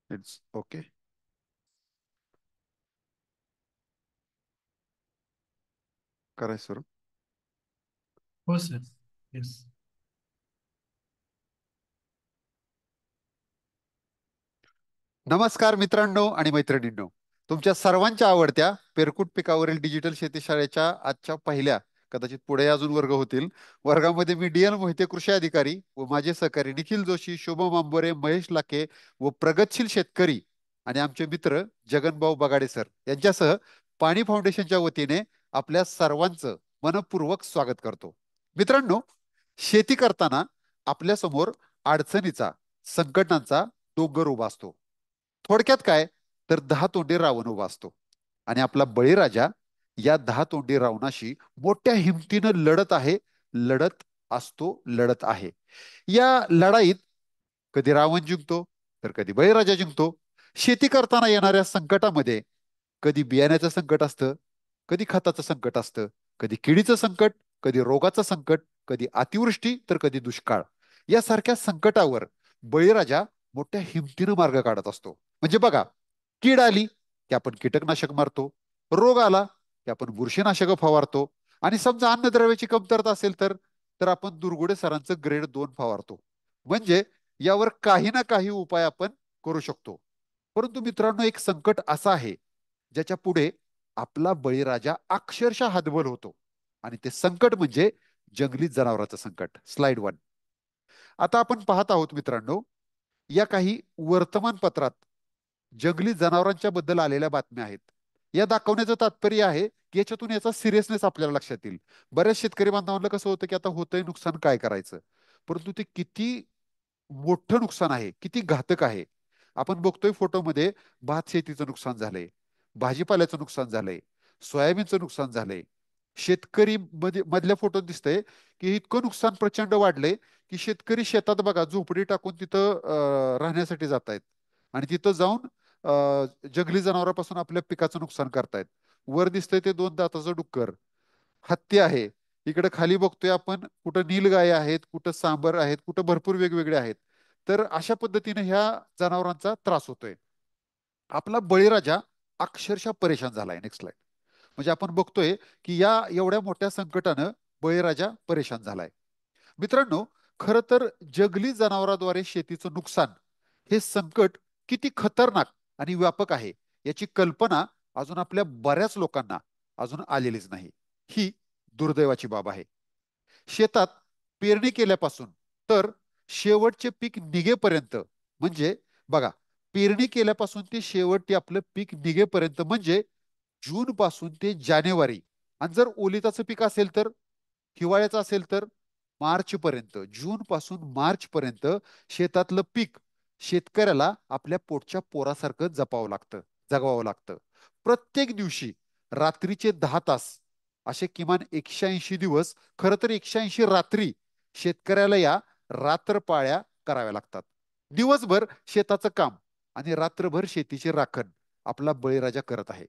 It's okay. कराय सुरू. हो सर. येस. नमस्कार मित्रांनो आणि मैत्रिणींनो. तुमच्या सर्वांच्या आवडत्या पेरकुट पिकावरील डिजिटल शेती शाळेच्या आजच्या पहिल्या, कदाचित पुढे अजून वर्ग होतील, वर्गामध्ये मी डी एल मोहिते, कृषी अधिकारी, व माझे सहकारी निखिल जोशी, शुभम आंबोरे, महेश लाके व प्रगतशील शेतकरी आणि आमचे मित्र जगनभाऊ बगाडे सर यांच्यासह पाणी फाउंडेशनच्या वतीने आपल्या सर्वांचं मनपूर्वक स्वागत करतो. मित्रांनो, शेती करताना आपल्या समोर अडचणीचा, संकटांचा डोंगर उभा असतो. थोडक्यात काय, तर 10 तोंडी रावण उभा असतो आणि आपला बळीराजा या 10 तोंडी रावणाशी मोठ्या हिमतीनं लढत आहे, लढत असतो, लढत आहे. या लढाईत कधी रावण जिंकतो, तर कधी बळीराजा जिंकतो. शेती करताना येणाऱ्या संकटामध्ये कधी बियाण्याचं संकट असतं, कधी खताचं संकट असतं, कधी किडीचं संकट, कधी रोगाचं संकट, कधी अतिवृष्टी, तर कधी दुष्काळ. यासारख्या संकटावर बळीराजा मोठ्या हिमतीनं मार्ग काढत असतो. म्हणजे बघा, कीड आली की आपण कीटकनाशक मारतो, रोग आला की आपण बुरशीनाशक फवारतो, आणि समजा अन्नद्रव्याची कमतरता असेल तर तर आपण दुर्गुडे सरांचं ग्रेड 2 फवारतो. म्हणजे यावर काही ना काही उपाय आपण करू शकतो. परंतु मित्रांनो, एक संकट असं आहे ज्याच्या पुढे आपला बळीराजा अक्षरशः हतबल होतो, आणि ते संकट म्हणजे जंगली जनावरांचं संकट. स्लाइड 1. आता आपण पाहत आहोत मित्रांनो, या काही वर्तमानपत्रात जंगली जनावरांच्या बद्दल आलेल्या बातम्या आहेत. या दाखवण्याचं तात्पर्य आहे की याच्यातून याचा सिरियसनेस आपल्याला लक्षात येईल. बऱ्याच शेतकरी बांधवांना कसं होतं की आता होतंय नुकसान, काय करायचं. परंतु ते किती मोठं नुकसान आहे, किती घातक आहे. आपण बघतोय फोटोमध्ये भात शेतीचं नुकसान झालंय, भाजीपाल्याचं नुकसान झालंय, सोयाबीनचं नुकसान झालंय. शेतकरी मध्ये मधल्या फोटोत दिसतंय की इतकं नुकसान प्रचंड वाढलंय की शेतकरी शेतात बघा झोपडी टाकून तिथं राहण्यासाठी जात आहेत, आणि तिथं जाऊन जंगली जनावरांपासून आपल्या पिकाचं नुकसान करतायत. वर दिसतंय ते 2 दाताचं डुक्कर, हत्ती आहे. इकडे खाली बघतोय आपण, कुठं नीलगाय आहेत, कुठं सांबर आहेत, कुठं भरपूर वेगवेगळे आहेत. तर अशा पद्धतीने ह्या जनावरांचा त्रास होतोय. आपला बळीराजा अक्षरशः परेशान झालाय. Next slide. म्हणजे आपण बघतोय की या एवढ्या मोठ्या संकटानं बळीराजा परेशान झालाय. मित्रांनो, खरं तर जंगली जनावरांद्वारे शेतीचं नुकसान हे संकट किती खतरनाक आणि व्यापक आहे याची कल्पना अजून आपल्या बऱ्याच लोकांना अजून आलेलीच नाही. ही दुर्दैवाची बाब आहे. शेतात पेरणी केल्यापासून तर शेवटचे पीक निघेपर्यंत, म्हणजे बघा, पेरणी केल्यापासून ते शेवटी आपलं पीक निघेपर्यंत, म्हणजे जून पासून ते जानेवारी, आणि जर ओलिताचं पीक असेल तर, हिवाळ्याचं असेल तर मार्च पर्यंत, जून पासून मार्च पर्यंत शेतातलं पीक शेतकऱ्याला आपल्या पोटच्या पोरासारखं जपावं लागतं, जगवावं लागतं. प्रत्येक दिवशी रात्रीचे 10 तास, असे किमान 180 दिवस, खरं तर 180 रात्री शेतकऱ्याला या रात्रपाळ्या कराव्या लागतात. दिवसभर शेताचं काम आणि रात्रभर शेतीची राखण आपला बळीराजा करत आहे.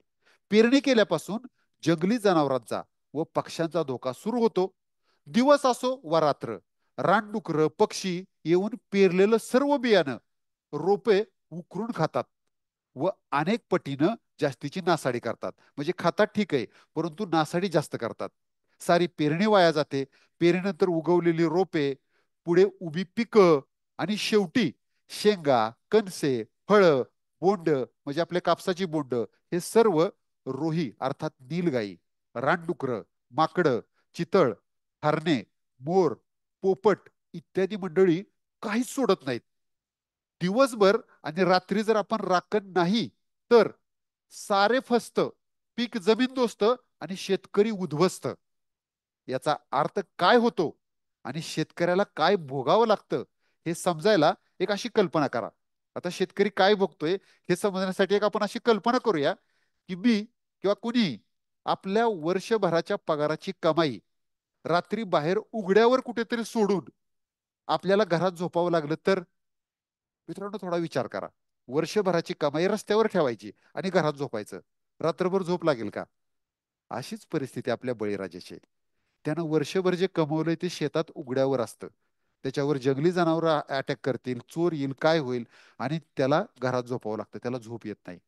पेरणी केल्यापासून जंगली जनावरांचा व पक्ष्यांचा धोका सुरू होतो. दिवस असो वा रात्र, रानडुकर पक्षी येऊन पेरलेलं सर्व बियाणं, रोपे उकरून खातात व अनेक पटीनं जास्तीची नासाडी करतात. म्हणजे खातात ठीक आहे, परंतु नासाडी जास्त करतात. सारी पेरणी वाया जाते. पेरणीनंतर उगवलेली रोपे, पुढे उभी पिकं, आणि शेवटी शेंगा, कणसे, फळं, बोंड, म्हणजे आपल्या कापसाची बोंड, हे सर्व रोही अर्थात नीलगाई, रानडुकर, माकडं, चितळ, हरणे, मोर, पोपट इत्यादी मंडळी काहीच सोडत नाहीत. दिवसभर आणि रात्री जर आपण राखण नाही तर सारे फस्त, पीक जमीनदोस्त आणि शेतकरी उद्ध्वस्त. याचा अर्थ काय होतो आणि शेतकऱ्याला काय भोगावं लागतं हे समजायला एक अशी कल्पना करा. आता शेतकरी काय भोगतोय हे समजण्यासाठी एक आपण अशी कल्पना करूया की मी किंवा कुणी आपल्या वर्षभराच्या पगाराची कमाई रात्री बाहेर उघड्यावर कुठेतरी सोडून आपल्याला घरात झोपावं लागलं तर. मित्रांनो, थोडा विचार करा. वर्षभराची कमाई रस्त्यावर ठेवायची आणि घरात झोपायचं, रात्रभर झोप लागेल का? अशीच परिस्थिती आपल्या बळीराजाची आहे. त्यानं वर्षभर जे कमवलंय ते शेतात उघड्यावर असतं. त्याच्यावर जंगली जनावर अटॅक करतील, चोर येईल, काय होईल, आणि त्याला घरात झोपावं लागतं, त्याला झोप येत नाही.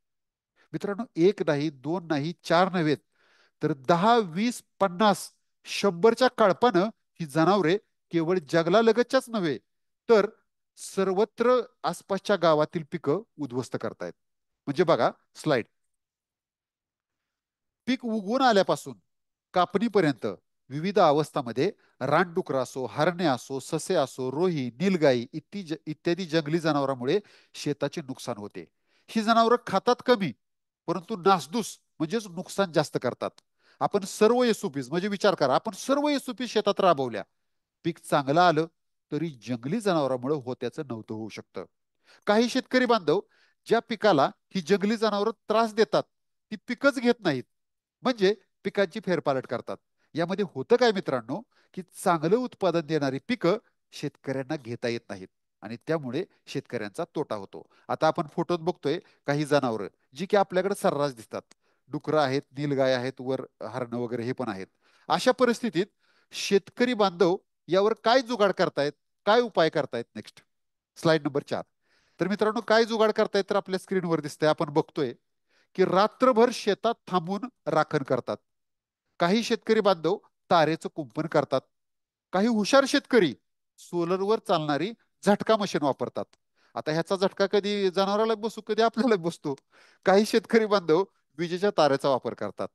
मित्रांनो, एक नाही, दोन नाही, चार नव्हेत, तर 10, 20, 50, 100च्या कळपानं ही जनावरे केवळ जंगलालगतच्याच नव्हे, तर सर्वत्र आसपासच्या गावातील पिकं उद्ध्वस्त करतायत. म्हणजे बघा स्लाइड. पीक उगवून आल्यापासून कापणीपर्यंत विविध अवस्थामध्ये रानडुकर असो, हरणे असो, ससे असो, रोही, नीलगाई इत्यादी जंगली जनावरांमुळे शेताचे नुकसान होते. ही जनावरं खातात कमी, परंतु नासधूस म्हणजेच नुकसान जास्त करतात. आपण सर्व एसओपीज म्हणजे विचार करा, आपण सर्व एसओपी शेतात राबवल्या, पीक चांगलं आलं तरी जंगली जनावरांमुळे होत्याचं नव्हतं होऊ शकतं. काही शेतकरी बांधव ज्या पिकाला ही जंगली जनावरं त्रास देतात ती पिकच घेत नाहीत, म्हणजे पिकांची फेरपालट करतात. यामध्ये होतं काय मित्रांनो, की चांगलं उत्पादन देणारी पिकं शेतकऱ्यांना घेता येत नाहीत, आणि त्यामुळे शेतकऱ्यांचा तोटा होतो. आता आपण फोटोत बघतोय काही जनावरं जी की आपल्याकडे सर्रास दिसतात. डुकरं आहेत, नीलगाय आहेत, वर हरणं वगैरे हे पण आहेत. अशा परिस्थितीत शेतकरी बांधव यावर काय जुगाड करतायत, काय उपाय करतायत? Next slide number 4. तर मित्रांनो, काय जुगाड करतायत तर आपल्या स्क्रीनवर दिसतंय, आपण बघतोय की रात्रभर शेतात थांबून राखण करतात. काही शेतकरी बांधव तारेचं कुंपण करतात. काही हुशार शेतकरी सोलरवर चालणारी झटका मशीन वापरतात. आता ह्याचा झटका कधी जनावराला बसतो, कधी आपल्याला बसतो. काही शेतकरी बांधव विजेच्या तारेचा वापर करतात.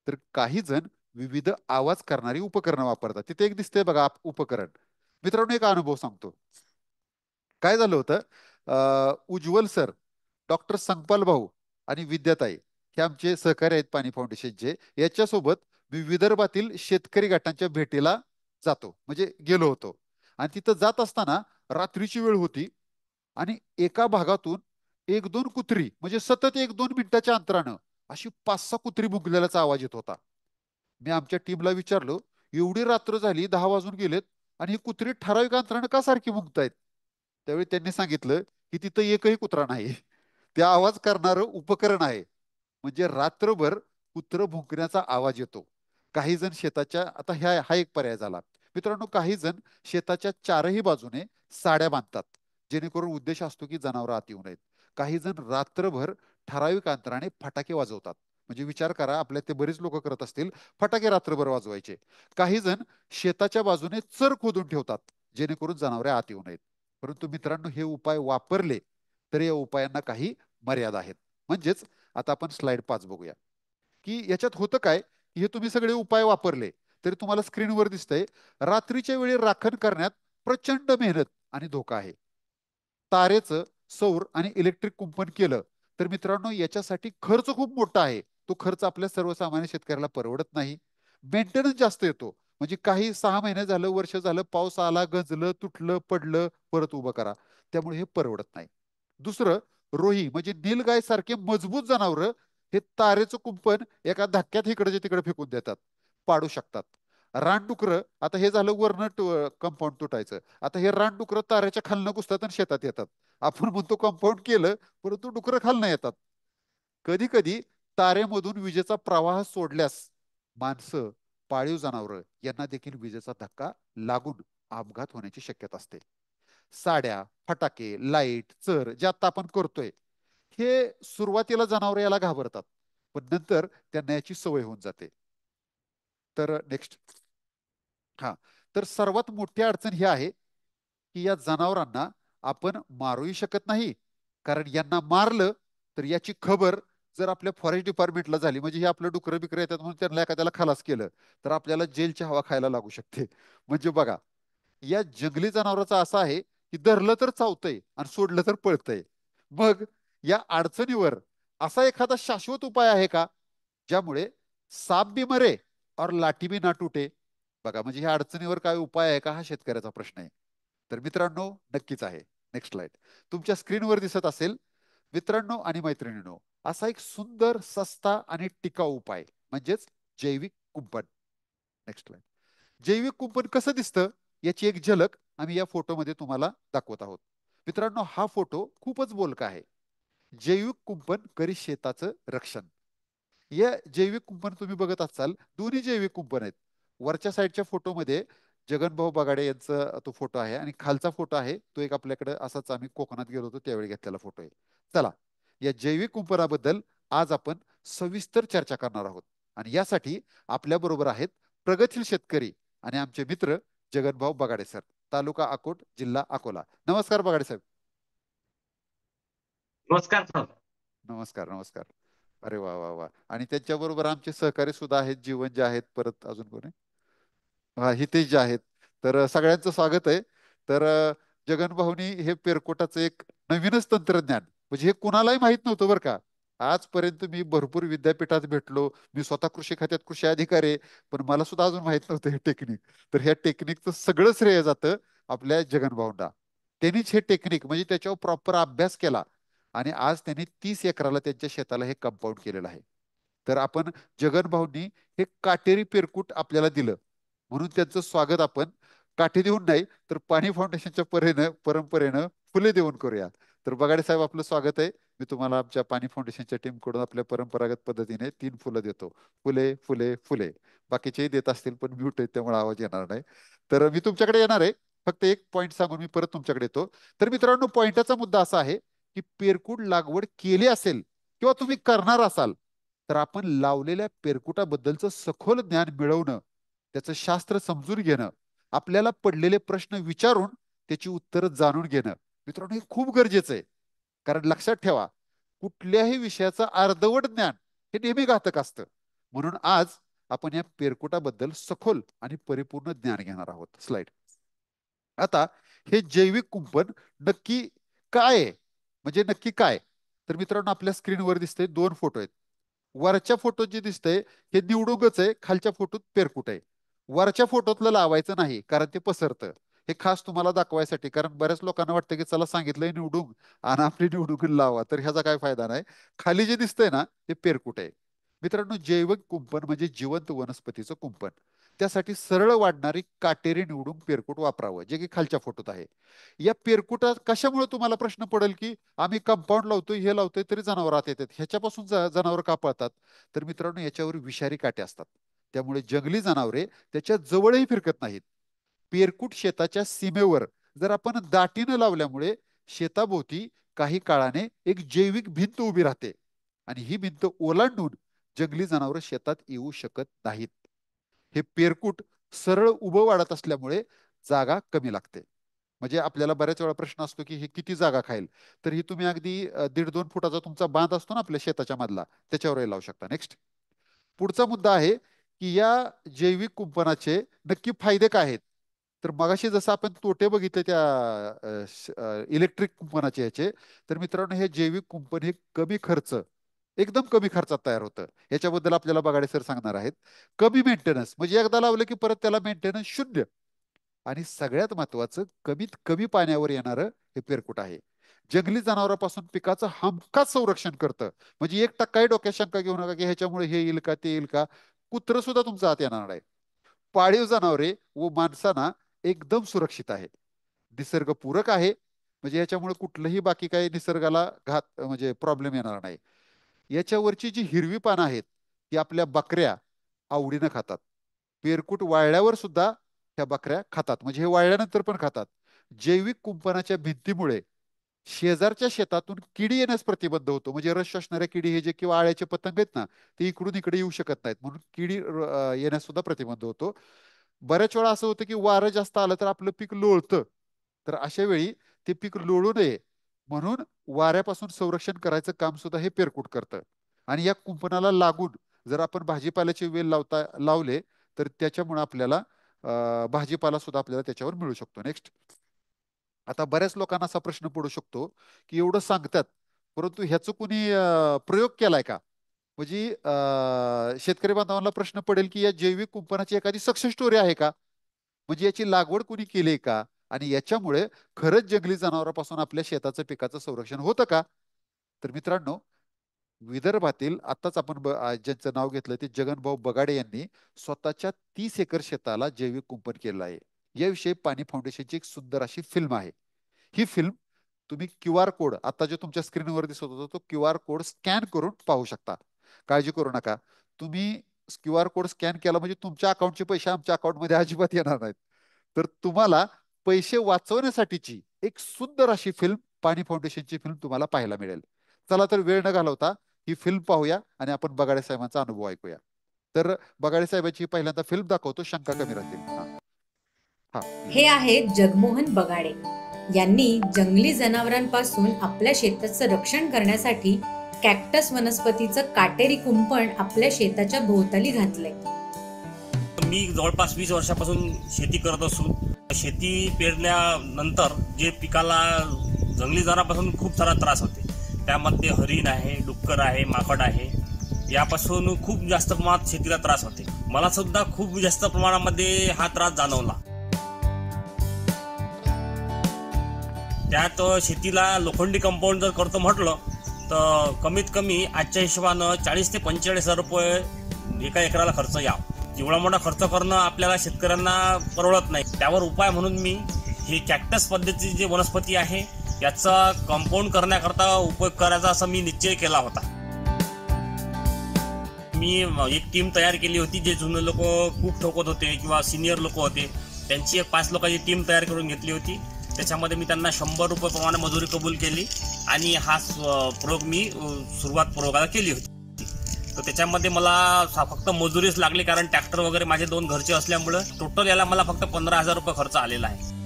तर काही जण विविध आवाज करणारी उपकरणं वापरतात. तिथे एक दिसतंय बघा उपकरण. मित्रांनो, एक अनुभव सांगतो. काय झालं होतं, उज्ज्वल सर, डॉक्टर संकपाल भाऊ आणि विद्याताई हे आमचे सहकारी आहेत पाणी फाउंडेशनचे. याच्यासोबत मी विदर्भातील शेतकरी गटांच्या भेटीला जातो, म्हणजे गेलो होतो. आणि तिथं जात असताना रात्रीची वेळ होती, आणि एका भागातून एक दोन कुत्री म्हणजे सतत एक दोन मिनिटाच्या अंतरानं अशी 5-6 कुत्री भुंकलेल्याचा आवाज येत होता. मी आमच्या टीमला विचारलो, एवढी रात्र झाली, 10 वाजून गेलेत, आणि ही कुत्री ठराविक अंतरानं का सारखी भुंकतायत? त्यावेळी त्यांनी सांगितलं की तिथं एकही कुत्रा नाही, त्या आवाज करणारं उपकरण आहे. म्हणजे रात्रभर कुत्र भुंकण्याचा आवाज येतो. काही जण शेताच्या, आता ह्या हा एक पर्याय झाला मित्रांनो, काही जण शेताच्या चारही बाजूने साड्या बांधतात, जेणेकरून उद्देश असतो की जनावर आत येऊ नयेत. काही जण रात्रभर ठराविक अंतराने फटाके वाजवतात. म्हणजे विचार करा, आपल्या ते बरेच लोक करत असतील, फटाके रात्रभर वाजवायचे. काही जण शेताच्या बाजूने चर खोदून ठेवतात, जेणेकरून जनावरे आत येऊ नयेत. परंतु मित्रांनो, हे उपाय वापरले तर या उपायांना काही मर्यादा आहेत. म्हणजेच आता आपण स्लाइड 5 बघूया, की याच्यात होतं काय, हे तुम्ही सगळे उपाय वापरले तरी तुम्हाला स्क्रीनवर दिसतंय रात्रीच्या वेळी राखण करण्यात प्रचंड मेहनत आणि धोका आहे. तारेचं सौर आणि इलेक्ट्रिक कुंपण केलं तर मित्रांनो याच्यासाठी खर्च खूप मोठा आहे. तो खर्च आपल्या सर्वसामान्य शेतकऱ्याला परवडत नाही. मेंटेनन्स जास्त येतो. म्हणजे काही 6 महिने झालं, वर्ष झालं, पाऊस आला, गंजलं, तुटलं, पडलं, परत उभं करा. त्यामुळे हे परवडत नाही. दुसरं, रोही म्हणजे नीलगाय सारखे मजबूत जनावर हे तारेचं कुंपण एका धक्क्यात इकडे तिकडे फेकून देतात, पाडू शकतात. रानडुकर, आता हे झालं वरनं कंपाऊंड तुटायचं, आता हे रानडुकर तारेच्या खालनं घुसतात आणि शेतात येतात. आपण म्हणतो कंपाऊंड केलं, परंतु डुकरं खालनं येतात. कधी कधी तारेमधून विजेचा प्रवाह सोडल्यास माणसं, पाळीव जनावरं यांना देखील विजेचा धक्का लागून अपघात होण्याची शक्यता असते. साड्या, फटाके, लाईट, चर जे आता आपण करतोय, हे सुरुवातीला जनावर याला घाबरतात, पण नंतर त्यांना याची सवय होऊन जाते. तर नेक्स्ट. हा, तर सर्वात मोठी अडचण ही आहे की या जनावरांना आपण मारूही शकत नाही, कारण यांना मारलं तर याची खबर जर आपल्या फॉरेस्ट डिपार्टमेंटला झाली, म्हणजे हे आपलं डुकरं बिकरं येतात म्हणून त्यांना एखाद्याला खलास केलं, तर आपल्याला जेलची हवा खायला लागू शकते. म्हणजे बघा, या जंगली जनावरांचा असा आहे की धरलं तर चावतंय आणि सोडलं तर पळतंय. मग या अडचणीवर असा एखादा शाश्वत उपाय आहे का, ज्यामुळे साप भी मरे और लाठी भी ना टूटे? बघा, म्हणजे ह्या अडचणीवर काय उपाय आहे का, हा शेतकऱ्याचा प्रश्न आहे. तर मित्रांनो, नक्कीच आहे. Next slide. तुमच्या स्क्रीनवर दिसत असेल मित्रांनो आणि मैत्रिणींनो, असा एक सुंदर, सस्ता आणि टिकाऊ उपाय म्हणजेच जैविक कुंपण. Next slide. जैविक कुंपण कसं दिसतं याची एक झलक आम्ही या फोटोमध्ये तुम्हाला दाखवत आहोत. मित्रांनो, हा फोटो खूपच बोलका आहे. जैविक कुंपण करी शेताचं रक्षण. या जैविक कुंपण तुम्ही बघत असाल, दोन्ही जैविक कुंपण आहेत. वरच्या साईडच्या फोटोमध्ये जगनभाऊ बगाडे यांचा तो फोटो आहे आणि खालचा फोटो आहे तो एक आपल्याकडे असाच आम्ही कोकणात गेलो होतो त्यावेळी घेतलेला फोटो आहे. चला, या जैविक कुंपणाबद्दल आज आपण सविस्तर चर्चा करणार आहोत आणि यासाठी आपल्या बरोबर आहेत प्रगतशील शेतकरी आणि आमचे मित्र जगनभाऊ बगाडे सर, तालुका अकोट, जिल्हा अकोला. नमस्कार बगाडे साहेब. नमस्कार सर. नमस्कार नमस्कार. अरे वा वा वा. आणि त्यांच्याबरोबर आमचे सहकारी सुद्धा आहेत, जीवन जे आहेत, परत अजून कोणी, हा हितेश जे आहेत. तर सगळ्यांचं स्वागत आहे. तर जगन भाऊनी हे पेरकोटाचं एक नवीनच तंत्रज्ञान, म्हणजे हे कुणालाही माहित नव्हतं बरं का. आजपर्यंत मी भरपूर विद्यापीठात भेटलो, मी स्वतः कृषी खात्यात कृषी अधिकारी आहे, पण मला सुद्धा अजून माहित नव्हतं हे टेक्निक. तर ह्या टेक्निकचं सगळं श्रेय जातं आपल्या जगन भाऊंना. त्यांनीच हे टेक्निक म्हणजे त्याच्यावर प्रॉपर अभ्यास केला आणि आज त्यांनी 30 एकराला त्यांच्या शेताला हे कंपाऊंड केलेलं आहे. तर आपण जगन भाऊंनी हे काटेरी पेरकूट आपल्याला दिलं म्हणून त्यांचं स्वागत आपण काठी देऊन नाही तर पाणी फाउंडेशनच्या परंपरेनं फुले देऊन करूया. तर बगाडे साहेब, आपलं स्वागत आहे. मी तुम्हाला आमच्या पाणी फाउंडेशनच्या टीम कडून आपल्या परंपरागत पद्धतीने 3 फुलं देतो. फुले फुले फुले. बाकीचेही देत असतील पण म्यूट आहे त्यामुळे आवाज येणार नाही. तर मी तुमच्याकडे येणार आहे. फक्त एक पॉईंट सांगून मी परत तुमच्याकडे येतो. तर मित्रांनो, पॉईंटचा मुद्दा असा आहे की पेरकूट लागवड केली असेल किंवा तुम्ही करणार असाल तर आपण लावलेल्या पेरकुटाबद्दलचं सखोल ज्ञान मिळवणं, त्याचं शास्त्र समजून घेणं, आपल्याला पडलेले प्रश्न विचारून त्याची उत्तरं जाणून घेणं मित्रांनो हे खूप गरजेचं आहे. कारण लक्षात ठेवा, कुठल्याही विषयाचं अर्धवट ज्ञान हे नेहमी घातक असतं. म्हणून आज आपण या पेरकुटाबद्दल सखोल आणि परिपूर्ण ज्ञान घेणार आहोत. स्लाइड. आता हे जैविक कुंपण नक्की काय आहे, म्हणजे नक्की काय. तर मित्रांनो, आपल्या स्क्रीनवर दिसते 2 फोटो आहेत. वरच्या फोटोत जे दिसतंय हे निवडुंगच आहे, खालच्या फोटोत पेरकुट आहे. वरच्या फोटोतलं लावायचं नाही कारण ते पसरतं. हे खास तुम्हाला दाखवायसाठी, कारण बऱ्याच लोकांना वाटतं की चला सांगितलंय निवडुंग आणि आपली निवडुंग लावा, तर ह्याचा काय फायदा नाही. खाली जे दिसतंय ना ते पेरकुट आहे. मित्रांनो, जैविक कुंपण म्हणजे जिवंत वनस्पतीचं कुंपण. त्यासाठी सरळ वाढणारी काटेरी निवडून पेरकुट वापरावं, जे की खालच्या फोटोत आहे. या पेरकुटा कशामुळे तुम्हाला प्रश्न पडेल की आम्ही कंपाऊंड लावतोय हे लावतोय तरी जनावर आत येतात, ह्याच्यापासून जनावर का पळतात. तर मित्रांनो, याच्यावर विषारी काटे असतात. त्यामुळे जंगली जनावरे त्याच्या जवळही फिरकत नाहीत. पेरकुट शेताच्या सीमेवर जर आपण दाटीनं लावल्यामुळे शेताभोवती काही काळाने एक जैविक भिंत उभी राहते आणि ही भिंत ओलांडून जंगली जनावर शेतात येऊ शकत नाहीत. हे पेरकुट सरळ उभं वाढत असल्यामुळे जागा कमी लागते. म्हणजे आपल्याला बऱ्याच वेळा प्रश्न असतो की हे किती जागा खाईल. तर ही तुम्ही अगदी 1.5-2 फुटाचा तुमचा बांध असतो ना आपल्या शेताच्या मधला, त्याच्यावरही लावू शकता. नेक्स्ट. पुढचा मुद्दा आहे की या जैविक कुंपणाचे नक्की फायदे काय आहेत. तर मगाशी जसं आपण तोटे बघितले त्या इलेक्ट्रिक कुंपणाचे याचे, तर मित्रांनो हे जैविक कुंपण हे कमी खर्च, एकदम कमी खर्चात तयार होतं. याच्याबद्दल आपल्याला बगाडे सर सांगणार आहेत. कमी मेंटेनन्स, म्हणजे एकदा लावलं की परत त्याला मेंटेनन्स शून्य. आणि सगळ्यात महत्वाचं, कमीत कमी पाण्यावर येणारं हे पेरकुट आहे. जंगली जनावरांपासून पिकाचं हमखास संरक्षण करतं. म्हणजे 1% डोक्यात शंका घेऊ नका की ह्याच्यामुळे हे येईल का ते येईल का. कुत्र सुद्धा तुमचा आत येणार नाही. पाळीव जनावरे व माणसांना एकदम सुरक्षित आहे. निसर्गपूरक आहे, म्हणजे याच्यामुळे कुठलंही बाकी काही निसर्गाला घात म्हणजे प्रॉब्लेम येणार नाही. याच्यावरची जी हिरवी पानं आहेत ती आपल्या बकऱ्या आवडीनं खातात. पेरकूट वाळल्यावर सुद्धा त्या बकऱ्या खातात, म्हणजे हे वाळल्यानंतर पण खातात. जैविक कुंपणाच्या भिंतीमुळे शेजारच्या शेतातून किडी येण्यास प्रतिबंध होतो. म्हणजे रस शोषणाऱ्या किडी हे जे किंवा आळ्याचे पतंग आहेत ना, ते इकडून इकडे येऊ शकत नाहीत, म्हणून किडी येण्यास सुद्धा प्रतिबंध होतो. बऱ्याच वेळा असं होतं की वारं जास्त आलं तर आपलं पीक लोळतं. तर अशा वेळी ते पीक लोळू नये म्हणून वाऱ्यापासून संरक्षण करायचं काम सुद्धा हे पेरकूट करतं. आणि या कुंपणाला लागून जर आपण भाजीपाल्याचे वेल लावले तर त्याच्यामुळे आपल्याला भाजीपाला सुद्धा आपल्याला त्याच्यावर मिळू शकतो. नेक्स्ट. आता बऱ्याच लोकांना असा प्रश्न पडू शकतो की एवढं सांगतात परंतु ह्याचं कुणी प्रयोग केलाय का. म्हणजे शेतकरी बांधवांना प्रश्न पडेल की या जैविक कुंपणाची एखादी सक्सेस स्टोरी आहे का, म्हणजे याची लागवड कुणी केली का आणि याच्यामुळे खरंच जंगली जनावरांपासून आपल्या शेताचं पिकाचं संरक्षण होतं का. तर मित्रांनो, विदर्भातील आताच आपण ज्यांचं नाव घेतलं ते जगनभाऊ बगाडे यांनी स्वतःच्या 30 एकर शेताला जैविक कुंपण केलं आहे. याविषयी पाणी फाउंडेशनची एक सुंदर अशी फिल्म आहे. ही फिल्म तुम्ही QR कोड आता जो तुमच्या स्क्रीनवर दिसत होता तो QR कोड स्कॅन करून पाहू शकता. काळजी करू नका. तुम्ही QR कोड स्कॅन केला म्हणजे तुमच्या अकाउंटचे पैसे आमच्या अकाउंटमध्ये अजिबात येणार नाहीत. तर तुम्हाला पैसे वाचवण्यासाठीची एक सुंदर अशी फिल्म, पाणी फाउंडेशनची फिल्म तुम्हाला पाहायला मिळेल. चला तर वेळ न घालवता ही फिल्म पाहूया आणि आपण बगाडे साहेबांचा अनुभव ऐकूया. तर बगाडे साहेबांची पहिल्यांदा फिल्म दाखवतो, शंका कमी राहतील. हा, हा, हे प्लीज. आहेत जगमोहन बगाडे. यांनी जंगली जनावरांपासून आपल्या शेताचं रक्षण करण्यासाठी कॅक्टस वनस्पतीचं काटेरी कुंपण आपल्या शेताच्या भोवताली घातलंय. मी जवळपास 20 वर्षापासून शेती करत असून शेती पेरल्यानंतर जे पिकाला जंगली जनावरांपासून खूप सारा त्रास होते. त्यामध्ये हरिण आहे, डुक्कर आहे, माकड आहे, यापासून खूप जास्त प्रमाणात शेतीला त्रास होते. मला सुद्धा खूप जास्त प्रमाणामध्ये हा त्रास जाणवला. त्यात शेतीला लोखंडी कंपाऊंड जर करतो म्हटलं तर कमीत कमी आजच्या हिशोबानं 40 ते 45,000 रुपये एका एकराला खर्च यावं. एवढा मोठा खर्च करणं आपल्याला शेतकऱ्यांना परवडत नाही. त्यावर उपाय म्हणून मी हे कॅक्टस पद्धतीची जी वनस्पती आहे याचा कंपाऊंड करण्याकरता उपयोग करायचा असा मी निश्चय केला होता. मी एक टीम तयार केली होती. जे जुने लोक खूप ठोकत होते किंवा सिनियर लोक होते त्यांची एक 5 लोकांची टीम तयार करून घेतली होती. त्याच्यामध्ये मी त्यांना 100 रुपये प्रमाणे मजुरी कबूल केली आणि हा प्रयोग मी सुरुवात प्रयोगाला केली होती. तर त्याच्यामध्ये मला फक्त मजुरीच लागली, कारण ट्रॅक्टर वगैरे माझे 2 घरचे असल्यामुळं टोटल याला मला फक्त 15,000 रुपये खर्च आलेला आहे.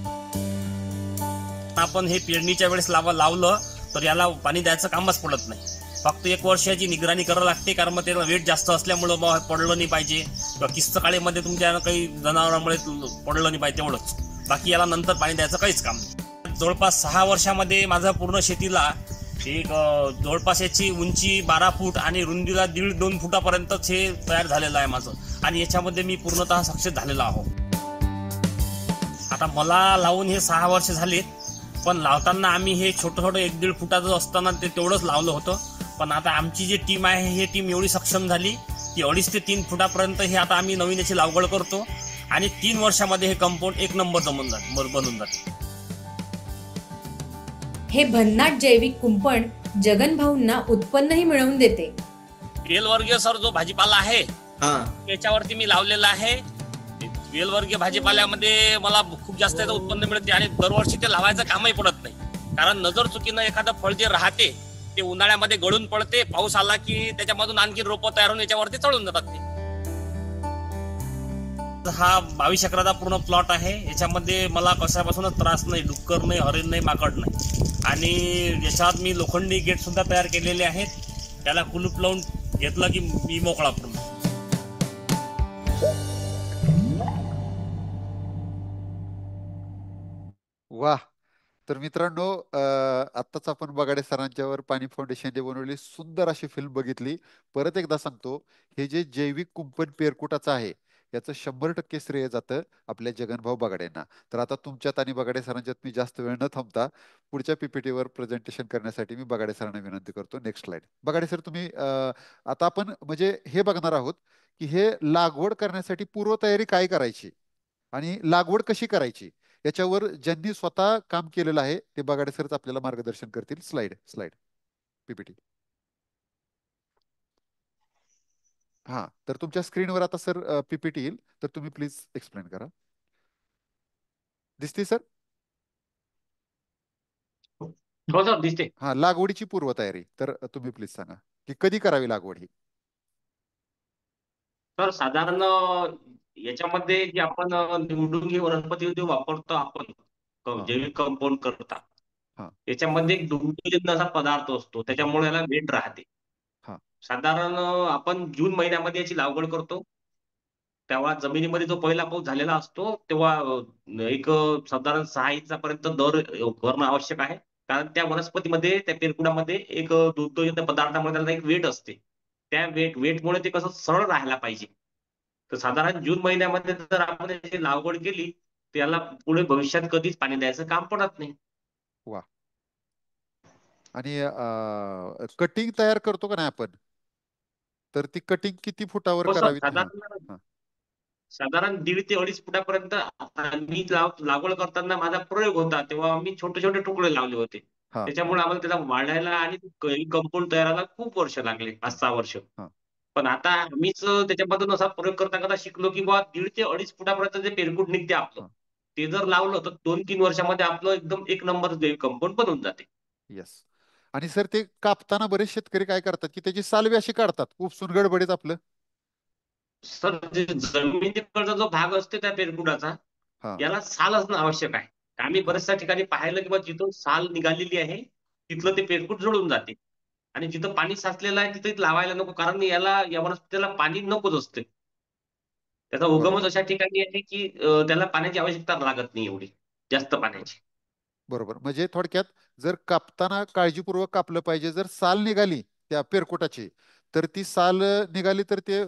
आपण हे पेरणीच्या वेळेस लावलं तर याला पाणी द्यायचं कामच पडत नाही. फक्त 1 वर्षाची निगराणी करावी लागते, कारण मग त्याला वेट जास्त असल्यामुळं पडलं नाही पाहिजे किंवा किस्त काळीमध्ये तुमच्या काही जनावरांमुळे पडलं नाही पाहिजे, तेवढंच. बाकी याला नंतर पाणी द्यायचं काहीच काम नाही. जवळपास 6 वर्षामध्ये माझं पूर्ण शेतीला एक जवळपास याची उंची 12 फूट आणि रुंदीला 1.5-2 फुटापर्यंतच हे तयार झालेलं आहे माझं. आणि याच्यामध्ये मी पूर्णतः सक्सेस झालेला आहो. आता मला लावून हे 6 वर्ष झालेत, पण लावताना आम्ही हे छोटं 1-1.5 फुटाचं असताना ते तेवढंच लावलं होतं. पण आता आमची जी टीम आहे ही टीम एवढी सक्षम झाली की 2.5 ते 3 फुटापर्यंत हे आता आम्ही नवीन याची लागवड करतो आणि 3 वर्षामध्ये हे कंपाऊंड 1 नंबर बनून जाते. हे भन्नाट जैविक कुंपण जगनभाऊंना उत्पन्नही मिळवून देते. वेलवर्गीय सर जो भाजीपाला आहे त्याच्यावरती मी लावलेला आहे. वेलवर्गीय भाजीपाल्यामध्ये मला खूप जास्त याचं उत्पन्न मिळते आणि दरवर्षी ते लावायचं कामही पडत नाही. कारण नजर चुकीनं एखादं फळ जे राहते ते उन्हाळ्यामध्ये गळून पडते, पाऊस आला की त्याच्यामधून आणखी रोपं तयार होऊन याच्यावरती चढून जातात ते. हा 22 एकराचा पूर्ण प्लॉट आहे. याच्यामध्ये मला कशापासूनच त्रास नाही, डुक्कर नाही, हरिण नाही, माकड नाही. आणि याच्यात मी लोखंडी गेट सुद्धा तयार केलेले आहेत. त्याला कुलूप लावून घेतलं की मी मोकळा पूर्ण. वाह. तर मित्रांनो, आत्ताच आपण बगाडे सरांच्यावर पाणी फाउंडेशनने बनवलेली सुंदर अशी फिल्म बघितली. परत एकदा सांगतो, हे जे जैविक कुंपण पेरकुटाचं आहे याचं 100% श्रेय जातं आपल्या जगनभाऊ बगाडेंना. तर आता तुमच्यात आणि बगाडे सरांच्यात मी जास्त वेळ न थांबता पुढच्या पीपीटीवर प्रेझेंटेशन करण्यासाठी मी बगाडे सरांना विनंती करतो. Next slide. बगाडे सर, तुम्ही आता आपण म्हणजे हे बघणार आहोत की हे लागवड करण्यासाठी पूर्वतयारी काय करायची आणि लागवड कशी करायची याच्यावर ज्यांनी स्वतः काम केलेलं आहे ते बगाडे सरच आपल्याला मार्गदर्शन करतील. Slide slide PPT. हा, तर तुमच्या स्क्रीनवर आता सर पीपीटी येईल, तर तुम्ही प्लीज एक्सप्लेन करा. दिसते सर? हो सर, दिसते. हा, लागवडीची पूर्वतयारी तर तुम्ही प्लीज सांगा की कधी करावी लागवड ही. तर साधारण याच्यामध्ये जे आपण निवडून ही वनस्पती जो वापरतो आपण हा, जैविक कंपाऊंड करता, हा, याच्यामध्ये एक दुग्धजन्य असा पदार्थ असतो, त्याच्यामुळे याला वेट राहते. हा, साधारण आपण जून महिन्यामध्ये याची लागवड करतो. तेव्हा जमिनीमध्ये जो पहिला पाऊस झालेला असतो तेव्हा एक साधारण 6 इंचापर्यंत दर भरणं आवश्यक आहे. कारण त्या वनस्पतीमध्ये, त्या पेरकुडामध्ये एक दुग्धजन्य पदार्थामुळे त्याला एक वेट असते. त्या वेटमुळे ते कसं सरळ राहायला पाहिजे. तर साधारण जून महिन्यामध्ये जर आपण याची लागवड केली तर याला पुढे भविष्यात कधीच पाणी द्यायचं काम पडत नाही. वा. आणि कटिंग तयार करतो का नाही आपण, तर ती कटिंग किती फुटावर हो सर, करावीत? हा, हा, साधारण 1.5 ते 2.5 फुटापर्यंत. मी लागवड करताना माझा प्रयोग होता तेव्हा आम्ही छोटे छोटे तुकडे लावले होते. हा, त्याच्यामुळे आम्हाला त्याला वाढायला आणि कंपाऊंड तयाराला खूप वर्ष लागले, 5-6 वर्ष. हा, पण आता आम्हीच त्याच्यामधून असा प्रयोग करता करता शिकलो की बा 1.5 ते 2.5 फुटापर्यंत जे पेरकूट निघते आपलं, हा, ते जर लावलं तर 2-3 वर्षामध्ये आपलं एकदम एक नंबर कंपाऊंड बनून जाते. येस. आणि सर ते कापताना बरेच शेतकरी काय करतात की त्याची सालवी अशी काढतात उपसून गडबडीत आपलं. सर जे जमिनीकडचा जो भाग असतो त्या पेरकुटाचा, हा. याला साल असणं आवश्यक आहे. आम्ही हा. बऱ्याचशा ठिकाणी पाहिलं की बा जिथून साल निघालेली आहे हा. तिथलं ते पेरकूट जळून जाते. आणि जिथं पाणी साचलेलं आहे तिथे लावायला नको, कारण याला या वनस्पतीला पाणी नकोच असते. त्याचा उगमच बरोबर. अशा ठिकाणी आहे की त्याला पाण्याची आवश्यकता लागत नाही एवढी जास्त पाण्याची. बरोबर. म्हणजे थोडक्यात जर कापताना काळजीपूर्वक कापलं पाहिजे. जर साल निघाली त्या पेरकोटाची, तर ती साल निघाली तर ते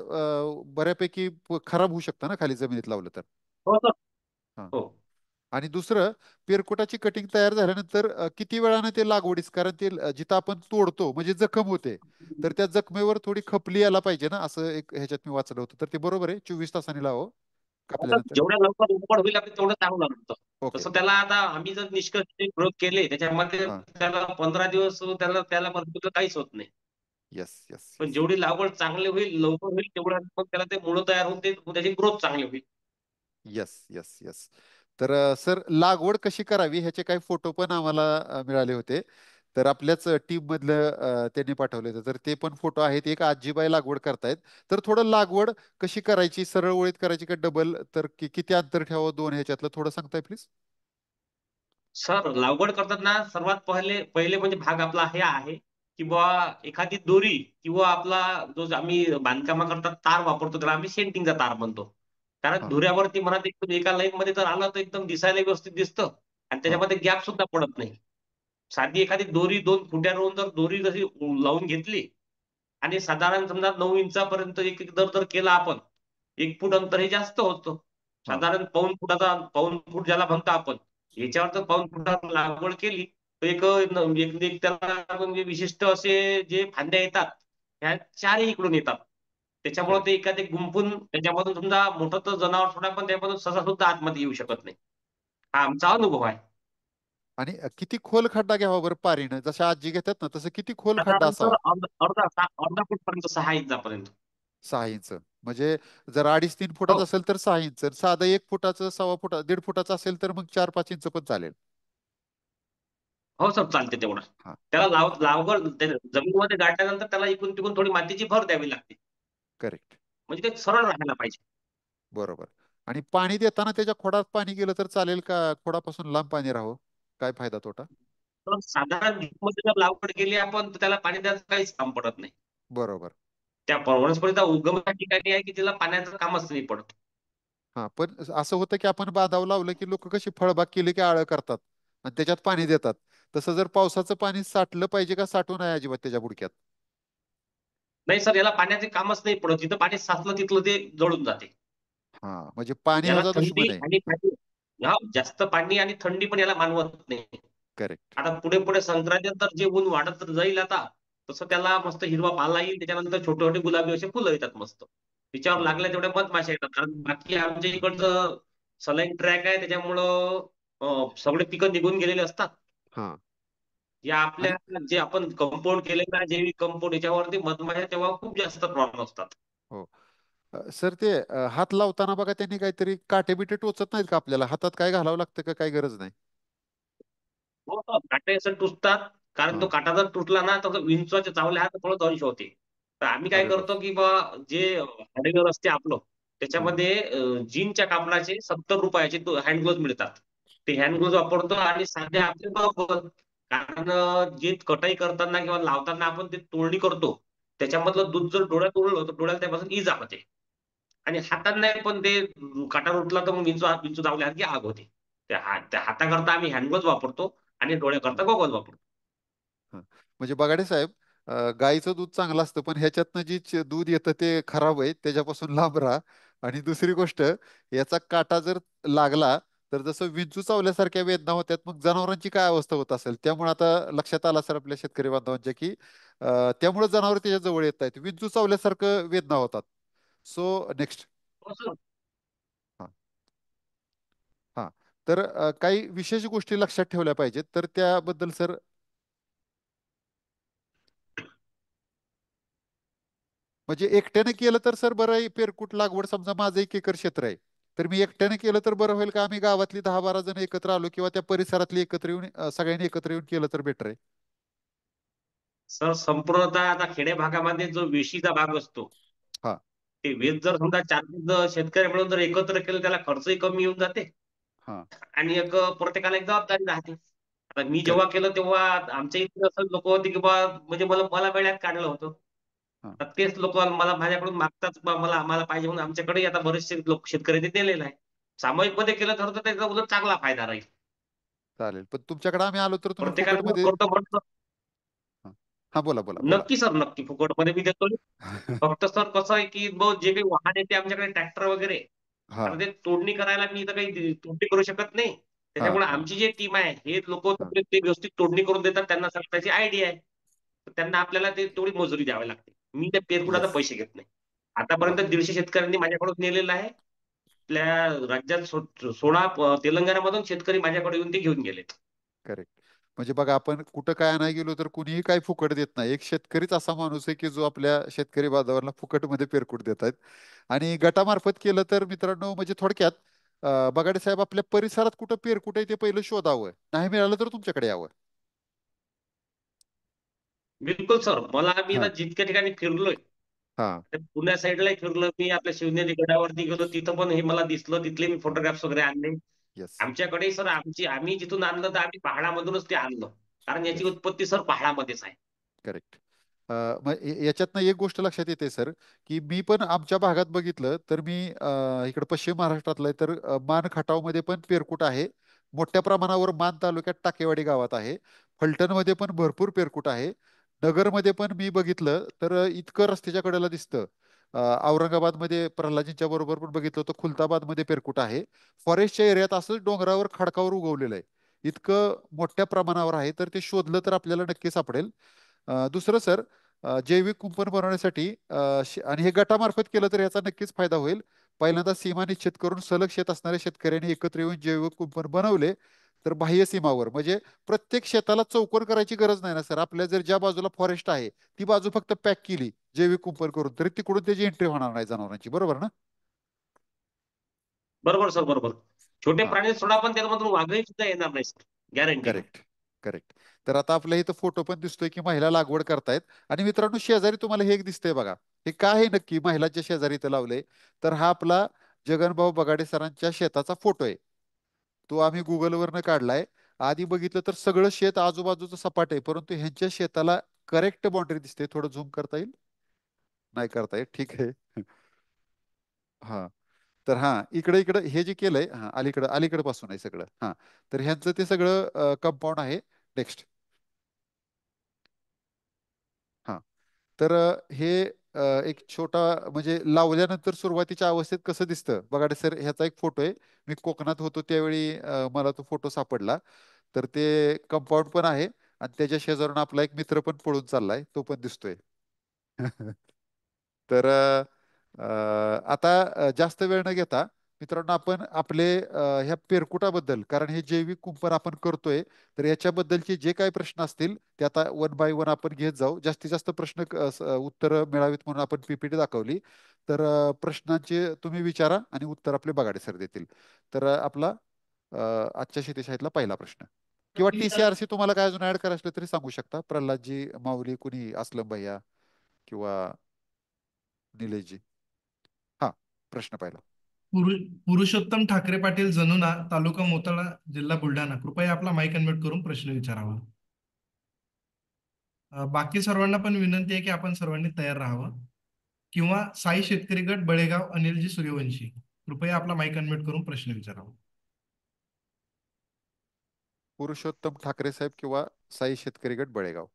बऱ्यापैकी खराब होऊ शकतं ना खाली जमिनीत लावलं तर. हो सर. हा. हो. आणि दुसरं, पेरकोटाची कटिंग तयार झाल्यानंतर किती वेळानं ते लागवडीस, कारण ते जिथं आपण तोडतो म्हणजे जखम होते, तर त्या जखमेवर थोडी खपली यायला पाहिजे ना, असं एक ह्याच्यात मी वाचलं होतं. तर ते बरोबर आहे 24 तासांनी लावावं आता कापल्यानंतर. जेवढ्या लवकर उघड होईल आपण तेवढं चांगलं होतं. ओके. तसं त्याला ओके. आता आम्ही जर निष्कर्ष प्रयोग केले त्याच्यामध्ये हा. त्याला 15 दिवस त्याला त्याला मजबूत काहीच होत नाही. येस. येस. पण येस. जेवढी लागवड चांगली होईल, लवकर होईल, तेवढं मग त्याला ते मुळं तयार होऊन ते त्याची ग्रोथ चांगली होईल. येस. येस. येस. तर सर, लागवड कशी करावी ह्याचे काही फोटो पण आम्हाला मिळाले होते. तर आपल्याच टीम मधलं त्यांनी पाठवले होते, तर ते पण फोटो आहेत. एक आजीबाई लागवड करतायत. तर थोडं लागवड कशी करायची, सरळ ओळीत करायची का डबल, तर किती अंतर ठेवावं दोन ह्याच्यातलं थोडं सांगताय प्लीज. सर लागवड करताना सर्वात पहिले पहिले म्हणजे भाग आपला हे आहे की बुवा एखादी दोरी किंवा आपला जो आम्ही बांधकामाकरता तार वापरतो त्याला आम्ही सेंटिंगचा तार म्हणतो. कारण हा. धुऱ्यावरती म्हणा एकदम एका लाईन मध्ये जर आलं तर एकदम दिसायला व्यवस्थित दिसतं आणि हा. त्याच्यामध्ये गॅप सुद्धा पडत नाही. साधी एखादी दोरी 2 फुट्यावरून जर दोरी जशी लावून घेतली आणि साधारण समजा 9 इंचापर्यंत एक एक दर जर केला आपण, 1 फूट अंतर हे जास्त होतं. हा. साधारण पाऊण फूट ज्याला म्हणतो आपण, याच्यावर जर पाऊण फुटावर लागवड केली, तर एक त्याला म्हणजे विशिष्ट असे जे फांद्या येतात, ह्या चारही इकडून येतात. त्याच्यामुळे करेक्ट. ते एखादे गुंफून त्याच्यामधून समजा मोठं तर जनावर सोडा, पण त्यामधून ससा सुद्धा आतमध्ये येऊ शकत नाही. हा आमचा अनुभव आहे. आणि किती खोल खड्डा घ्यावा बरं पारीनं, जसं आजी घेतात ना तसं किती खोल खड्डा साधारण असावा. तर अर्धा फूटपर्यंत 6 इंचापर्यंत. 6 इंच. म्हणजे जर 2.5-3 फुटाचं हो. असेल तर 6 इंच, साधं 1 फुटाचं, 1.25 फुटा, 1.5 फुटाचं असेल तर मग 4-5 इंच पण चालेल. हो सर, चालते तेवढं. हा. त्याला हा. लागवड जमिनीमध्ये गाडल्यानंतर त्याला इकडून तिकडून थोडी मातीची भर द्यावी लागते. करेक्ट. म्हणजे ते सरळ राहायला पाहिजे. बरोबर. आणि पाणी देताना त्याच्या खोडात पाणी गेलं तर चालेल का खोडापासून लांब पाणी राहावं? काय फायदा तोटा? तर साधारण मध्ये जर लागवड केली आपण तर त्याला पाणी द्यायचं काहीच काम पडत नाही. बरोबर. त्या वनस्पतीचा उगम त्या ठिकाणी आहे की तिला पाण्याचं कामच नाही पडत. हा, पण असं होतं की आपण बांधावं लावलं की लोक कशी फळबाग केली की आळं करतात आणि त्याच्यात पाणी देतात. तसं जर पावसाचं पाणी साठलं पाहिजे का साठवून आहे अजिबात त्याच्या बुडक्यात? नाही सर, याला पाण्याचे कामच नाही पडत. जिथं पाणी साचलं तिथलं ते जळून जाते. हा, म्हणजे पाणी याला ह्याचा थंडी दुश्मन आहे. आणि पाणी, हा जास्त पाणी आणि थंडी पण याला मानवत नाही. करेक्ट. आता पुढे पुढे संक्रांतीनंतर जे ऊन वाढत जाईल आता, तसं त्याला मस्त हिरवा पाला येईल. त्याच्यानंतर छोटे छोटे गुलाबी असे फुलं येतात मस्त. तिच्यावर हा. लागल्या तेवढ्या मधमाशा येतात. कारण बाकी आमच्या इकडचं सलाईन ट्रॅक आहे त्याच्यामुळं सगळे पिकं निघून गेलेले असतात. हा. या आणि आपल्या जे आपण कंपाऊंड केलेलं आहे जैविक कंपाऊंड, याच्यावरती मधमाशा तेव्हा खूप जास्त प्रॉब्लेम असतात. हो. सर, ते हात लावताना बघा त्यांनी काहीतरी काटे बिटे टोचत नाहीत का आपल्याला? हातात काय घालावं लागतं का काही गरज नाही? हो, हो. काटे असं टुचतात. कारण तो हा. काटा जर तुटला ना तर विंचवाच्या चावल्या हात थोडं दंश होते. तर आम्ही काय अरे बाप. करतो की बा जे हार्डवेअर असते आपलं, हा. त्याच्यामध्ये जीनच्या कापडाचे ₹70 हँड ग्लोव्ह मिळतात. ते हँड हा. ग्लोव्ह वापरतो आणि साधे आपले गॉगल. कारण जे कटाई करताना किंवा लावताना आपण ते तोडणी करतो, त्याच्यामधलं दूध जर डोळ्यात उडलं तर डोळ्याला त्यापासून इजा होते. आणि हातांना पण ते काटा रुतला तर मग विंचू चावल्या की आग होते. त्या हाताकरता आम्ही हँड ग्लोव्ह वापरतो आणि डोळ्याकरता हा. गॉगल वापरतो. हा. म्हणजे बगाडे साहेब, गाईचं दूध चांगलं असतं पण ह्याच्यातनं जी दूध येतं ते खराब आहे, त्याच्यापासून लांब राहा. आणि दुसरी गोष्ट, याचा काटा जर लागला तर जसं विंचू चावल्यासारख्या वेदना होत्यात, मग जनावरांची काय अवस्था होत असेल? त्यामुळे आता लक्षात आलं सर आपल्या शेतकरी बांधवांच्या की त्यामुळे जनावर त्याच्या जवळ येत आहेत, विंचू चावल्यासारखं वेदना होतात. So next. हो सर. हा. तर काही विशेष गोष्टी लक्षात ठेवल्या पाहिजेत, तर त्याबद्दल सर. म्हणजे एकट्याने केलं तर सर बरं आहे, पेरकुट लागवड समजा माझं 1 एकर क्षेत्र आहे, तर मी एकट्याने केलं तर बरं होईल का आम्ही गावातली 10-12 जण एकत्र आलो किंवा त्या परिसरातली एकत्र येऊन सगळ्यांनी एकत्र येऊन केलं तर बेटर आहे? सर संपूर्णतः आता खेड्या भागामध्ये जो वेशीचा भाग असतो, हा ते वेच जर समजा 4-5 शेतकरी मिळून जर एकत्र केलं, त्याला खर्चही कमी येऊन जाते हा आणि एक प्रत्येकाला एक जबाबदारी राहते. आता मी जेव्हा करेक्ट. केलं तेव्हा आमच्या इथे असं लोक होते की बा म्हणजे मला मला वेळात काढलं होतं. हा तर तेच लोक मला माझ्याकडून मागतात बा मला आम्हाला पाहिजे म्हणून आमच्याकडे आता बरेचसे लोक शेतकरी ते दिलेलं आहे. सामायिक मध्ये केलं तर त्याचा उलट चांगला फायदा राहील. चालेल, पण तुमच्याकडे आम्ही आलो तर तुम्ही प्रत्येकाला जर फुकटमध्ये. करतो म्हटलं हा हा, बोला बोला बोला. नक्की सर नक्की फुकटमध्ये मी देतो. फक्त सर कसं आहे की जे काही वाहन येते आमच्याकडे ट्रॅक्टर वगैरे, हा आता ते तोडणी करायला मी इथं काही तोडणी करू शकत नाही. हा त्याच्यामुळे हा आमची जी टीम आहे हे लोक हा ते व्यवस्थित तोडणी करून देतात. त्यांना सर त्याची आयडिया आहे. तर त्यांना आपल्याला ते तेवढी मजुरी द्यावी लागते. मी त्या पेरकुटाचा येस. पैसे घेत नाही. वा. आतापर्यंत 150 शेतकऱ्यांनी माझ्याकडून नेलेलं आहे. आपल्या राज्यात 16 तेलंगणामधून शेतकरी माझ्याकडे येऊन ते घेऊन गेले. करेक्ट. म्हणजे बघा, आपण कुठं काय नाही गेलो तर कुणीही काय फुकट देत नाही. एक शेतकरीच असा माणूस आहे की जो आपल्या शेतकरी बांधवांना फुकटमध्ये पेरकुट देत आहेत. आणि गटामार्फत केलं तर मित्रांनो, म्हणजे थोडक्यात बगाडे साहेब, आपल्या परिसरात कुठं पेरकुट आहे ते पहिलं शोधावं, नाही मिळालं तर तुमच्याकडे यावं. बिलकुल सर. मी हा ना जितक्या ठिकाणी फिरलोय, हा आता पुण्या साईडलाही फिरलो मी, आपल्या शिवनेरी गडावरती गेलो, तिथं पण हे मला दिसलं. तिथले मी हा. फोटोग्राफ्स वगैरे आणले. येस. आमच्याकडे सर आम्ही जिथून आणलं तर आम्ही पहाडामधूनच ते आणलं. कारण याची येस. उत्पत्ती सर पहाडामध्येच आहे. करेक्ट. मग याच्यातनं एक गोष्ट लक्षात येते सर, की मी पण आमच्या भागात बघितलं तर मी इकडे पश्चिम महाराष्ट्रातलं आहे, तर मान खटावमध्ये पण पेरकुट आहे. मोठ्या प्रमाणावर मान तालुक्यात टाकेवाडी गावात आहे. फलटणमध्ये पण भरपूर पेरकुट आहे. नगरमध्ये पण मी बघितलं तर इतकं रस्त्याच्या कडेला दिसतं. औरंगाबादमध्ये प्रल्हादजींच्या बरोबर पण बघितलं होतं, खुलताबादमध्ये पेरकुट आहे. फॉरेस्टच्या एरियात असंच डोंगरावर खडकावर उगवलेलं आहे. इतकं मोठ्या प्रमाणावर आहे, तर ते शोधलं तर आपल्याला नक्की सापडेल. दुसरं सर, जैविक कुंपण बनवण्यासाठी आणि हे गटामार्फत केलं तर याचा नक्कीच फायदा होईल. पहिल्यांदा सीमा निश्चित करून सलग शेत असणाऱ्या शेतकऱ्यांनी एकत्र येऊन जैविक कुंपण बनवले तर बाह्य सीमावर, म्हणजे प्रत्येक शेताला चौकोन करायची गरज नाही ना सर. आपल्या जर ज्या बाजूला फॉरेस्ट आहे ती बाजू फक्त पॅक केली जैविक कुंपण करून, तरी तिकडून त्याची एंट्री होणार नाही जनावरांची, बरोबर ना? बरोबर सर बरोबर. छोटे हा. प्राणी सोडा पण त्यामधून वाघही सुद्धा येणार नाही सर. गॅरंटीनं. करेक्ट. करेक्ट. तर आता आपल्या इथं फोटो पण दिसतोय की महिला लागवड करतायत. आणि मित्रांनो, शेजारी तुम्हाला हे एक दिसतंय बघा. हे काय आहे नक्की महिलांच्या शेजारी इथं लावलंय? तर हा आपला जगनभाऊ बगाडे सरांच्या शेताचा फोटो आहे. तो आम्ही गुगलवरनं काढलाय. आधी बघितलं तर सगळं शेत आजूबाजूचं सपाट आहे, परंतु ह्यांच्या शेताला करेक्ट बाउंड्री दिसते. थोडं झूम करता येईल? नाही करता येत, ठीक आहे. हा. तर हा, इकडे इकडे हे जे केलंय, हा अलीकडे अलीकडे पासून आहे सगळं. हा. तर ह्यांचं ते सगळं कंपाऊंड आहे. नेक्स्ट. हा. तर हे एक छोटा, म्हणजे लावल्यानंतर सुरुवातीच्या अवस्थेत कसं दिसतं बघा सर, ह्याचा एक फोटो आहे. मी कोकणात होतो त्यावेळी मला तो फोटो सापडला. तर ते कंपाऊंड पण आहे आणि त्याच्या शेजारून आपला एक मित्र पण पळून चाललाय, तो पण दिसतोय. तर आता जास्त वेळ न घेता मित्रांनो, आपण आपले ह्या पेरकुटाबद्दल, कारण हे जैविक कुंपण आपण करतोय, तर याच्याबद्दलचे जे काही प्रश्न असतील ते आता वन बाय वन आपण घेत जाऊ. जास्तीत जास्त प्रश्न उत्तर मिळावीत म्हणून आपण पीपीटी दाखवली. तर प्रश्नांचे तुम्ही विचारा आणि उत्तर आपले बगाडे सर देतील. तर आपला आजच्या शेतीशाळेतला पहिला प्रश्न, किंवा टीसीआरसी तुम्हाला काय अजून ऍड करायचं असलं तरी सांगू शकता, प्रल्हादजी, माऊली, कुणी, असलम भैया किंवा निलेशजी. हा. प्रश्न पहिला. पुरुषोत्तम ठाकरे पाटील, जनुना, तालुका मोताळा, जिल्हा बुलढाणा. कृपया आपला माईक अनम्यूट करून प्रश्न विचारावा. बाकी सर्वांना पण विनंती आहे की आपण सर्वांनी तयार राहावं. किंवा साई शेतकरी गट बळेगाव, अनिलजी सूर्यवंशी. कृपया आपला माईक अनम्यूट करून प्रश्न विचारावा. पुरुषोत्तम ठाकरे साहेब किंवा साई शेतकरी गट बळेगाव.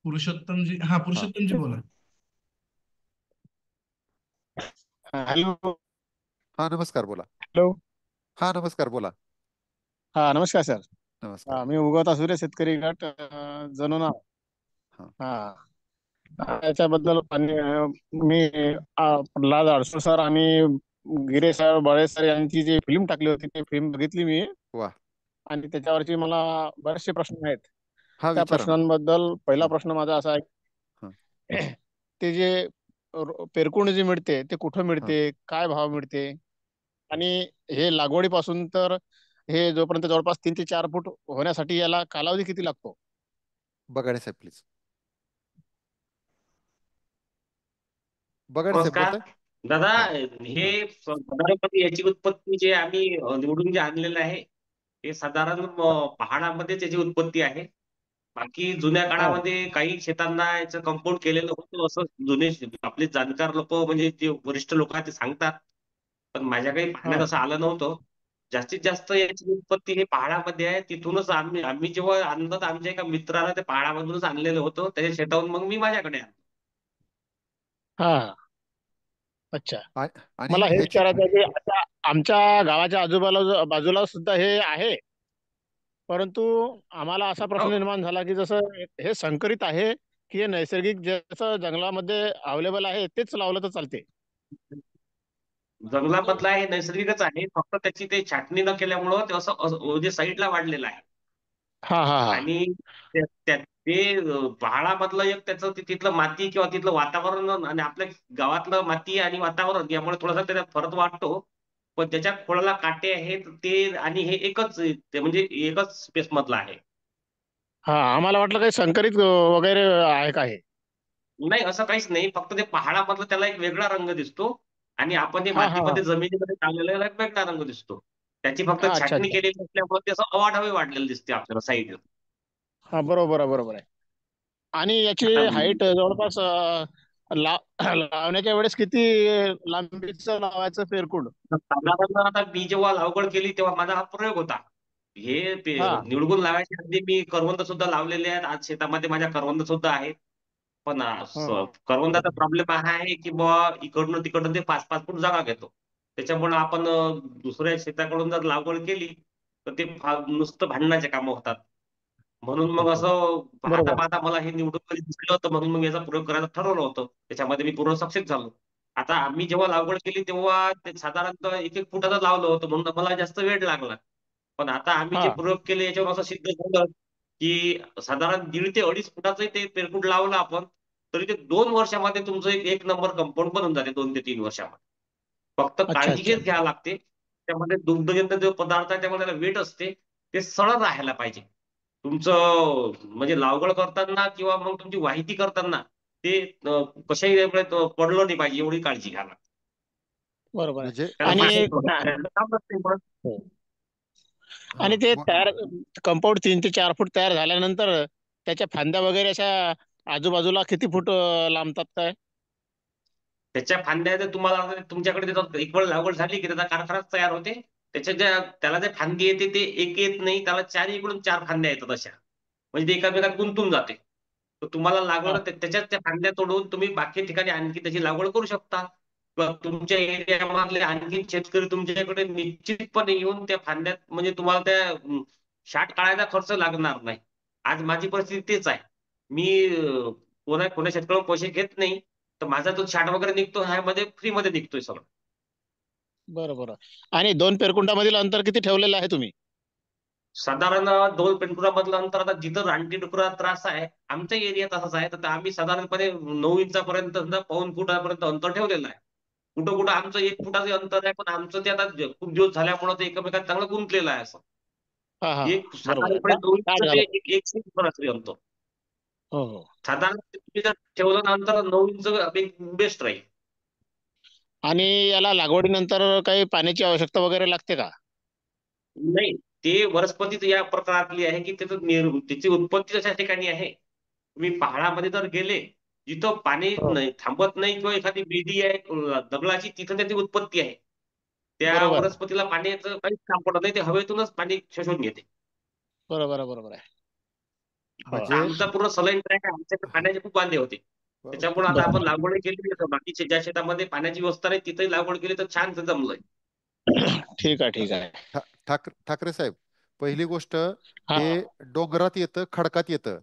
पुरुषोत्तमजी, हा हा. पुरुषोत्तमजी बोला. हॅलो. हा, नमस्कार, बोला. हॅलो. हा, नमस्कार, बोला. हा नमस्कार सर. नमस्कार. मी उगवता सूर्य शेतकरी गट जनुना. हा. हा. याच्याबद्दल मी प्रल्हाद अडसूळ सर आणि गिरीश सर, बळे सर यांची जी फिल्म टाकली होती ती फिल्म बघितली मी. वा. आणि त्याच्यावरची मला बरेचसे प्रश्न आहेत. हा, त्या विचारा ना. प्रश्नांबद्दल पहिला हा प्रश्न माझा असा आहे हा ते जे पेरकुंड जी मिळते ते कुठं हा, मिळते, काय भाव मिळते, आणि हे लागवडीपासून तर हे जोपर्यंत जवळपास 3 ते 4 फूट होण्यासाठी याला कालावधी किती लागतो? बघाडे साहेब प्लीज. बघाडे साहेब नमस्कार बोलताय? दादा. हा हे हा साधारणपणे याची उत्पत्ती जे आम्ही निवडून जे आणलेलं आहे हे साधारण पहाडामध्येच याची उत्पत्ती आहे. बाकी जुन्या हा काळामध्ये काही शेतांना याचं कंपाऊंड केलेलं होतं असं जुने आपले जाणकार लोक म्हणजे जे वरिष्ठ लोक आहेत ते सांगतात. पण माझ्या काही हा पाहण्यात असं आलं नव्हतं. जास्तीत जास्त याची उत्पत्ती हे पहाडामध्ये आहे. तिथूनच आम्ही आम्ही जेव्हा आणलं तर आमच्या एका मित्राला ते पहाडामधूनच आणलेलं होतं. त्याच्या शेताहून मग मी माझ्याकडे आणलं. हा. अच्छा. आ- आणि मला हे ह्याची विचारायचं आहे की आता आमच्या गावाच्या आजूबाजूला बाजूला सुद्धा हे आहे, परंतु आम्हाला असा प्रश्न हो. निर्माण झाला की जसं हे संकरित आहे की हे नैसर्गिक जसं जंगलामध्ये अवेलेबल आहे तेच लावलं तर चालते? जंगलामधला हे नैसर्गिकच आहे. फक्त त्याची ते छाटणी न केल्यामुळं ते असं म्हणजे साईडला वाढलेलं आहे. हा हा हा. आणि ते पहाडामधलं एक त्याचं तिथलं माती किंवा तिथलं वातावरण आणि आपल्या गावातलं माती आणि वातावरण यामुळे थोडासा त्याच्यात फरक वाटतो. पण त्याच्या खोडाला काटे आहेत ते आणि हे एकच ते म्हणजे एकच स्पेस मधलं आहे. हा, आम्हाला वाटलं काही संकरित वगैरे आहे का हे? नाही असं काहीच नाही. फक्त ते पहाडामधलं त्याला एक वेगळा रंग दिसतो आणि आपण जे हा हा हा. मातीमध्ये जमिनीमध्ये टाकलेला एक वेगळा रंग दिसतो. त्याची फक्त हा, अच्छा छाटणी अच्छा. केलेली असल्यामुळे ते असं अवाढव्य वाढलेलं दिसते आपल्याला साईडला. हा, बरोबर आहे बरोबर आहे. आणि याची आता हाईट जवळपास लावण्याच्या वेळेस किती लांबीचं लावायचं पेरकुंड? साधारण आता मी जेव्हा लागवड केली तेव्हा माझा हा प्रयोग होता. हे हा निवडून लावायच्या आधी मी करवंद सुद्धा लावलेले आहेत. आज शेतामध्ये माझ्या करवंद सुद्धा आहेत. पण हा करवंदाचा प्रॉब्लेम हा आहे की बुवा इकडनं तिकडनं ते 5-5 फूट जागा घेतो. त्याच्यामुळे आपण दुसऱ्या शेताकडून जर लागवड केली तर ते नुसतं भांडणाचे कामं होतात. म्हणून मग ओके. असं पाहता बरोबर. पाहता मला हे निवडून कधी दिसलं होतं म्हणून मग याचा प्रयोग करायचं ठरवलं होतं. त्याच्यामध्ये मी पूर्ण सक्सेस झालो. आता आम्ही जेव्हा लागवड केली तेव्हा ते साधारणतः 1-1 फुटाचं लावलं होतं म्हणून मला जास्त वेळ लागला. पण आता आम्ही हा जे प्रयोग केले याच्यावर असं सिद्ध झालं की साधारण 1.5 ते 2.5 फुटाचं ते पेरकुंट लावलं आपण तरी ते 2 वर्षामध्ये तुमचं एक नंबर कंपाऊंड बनून जाते 2 ते 3 वर्षामध्ये. फक्त अच्छा काळजी अच्छा. हेच घ्यावी लागते. त्यामध्ये दुग्धजन्य जो पदार्थ आहे त्यामध्ये त्याला वेट असते. ते सरळ राहायला पाहिजे. तुमचं म्हणजे लागवड करताना किंवा मग तुमची वाहिती करताना ते कशाही पडलं नाही पाहिजे एवढी काळजी घ्यावी लागते. बरोबर आहे. त्याला आणि पाणी काम नसते पण. हा आणि ते मग तयार कंपाऊंड 3 ते 4 फूट तयार झाल्यानंतर त्याच्या फांद्या वगैरे अशा आजूबाजूला किती फूट लांबतात काय? त्याच्या फांद्या जर तुम्हाला आता तुमच्याकडे त्याचा एक वेळ लागवड झाली की त्याचा कारखानाच तयार होते. त्याला जे फांदी येते ते एक येत नाही. त्याला 4 इकडून 4 फांद्या येतात अशा. म्हणजे ते एकामेकात गुंतून जाते. तर तुम्हाला हा लागलं त्याच्यात त्या फांद्या तोडून तुम्ही बाकी ठिकाणी आणखी त्याची लागवड करू शकता. किंवा तुमच्या एरियामधले आणखी शेतकरी तुमच्याकडे निश्चितपणे येऊन त्या फांद्यात म्हणजे तुम्हाला त्या शाट काढायचा खर्च लागणार नाही. आज माझी परिस्थिती तेच आहे. मी कोणा शेतकऱ्याकडून पैसे घेत नाही. तर माझा जो शाट वगैरे निघतो ह्यामध्ये फ्रीमध्ये निघतोय सगळं. बरं बरं. आणि 2 पेरकुंटामधील अंतर किती ठेवलेलं आहे तुम्ही? साधारण 2 पेंडुरामधलं अंतर आता जिथं रानटी डुकराचा त्रास आहे, आमच्या एरियात तसाच आहे. तर आम्ही साधारणपणे 9 इंचापर्यंत पाऊण फुटापर्यंत अंतर ठेवलेलं आहे. कुठं कुठं आमचं 1 फुटाचं अंतर आहे, पण आमचं ते आता खूप दिवस झाल्यामुळं ते एकमेकात चांगलं गुंतलेलं आहे असं. हा हा हा. एक बरोबर आहे. साधारणपणे 2 दाट इंच ते झालं. 1 फूट असेल अंतर. हो हो. साधारण तुम्ही जर ठेवलं ना अंतर 9 इंच बेस्ट राहील. आणि याला लागवडीनंतर काही पाण्याची आवश्यकता वगैरे लागते का? नाही, ते वनस्पतीच या प्रकारातली आहे, की त्याची उत्पत्ती अशा ठिकाणी आहे. तुम्ही पहाडामध्ये जर गेले, जिथं पाणी हो. नाही थांबत नाही किंवा एखादी बेडी आहे दगडाची तिथं त्याची उत्पत्ती आहे. त्या बरोबर वनस्पतीला पाण्याचं काहीच काम पडत नाही. ते हवेतूनच पाणी शोषून घेते. बरोबर आहे बरोबर आहे. हो. आता म्हणजे आमचा पूर्ण सलाईन ट्रॅक आहे. आमच्याकडे पाण्याचे खूप वांदे होते. त्याच्यामुळे आता आपण बरोबर. लागवड केली तर बाकीच्या ज्या शेतामध्ये पाण्याची व्यवस्था नाही तिथेही लागवड केली तर छान जमलंय. ठीक आहे ठीक आहे. ठाकरे साहेब, पहिली गोष्ट हा हे डोंगरात येतं, खडकात येतं.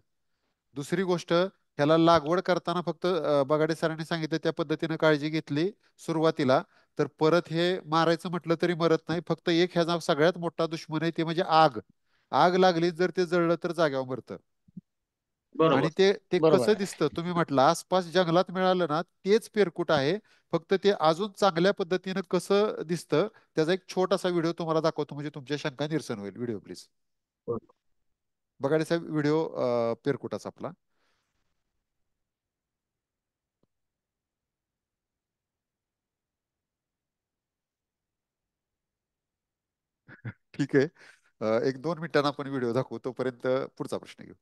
दुसरी गोष्ट ह्याला लागवड करताना फक्त बगाडे सरांनी सांगितलं त्या पद्धतीने काळजी घेतली सुरुवातीला, तर परत हे मारायचं म्हटलं तरी मरत नाही. फक्त एक ह्याचा सगळ्यात मोठा दुश्मन आहे ते म्हणजे आग. आग लागली जर ते जळलं तर जाग्यावर मरतं. आणि बरोबर. ते ते बरोबर कसं आहे. दिसतं, तुम्ही म्हटलं आसपास जंगलात मिळालं ना तेच पेरकुट आहे. फक्त ते अजून चांगल्या पद्धतीनं कसं दिसतं त्याचा एक छोटासा व्हिडिओ तुम्हाला दाखवतो, म्हणजे तुमच्या शंका निरसन होईल. व्हिडिओ प्लीज बघा साहेब, व्हिडिओ पेरकुटाचा आपला. ठीक आहे. एक 2 मिनिटांना आपण व्हिडिओ दाखवू, तोपर्यंत पुढचा प्रश्न घेऊ.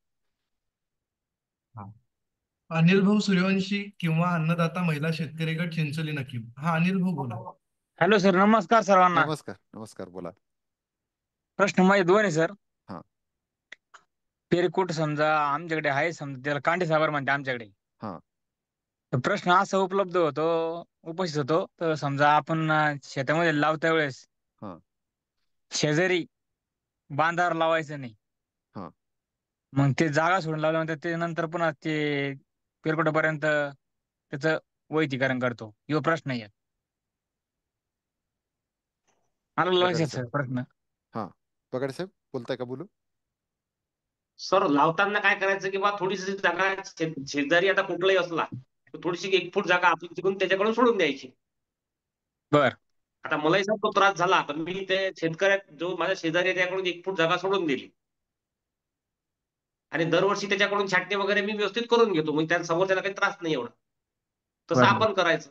अनिल भाऊ सूर्यवंशी किंवा अन्नदाता महिला शेतकरी गट चिंचोली नक्की. हा अनिल भाऊ बोला. हॅलो सर, नमस्कार सर्वांना. नमस्कार नमस्कार, बोला. प्रश्न माझे दोन आहे सर. हा पेरकुट समजा आमच्याकडे आहे, समजा त्याला कांडे साबर म्हणते आमच्याकडे. हा तर प्रश्न असा उपस्थित होतो, तर समजा आपण शेतामध्ये लावत्या वेळेस हा शेजारी बांधावर लावायचं नाही. हा मग ते जागा सोडून लावल्यानंतर ते नंतर पुन्हा ते पेरकुटापर्यंत त्याचं वैतीकरण करतो. ह्यो प्रश्न आहे. आलं बघा लक्षात साहेब. सर प्रश्न? हा बघा साहेब, बोलताय का, बोलू? सर लावताना काय करायचं की बा थोडीशी जागा शेजारी आता कुठलाही असला तर थोडीशी 1 फूट जागा आपली तिकडून त्याच्याकडून सोडून द्यायची. बर. आता मलाही सर तो त्रास झाला तर मी ते शेतकऱ्या जो माझ्या शेजारी आहे त्याकडून 1 फूट जागा सोडून दिली आणि दरवर्षी त्याच्याकडून छाटणी वगैरे मी व्यवस्थित करून घेतो. मग त्या समोर त्याला काही त्रास नाही एवढा. तसं बर. आपण करायचं.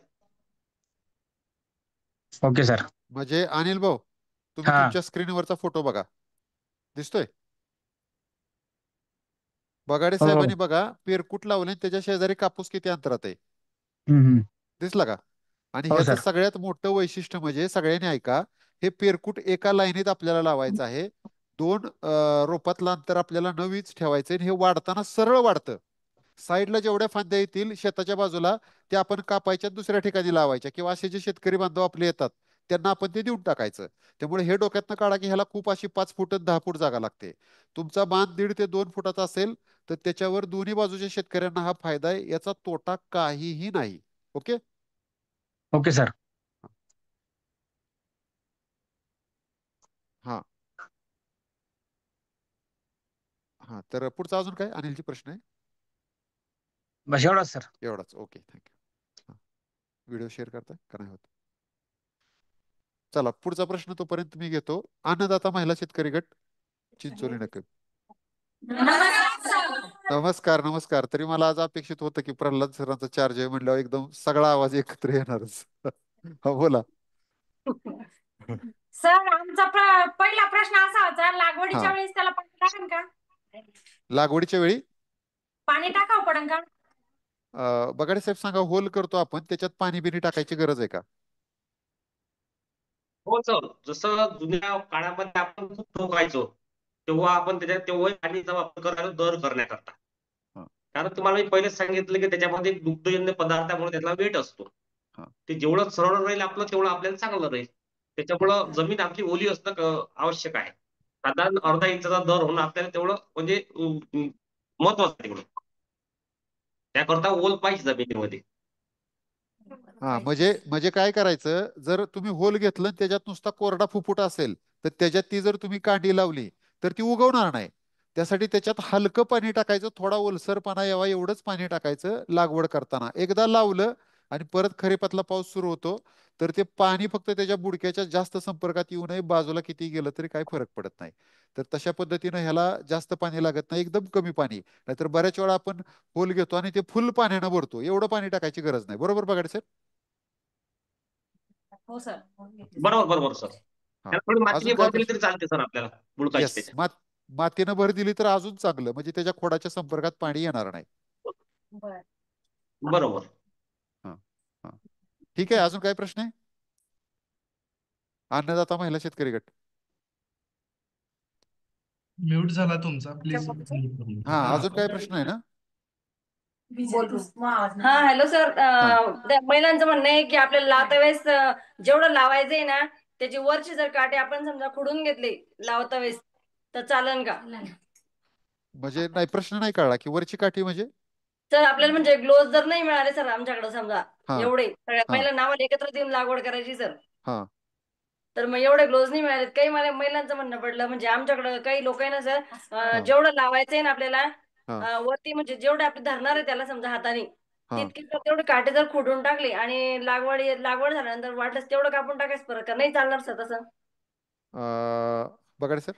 Okay sir. म्हणजे अनिल भाऊ, तुम्ही हा. तुमच्या स्क्रीनवरचा फोटो बघा, दिसतोय? बगाडे हो हो. साहेबांनी बघा पेरकुट लावले, त्याच्या शेजारी कापूस किती अंतरात आहे, हम्म. दिसला का? आणि हो ह्याचं सर. सगळ्यात मोठं वैशिष्ट्य म्हणजे, सगळ्यांनी ऐका, हे पेरकुट एका लाईनीत आपल्याला लावायचं आहे. 2 रोपातलं अंतर आपल्याला 9 ठेवायचं आणि हे वाढताना सरळ वाढतं. साईडला जेवढ्या फांद्या येतील शेताच्या बाजूला ते आपण कापायच्या दुसऱ्या ठिकाणी लावायच्या, किंवा असे जे शेतकरी बांधव आपले येतात त्यांना आपण ते देऊन टाकायचं. त्यामुळे हे डोक्यातनं काढा की ह्याला खूप अशी 5 फूट 10 फूट जागा लागते. तुमचा बांध 1.5 ते 2 फुटाचा असेल तर त्याच्यावर दोन्ही बाजूच्या शेतकऱ्यांना हा फायदा आहे, याचा तोटा काहीही नाही. ओके. Okay sir. हा हा, तर पुढचा अजून काय अनिलची प्रश्न आहे? बस एवढाच सर. एवढाच, ओके, थँक्यू. व्हिडिओ शेअर करताय का नाही होत? चला पुढचा प्रश्न तोपर्यंत मी घेतो. अन्नदाता महिला शेतकरी गट चिंचोली नक्की. नमस्कार नमस्कार. तरी मला आज अपेक्षित होतं की प्रल्हाद सरांचा चार्ज आहे म्हणल्यावर एकदम सगळा आवाज एकत्र येणारच. हा बोला. सर आमचा पहिला प्रश्न असा होता, लागवडीच्या हा, वेळेस त्याला पाणी टाकेन का? लागवडीच्या वेळी पाणी टाकावं पडेल का? बगाडे साहेब सांगा, होल करतो आपण त्याच्यात पाणी बिनी टाकायची गरज आहे का? हो सर, जसं जुन्या काळामध्ये आपण खूप ठोकायचो तेव्हा आपण त्याच्यात तेव्हा पाणीचा वापर करायचो दर करण्याकरता. हा, कारण तुम्हाला मी पहिलेच सांगितलं की त्याच्यामध्ये दुग्धजन्य पदार्थामुळे त्याला वेट असतो. हा, ते जेवढं सरळ राहील आपलं तेवढं आपल्याला चांगलं राहील. त्याच्यामुळं जमीन आपली ओली असणं आवश्यक आहे. साधारण अर्धा इंचाचा दर होणं आपल्याला तेवढं म्हणजे महत्वाचं आहे तेवढं. त्याकरता ओल पाहिजे जमिनीमध्ये. हा, म्हणजे म्हणजे काय करायचं, जर तुम्ही होल घेतलं आणि त्याच्यात नुसता कोरडा फुफुट असेल तर त्याच्यात ती जर तुम्ही कांडी लावली तर ती उगवणार नाही. त्यासाठी त्याच्यात हलकं पाणी टाकायचं, थोडा ओलसरपणा यावा एवढंच पाणी टाकायचं लागवड करताना. एकदा लावलं आणि परत खरीपातला पाऊस सुरू होतो तर ते पाणी फक्त त्याच्या बुडक्याच्या जास्त संपर्कात येऊ नये, बाजूला किती गेलं तरी काही फरक पडत नाही. तर तशा पद्धतीनं ह्याला जास्त पाणी लागत नाही, एकदम कमी पाणी. नाहीतर बऱ्याच वेळा आपण होल घेतो आणि ते फुल पाण्यानं भरतो, एवढं पाणी टाकायची गरज नाही. बरोबर बघा सर? हो सर. बरोबर बरोबर सर. हा, त्याला थोडी अजून मातीने काय भर दिली प्रश्न? तरी चालते सर आपल्याला बुडकायची येस, त्याच्यात. मातीनं भर दिली तर अजून चांगलं, म्हणजे त्याच्या खोडाच्या संपर्कात पाणी येणार नाही. बर. बरोबर. हा हा, ठीक आहे. अजून काय प्रश्न आहे? अन्नदाता महिला शेतकरी गट. म्यूट झाला तुमचा, प्लीज. हा, अजून काय प्रश्न आहे ना? हा हॅलो सर, हा त्या महिलांचं म्हणणं आहे की आपल्याला लावता वेळेस जेवढं लावायचंय ना त्याची वरची जर काटे आपण समजा खुडून घेतले लावता वेळेस तर चालेल का? म्हणजे नाही, प्रश्न नाही कळला की वरची काठी म्हणजे. सर आपल्याला म्हणजे ग्लोव्ह जर नाही मिळाले सर आमच्याकडे समजा हा एवढे सगळ्या हा महिला नावाला एकत्र देऊन लागवड करायची सर, हा तर मग एवढे ग्लोव्ह नाही मिळाले. काही मला महिलांचं म्हणणं पडलं म्हणजे आमच्याकडे काही लोक आहे ना सर, हा जेवढं लावायचंय ना आपल्याला हा वरती म्हणजे जेवढे आपले धरणार आहे त्याला समजा हाताने हा तितके जर तेवढे काटे जर खोडून टाकले आणि लागवड झाल्यानंतर वाटलंच तेवढं कापून टाकायचं परत का नाही चालणार सर तसं? बघा सर.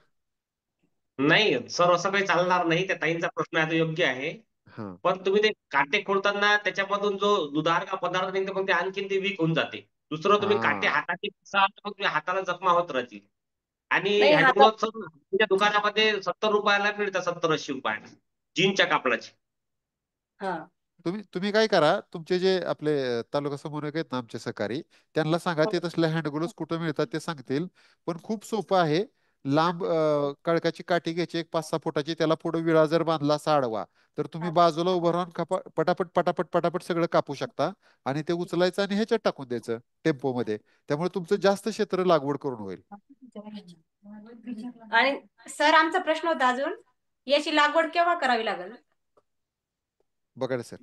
नाही सर, असं काही चालणार नाही. त्या ताईंचा प्रश्न आहे तो योग्य आहे. हा पण तुम्ही ते काटे खोडताना त्याच्यामधून जो दुधार का पदार्थ निघतो पण ते आणखीन ते वीक होऊन जाते. दुसरं तुम्ही काटे हा हाताचे पिसाल तर मग तुम्ही हाताला जखमा होत राहतील. आणि नाही हातात हँडग्लोव्ह तुमच्या दुकानामध्ये 70 रुपयाला मिळतात, 70-80 रुपयाला जीनच्या कापडाचे. हा तुम्ही काय करा, तुमचे जे आपले तालुका समन्वयक आहेत ना आमचे सहकारी, त्यांना सांगा ते तसले हँडग्लोव्स कुठं मिळतात ते सांगतील. पण खूप सोपं आहे. लांब कळकाची काठी घ्यायची, एक 5-6 फुटाची, त्याला पुढे विळा जर बांधला असा आडवा, तर तुम्ही बाजूला उभं राहून पटापट पटापट पटापट सगळं कापू शकता. आणि ते उचलायचं आणि ह्याच्यात टाकून द्यायचं टेम्पो मध्ये. त्यामुळे तुमचं जास्त क्षेत्र लागवड करून होईल. आणि सर आमचा प्रश्न होता अजून, याची लागवड केव्हा करावी लागेल? बघा सर.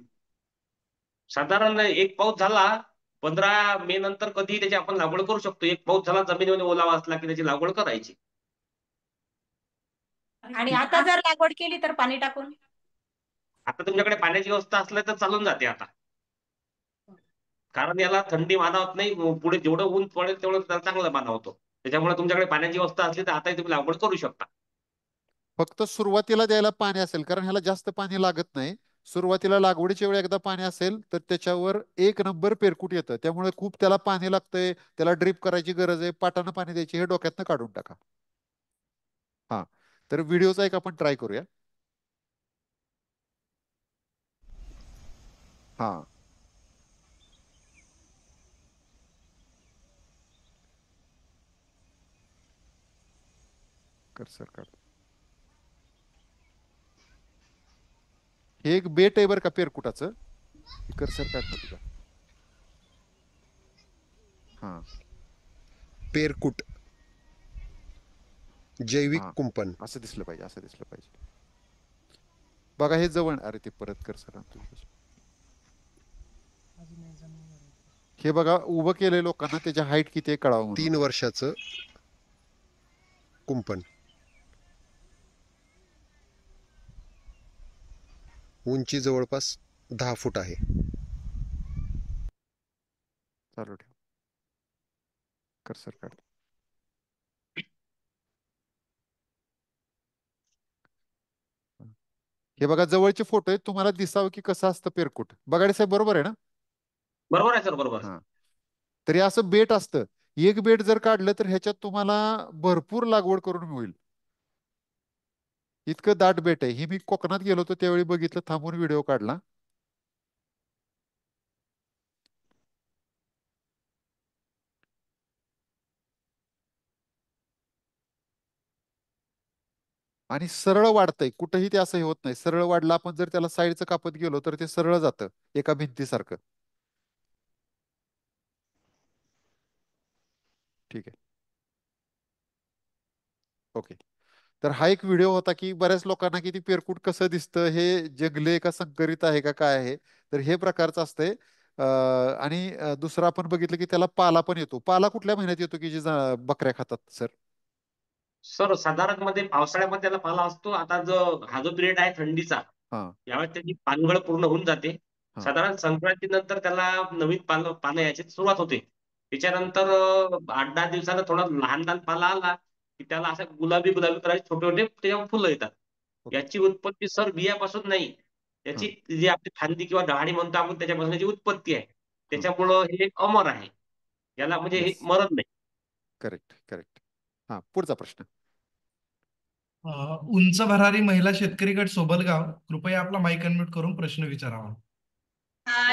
साधारण एक पाऊस झाला 15 मे नंतर कधी त्याची आपण लागवड करू शकतो. एक पाऊस झाला जमिनीमध्ये ओलावा असला की त्याची लागवड करायची. आणि आता जर लागवड केली तर पाणी टाकून? आता तुमच्याकडे पाण्याची व्यवस्था असल्या तर चालून जाते आता. कारण याला थंडी मानवत नाही. पुढे जेवढं ऊन पडेल तेवढं त्याला चांगलं मानवतो. त्याच्यामुळे तुमच्याकडे पाण्याची व्यवस्था असली तर आताही तुम्ही लागवड करू शकता. फक्त सुरुवातीला द्यायला पाणी असेल, कारण ह्याला जास्त पाणी लागत नाही. सुरुवातीला लागवडीच्या वेळी एकदा पाणी असेल तर त्याच्यावर एक नंबर पेरकुट येतं. त्यामुळे खूप त्याला पाणी लागतंय, त्याला ड्रीप करायची गरज आहे, पाटानं पाणी द्यायची, हे डोक्यातनं काढून टाका. हा, तर व्हिडिओचा एक आपण ट्राय करूया. हा कर सर काढ. हे एक बेट आहे बरं का पेरकुटाचं. कर सर काढ तुझा. हा पेरकुट जैविक हा कुंपण. असं दिसलं पाहिजे, असं दिसलं पाहिजे. बघा हे जवळ. अरे ते परत कर सर. हे बघा उभं केलंय लोकांना, त्याच्या हाईट किती आहे कळावं म्हणून. 3 वर्षाचं कुंपण. उंची जवळपास 10 फूट आहे. चालू ठेव. कर सर काढ. हे बघा जवळचे फोटो आहेत, तुम्हाला दिसावं की कसं असतं पेरकुट. बघाडे साहेब बरोबर आहे ना? बरोबर आहे सर, बरोबर. हा, तरी असं बेट असतं. एक बेट जर काढलं तर ह्याच्यात तुम्हाला भरपूर लागवड करून होईल. इतकं दाट बेट आहे. ही मी कोकणात गेलो होतो त्यावेळी बघितलं, थांबून व्हिडिओ काढला. आणि सरळ वाढतंय, कुठंही ते असं हे होत नाही. सरळ वाढलं, आपण जर त्याला साईडचं कापत गेलो तर ते सरळ जातं एका भिंतीसारखं. ठीक आहे, ओके. तर हा एक व्हिडिओ होता की बऱ्याच लोकांना की ती पेरकुट कसं दिसतं, हे जंगली आहे का संकरित आहे का काय आहे, तर हे प्रकारचं असतंय. आणि दुसरं आपण बघितलं की त्याला पाला पण येतो. पाला कुठल्या महिन्यात येतो की जे बकऱ्या खातात सर? सर साधारण मध्ये पावसाळ्यामध्ये त्याला पाला असतो. आता हा जो पिरियड आहे थंडीचा, हा यावेळेस त्याची पानगळ पूर्ण होऊन जाते. हा साधारण संक्रांती नंतर त्याला नवीन पानं यायची सुरुवात होते. त्याच्यानंतर 8-10 दिवसानं थोडा लहान लहान पाला आला की त्याला असं गुलाबी गुलाबी करायचे छोटे छोटे त्याच्यावर फुलं येतात. ओके. याची उत्पत्ती सर बियापासून नाही. हा याची जी आपली फांदी किंवा डहाळी म्हणतो आपण त्याच्यापासून याची उत्पत्ती आहे. हा त्याच्यामुळं हे एक अमर आहे. याला म्हणजे हे येस, मरत नाही. Correct correct. हा, पुढचा प्रश्न. उंच भरारी महिला शेतकरी गट सोबलगाव, कृपया आपला माईक अनम्यूट करून प्रश्न विचारावा.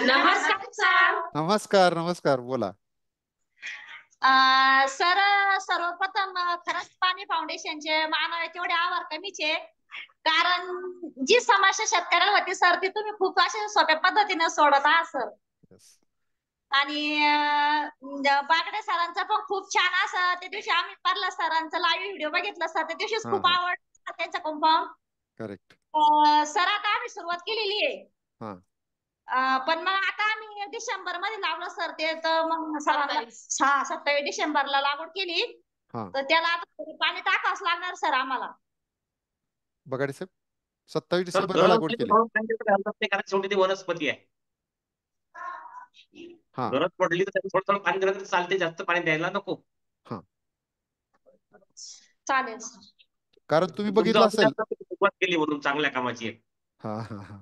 नमस्कार सर. नमस्कार नमस्कार, बोला. सर सर्वप्रथम खरंच पाणी फाउंडेशनचे मानव तेवढे आभार कमीच आहे. कारण जी समस्या शेतकऱ्याला होती सर ती तुम्ही खूप अशा सोप्या पद्धतीने सोडत आहात सर. Yes. आणि बागडे सरांचा पण खूप छान असं त्या दिवशी आम्ही पार्ला सरांचा लाईव्ह व्हिडिओ बघितला सर, त्या दिवशीच हा खूप हा, आवडला त्यांचा कंपाऊंड. करेक्ट. सर आता आम्ही सुरुवात केलेली आहे. हा पण मग आता आम्ही डिसेंबर मध्ये लावलं सर ते, तर मग सरांना 27 डिसेंबरला लागवड केली. हा, तर त्याला आता थोडं पाणी टाकावंच लागणार सर आम्हाला. बघाडे साहेब. 27 तर डिसेंबरला गरज लागवड नाही तर केली. थोडं पाणी देतं घालतात ते, कारण शेवटी ती वनस्पती आहे. हा गरज पडली तर त्याला थोडं थोडं पाणी दिलं तरी चालते, जास्त पाणी द्यायला नको. हा चालेल सर. कारण तुम्ही तुमचं बघितलं असेल. अभिनंदन, तुम्ही सुरुवात केली म्हणून चांगल्या कामाची आहे. हा हा हा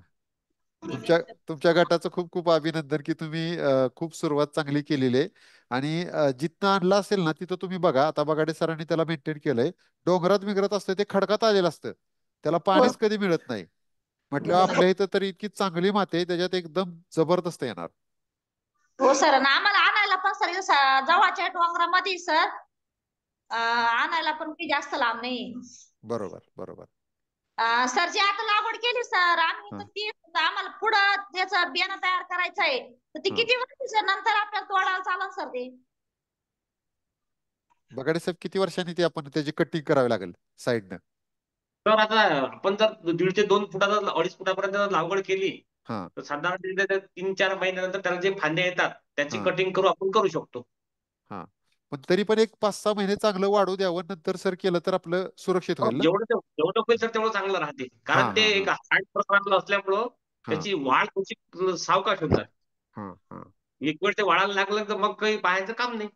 तुमच्या तुमच्या गटाचं खूप खूप अभिनंदन की तुम्ही खूप सुरुवात चांगली केलेली आहे. आणि जिथनं आणलं असेल ना तिथं तुम्ही बघा, आता बगाडे सरांनी त्याला मेंटेन केलंय. डोंगरात मिगरात असतं ते खडकात आलेलं असतं, त्याला पाणीच कधी मिळत नाही. म्हटलं आपल्या इथं तरी इतकी चांगली माती आहे, त्याच्यात एकदम जबरदस्त येणार. हो सर, आणि आम्हाला आणायला पण सर जवळच्या डोंगरामध्ये सर आणायला पण काही जास्त लांब नाही. बरोबर बरोबर. सर जी आता लागवड केली सर आम्ही, हा तर ती आम्हाला पुढं त्याचं बियाणं तयार करायचं आहे, तर ती हा किती वर्ष नंतर आपल्याला तोडायला चालेल सर ते? बगाडे साहेब किती वर्षांनी ते आपण त्याची कटिंग करावी लागेल साईडनं? तर आता आपण जर 1.5 ते 2 फुटाचा 2.5 फुटापर्यंत जर लागवड केली, हा तर साधारण 3-4 महिन्यानंतर त्याला जे फांद्या येतात त्याची हा कटिंग आपण करू शकतो. हा पण तरी पण एक 5-6 महिने चांगलं वाढू द्यावं, नंतर सर केलं तर आपलं सुरक्षित होईल ना. जेवढं होईल सर तेवढं चांगलं राहते, हा कारण ते हा एक हा हार्ड प्रकारातलं असल्यामुळं हा त्याची वाढ थोडीशी सावकाश होत जाते. हा हा एक वेळ ते वाढायला लागलं तर मग काही पाहायचं काम नाही.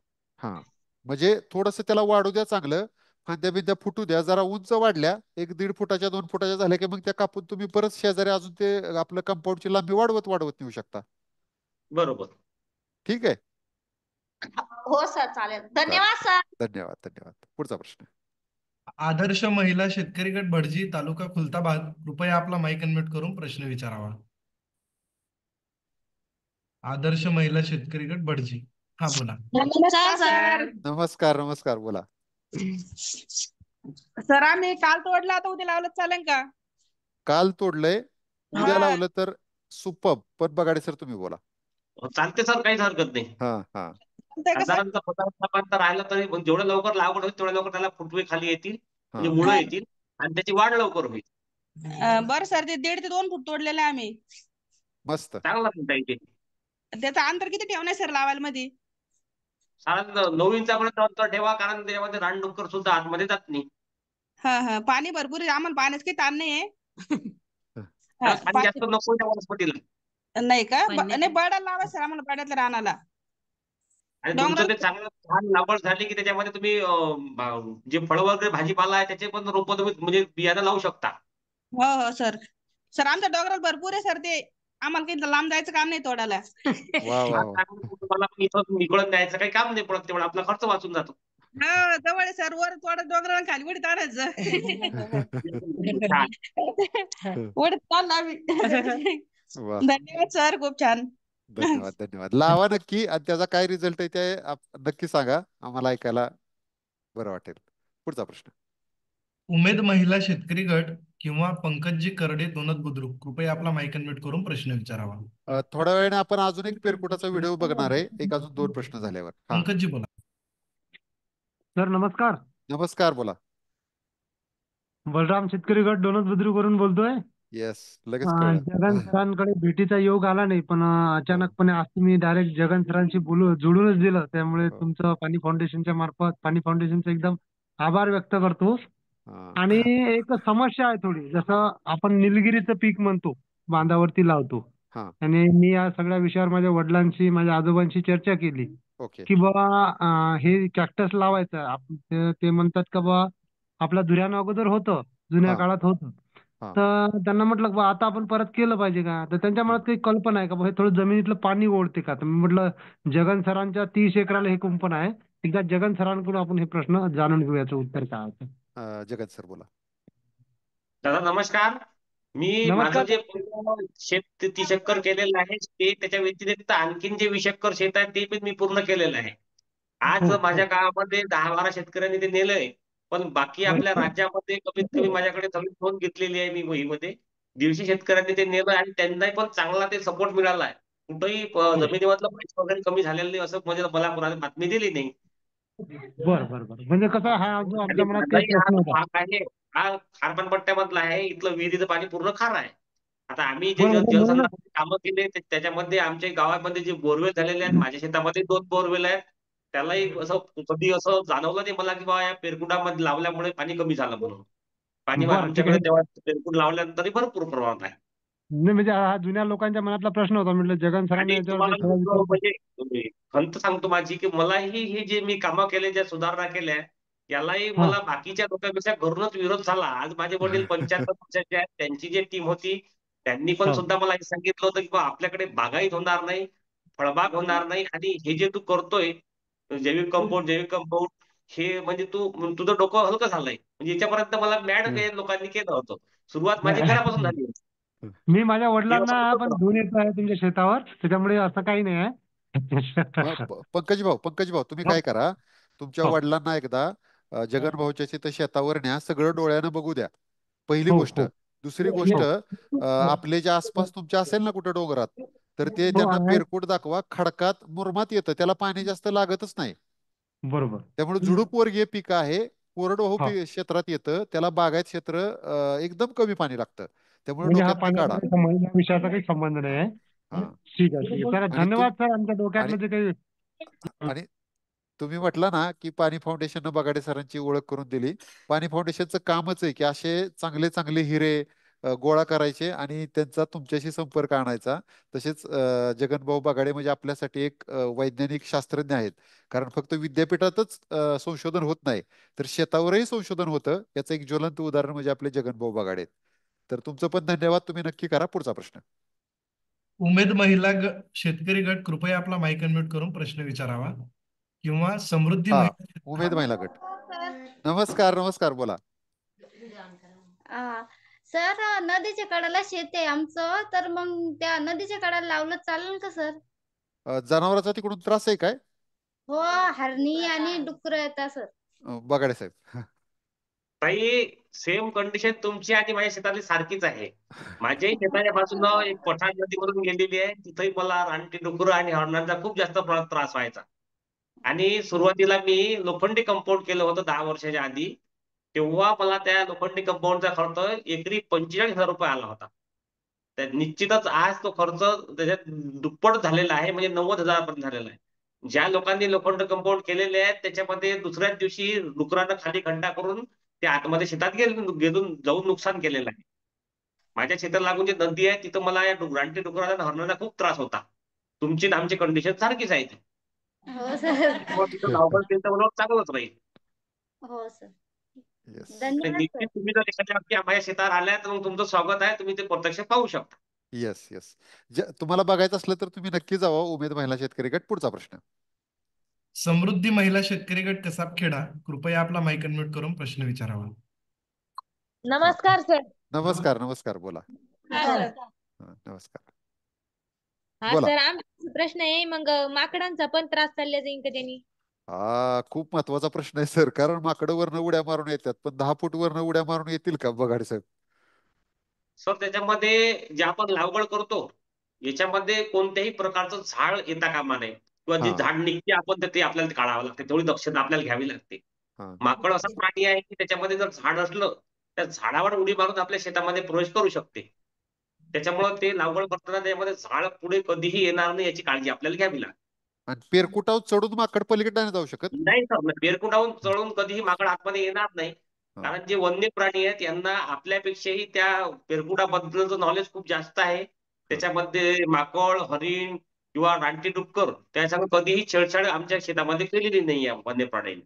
हा म्हणजे थोडस त्याला वाढू द्या चांगलं. फांद्या बिंद्या फुटू द्या, जरा उंच वाढल्या 1-1.5 फुटाच्या 2 फुटाच्या झाल्या की मग त्या कापून तुम्ही परत शेजारी अजून ते आपलं कंपाऊंडची लांबी वाढवत वाढवत नेऊ शकता. बरोबर. ठीक आहे. हो सर, चालेल. धन्यवाद चालेल. सर. धन्यवाद धन्यवाद. पुढचा प्रश्न. आदर्श महिला शेतकरी गट भटजी, तालुका खुलताबाद, कृपया आपला माईक अनम्यूट करून प्रश्न विचारावा. आदर्श महिला शेतकरी गट भटजी, हा बोला. नमस्कार सर. नमस्कार नमस्कार, बोला. सर आम्ही काल तोडला, आता उद्या लावलं चालेल का? काल तोडलंय, उद्या हा. लावलं तर सुपर्ब. पण बगाडे सर तुम्ही बोला. चालते सर, काहीच हरकत नाही. हा हा चालतंय का सर? साधारणतः 50% राहिलं तरी जेवढं लवकर लागवड होईल तेवढ्या लवकर त्याला फुटवे खाली येतील, म्हणजे हा मुळं येतील आणि त्याची वाढ लवकर होईल. बरं सर, ते 1.5 ते 2 फूट तोडलेले आहे आम्ही. मस्त. चांगला म्हणता येते. त्याचं अंतर किती ठेवणार सर लावायला मध्ये? साधारण 9 इंचापर्यंत अंतर ठेवा, कारण त्याच्यामध्ये रानडुक्कर सुद्धा आतमध्ये जात नाही. हा पाणी भरपूर आहे, आम्हाला पाण्याचं काही ताण नाही आहे. त्याला पाणी जास्त नको त्या वनस्पतीला. नाही का? नाही, बडाला लावा सर, आम्हाला बड्यातल्या रानाला. आणि तुमचं ते चांगलं छान लागवड झाली की त्याच्यामध्ये तुम्ही जे फळं वगैरे भाजीपाला आहे त्याचे पण रोपं तुम्ही म्हणजे बियाणं लावू शकता. हो सर. सर आमच्या डोंगरात भरपूर आहे सर, ते आम्हाला काही लांब जायचं काम नाही तोडायला. वा वा वा. तुम्हाला इथं इकडून द्यायचं काही काम नाही पडत, तेवढा आपला खर्च वाचून जातो. हा, जवळ आहे सर, वर थोडं डोंगराला खाली उडीत आणायचं. उडीत चाललं आम्ही. वा. धन्यवाद सर, खूप छान. धन्यवाद धन्यवाद. लावा नक्की, आणि त्याचा काय रिझल्ट आहे ते नक्की सांगा, आम्हाला ऐकायला बरं वाटेल. पुढचा प्रश्न. उमेद महिला शेतकरी गट किंवा पंकजी करडे दोनद बुद्रुक, कृपया आपला माईक अनम्यूट करून प्रश्न विचारावा. थोड्या वेळाने आपण अजून एक पेरकुटाचा व्हिडिओ बघणार आहे, एक अजून 2 प्रश्न झाल्यावर. हा पंकजी बोला. सर नमस्कार. नमस्कार, बोला. बलराम शेतकरी गट डोनत बुद्रुकवरून बोलतोय. येस, लगेच कळलं. जगन सरांकडे भेटीचा योग आला नाही, पण अचानकपणे आज तुम्ही डायरेक्ट जगन सरांशी जोडूनच दिलं, त्यामुळे हो. तुमचं पाणी फाउंडेशनच्या मार्फत पाणी फाउंडेशनचा एकदम आभार व्यक्त करतो. हा. आणि एक समस्या आहे थोडी, जसं आपण निलगिरीचं पीक म्हणतो, बांधावरती लावतो. हा. आणि मी या सगळ्या विषयावर माझ्या वडिलांशी, माझ्या आजोबांशी चर्चा केली ओके. की बाबा हे कॅक्टस लावायचं. ते म्हणतात का बा आपल्या धुऱ्यानं अगोदर होतं, जुन्या हा. काळात होतं. हा. तर त्यांना म्हटलं बा आता आपण परत केलं पाहिजे का, तर त्यांच्या मनात काही कल्पना आहे का बा हे थोडं जमिनीतलं पाणी ओढते का. तर मी म्हटलं जगन सरांच्या 30 एकराला हे कुंपण आहे, एकदा जगन सरांकडून आपण हे प्रश्न जाणून घेऊ, याचं उत्तर काय होतं. जगन सर बोला. दादा नमस्कार. मी माझं नमस्कार. जे शेत 30 एकर केलेलं आहे ते, त्याच्या व्यतिरिक्त आणखीन जे 20 एकर शेत आहे ते पण मी पूर्ण केलेलं आहे. आज हो. माझ्या गावामध्ये 10-12 शेतकऱ्यांनी ते नेलंय, पण बाकी आपल्या राज्यामध्ये कमीत कमी माझ्याकडे सगळी नोंद घेतलेली आहे मी वहीमध्ये. 150 शेतकऱ्यांनी ते नेलं आणि त्यांनाही पण चांगला ते सपोर्ट मिळाला आहे. कुठेही जमिनीमधलं पैसे वगैरे कमी झालेलं नाही असं म्हणजे मला कोणाला बातमी दिली नाही. बरं. म्हणजे कसं हा जो आणि आमच्या मनात काही माझाही प्रश्न हा होता. भाग आहे, हा खारपान पट्ट्यामधला आहे. इथलं विहिरीचं पाणी पूर्ण खारं आहे. आता आम्ही जे बरोबर, म्हणूनच जलसंधारणाची कामं केली त्याच्यामध्ये आमच्या गावामध्ये जे बोरवेल झालेले आहेत, माझ्या शेतामध्ये 2 बोरवेल आहेत. त्यालाही असं कधी असं जाणवलं नाही मला की बाबा या पेरकुटामध्ये लावल्यामुळे पाणी कमी झालं म्हणून. पाणी बरं ठीक आमच्याकडे आहे. तेव्हा पेरकुट लावल्यानंतरही भरपूर प्रमाणात आहे. नाही म्हणजे हा जुन्या लोकांच्या मनातला प्रश्न होता, म्हटलं जगन सरांनी आणि याच्यावर तुम्हाला काही थोडा विचार म्हणजे खंत सांगतो माझी, की मलाही हे जे मी कामं केले, ज्या सुधारणा केल्या, यालाही हा मला बाकीच्या लोकांपेक्षा घरूनच विरोध झाला. आज माझे वडील 75 वर्षाचे आहेत. त्यांची जी टीम होती, त्यांनी पण हा सुद्धा मला हे सांगितलं होतं, की बा आपल्याकडे बागायत होणार नाही, फळबाग होणार नाही आणि हे जे तू करतोय जैविक कंपाऊंड हे म्हणजे तुझं डोकं हलकं झालंय. म्हणजे याच्यापर्यंत मला मॅड लोकांनी केलं होतं. सुरुवात माझी घरापासून झाली होती. मी माझ्या हे असं वडिलांना होतं पण का? घेऊन येतो आहे तुमच्या शेतावर, त्याच्यामुळे असं काही नाही आहे. पंकज भाऊ तुम्ही हो काय करा, तुमच्या हो वडिलांना एकदा जगन भाऊच्या तिथं शेतावर न्या, सगळं डोळ्यानं बघू द्या, पहिली हो गोष्ट. हो दुसरी गोष्ट, हो आपले जे आसपास तुमच्या असेल ना कुठं डोंगरात, तर ते हो त्यांना आहे. पेरकूट दाखवा. खडकात मुरमात येतं, त्याला पाणी जास्त लागतच नाही. बरोबर. त्यामुळे झुडूपवर्गीय पीक आहे, कोरडवाहू हा क्षेत्रात येतं, त्याला बागायत क्षेत्र एकदम कमी पाणी लागतं. त्यामुळे म्हणजे हा डोक्यात पाण्याचा काढा. काही संबंध, या विषयाचा काही संबंध नाही आहे. हा ठीक आहे ठीक आहे सर, आणि धन्यवाद सर, आमच्या डोक्यात आणि म्हणजे काही आणि तुम्ही म्हटला ना की पाणी फाउंडेशननं बगाडे सरांची ओळख करून दिली. पाणी फाउंडेशनचं कामच आहे की असे चांगले चांगले हिरे गोळा करायचे आणि त्यांचा तुमच्याशी संपर्क आणायचा. तसेच जगनभाऊ बगाडे म्हणजे आपल्यासाठी एक वैज्ञानिक शास्त्रज्ञ आहेत. कारण फक्त विद्यापीठातच संशोधन होत नाही, तर शेतावरही संशोधन होतं. याचं एक ज्वलंत उदाहरण म्हणजे आपले जगनभाऊ बगाडे आहेत. तर तुमचं पण धन्यवाद. तुम्ही नक्की करा. पुढचा प्रश्न. उमेद शेतकरी गट कृपया आपला माईक अनम्यूट करून प्रश्न विचारावा, किंवा समृद्धी हा, महिला. उमेद महिला गट. नमस्कार नमस्कार, बोला. सर, नदीच्या कडाला शेत आहे आमचं, तर मग त्या नदीच्या कडाला लावलं चालेल का सर? जनावरांचा तिकडून त्रास आहे काय? हो, हरणी आणि डुक्कर येतात सर. बगाडे साहेब. ताई, सेम कंडिशन तुमची आणि माझ्या शेतातली सारखीच आहे. माझ्याही शेताच्या बाजूनं एक पठार नदीवरून गेलेली आहे. तिथेही मला रानटी डुकरं आणि हरणांचा खूप जास्त प्रमाणात त्रास व्हायचा. आणि सुरुवातीला मी लोखंडी कंपाऊंड केलं होतं 10 वर्षाच्या आधी. तेव्हा मला त्या लोखंडी कंपाऊंडचा खर्च एकरी 45,000 रुपये आला होता. तर निश्चितच आज तो खर्च त्याच्यात दुप्पट झालेला आहे, म्हणजे 90,000 पर्यंत झालेला आहे. ज्या लोकांनी लोखंड कंपाऊंड केलेले आहेत त्याच्यामध्ये दुसऱ्याच दिवशी डुकरांना खाली खड्डा करून ते आतमध्ये शेतात गेलून जाऊन नुकसान केलेलं आहे. माझ्या शेताला लागून जी नदी आहे तिथं मला या रानटी डुकराचा आणि हरणाचा खूप त्रास होता. तुमची आणि आमची कंडिशन सारखीच आहे ती. हो सर. मग तिथं लावलं केलं तर मला चांगलंच राहील. हो सर. येस तर धन्यवाद सर. निश्चित तुम्ही जर एखाद्या बाबतीत माझ्या शेतात आल्या तर मग तुमचं स्वागत आहे. तुम्ही ते प्रत्यक्ष पाहू शकता. Yes yes. तुम्हाला बघायचं असलं तर तुम्ही नक्की जावा. उमेद महिला शेतकरी गट. पुढचा प्रश्न. समृद्धी महिला शेतकरी गट कसाबखेडा कृपया आपला माईक अनम्यूट करून प्रश्न विचारावा. हा, नमस्कार सर. नमस्कार नमस्कार, बोला. हा सर. नमस्कार, हा बोला. सर, आमचा प्रश्न आहे, मग माकडांचा पण त्रास चालल्या जाईल का त्यांनी? हा, खूप महत्वाचा प्रश्न आहे सर. कारण माकडं वरनं उड्या मारून येतात, पण 10 फूट वरनं उड्या मारून येतील का बगाडे साहेब? सर, त्याच्यामध्ये जे आपण लागवड करतो याच्यामध्ये कोणत्याही प्रकारचं झाड येता कामा नये, किंवा जे हा झाड निघते आपण ते आपल्याला काढावं लागते. तेवढी दक्षता आपल्याला घ्यावी लागते. हा माकड असा प्राणी आहे की त्याच्यामध्ये जर झाड असलं त्या झाडावर उडी मारून आपल्या शेतामध्ये प्रवेश करू शकते. त्याच्यामुळे ते लागवड करताना त्यामध्ये झाड पुढे कधीही येणार नाही याची काळजी आपल्याला घ्यावी लागते. आणि पेरकुटावर चढून माकड पलीकडे नाही जाऊ शकत. नाही सर, बेरकुंडावून चढून कधीही माकड आतमध्ये येणार नाही. हा कारण जे वन्य प्राणी आहेत यांना आपल्यापेक्षाही त्या पेरकुटाबद्दलचं नॉलेज खूप जास्त आहे. हा त्याच्यामध्ये माकड, हरिण किंवा रानटी डुक्कर त्याच्यामुळे कधीही छेडछाड आमच्या शेतामध्ये केलेली नाही आहे वन्य प्राण्यांनी.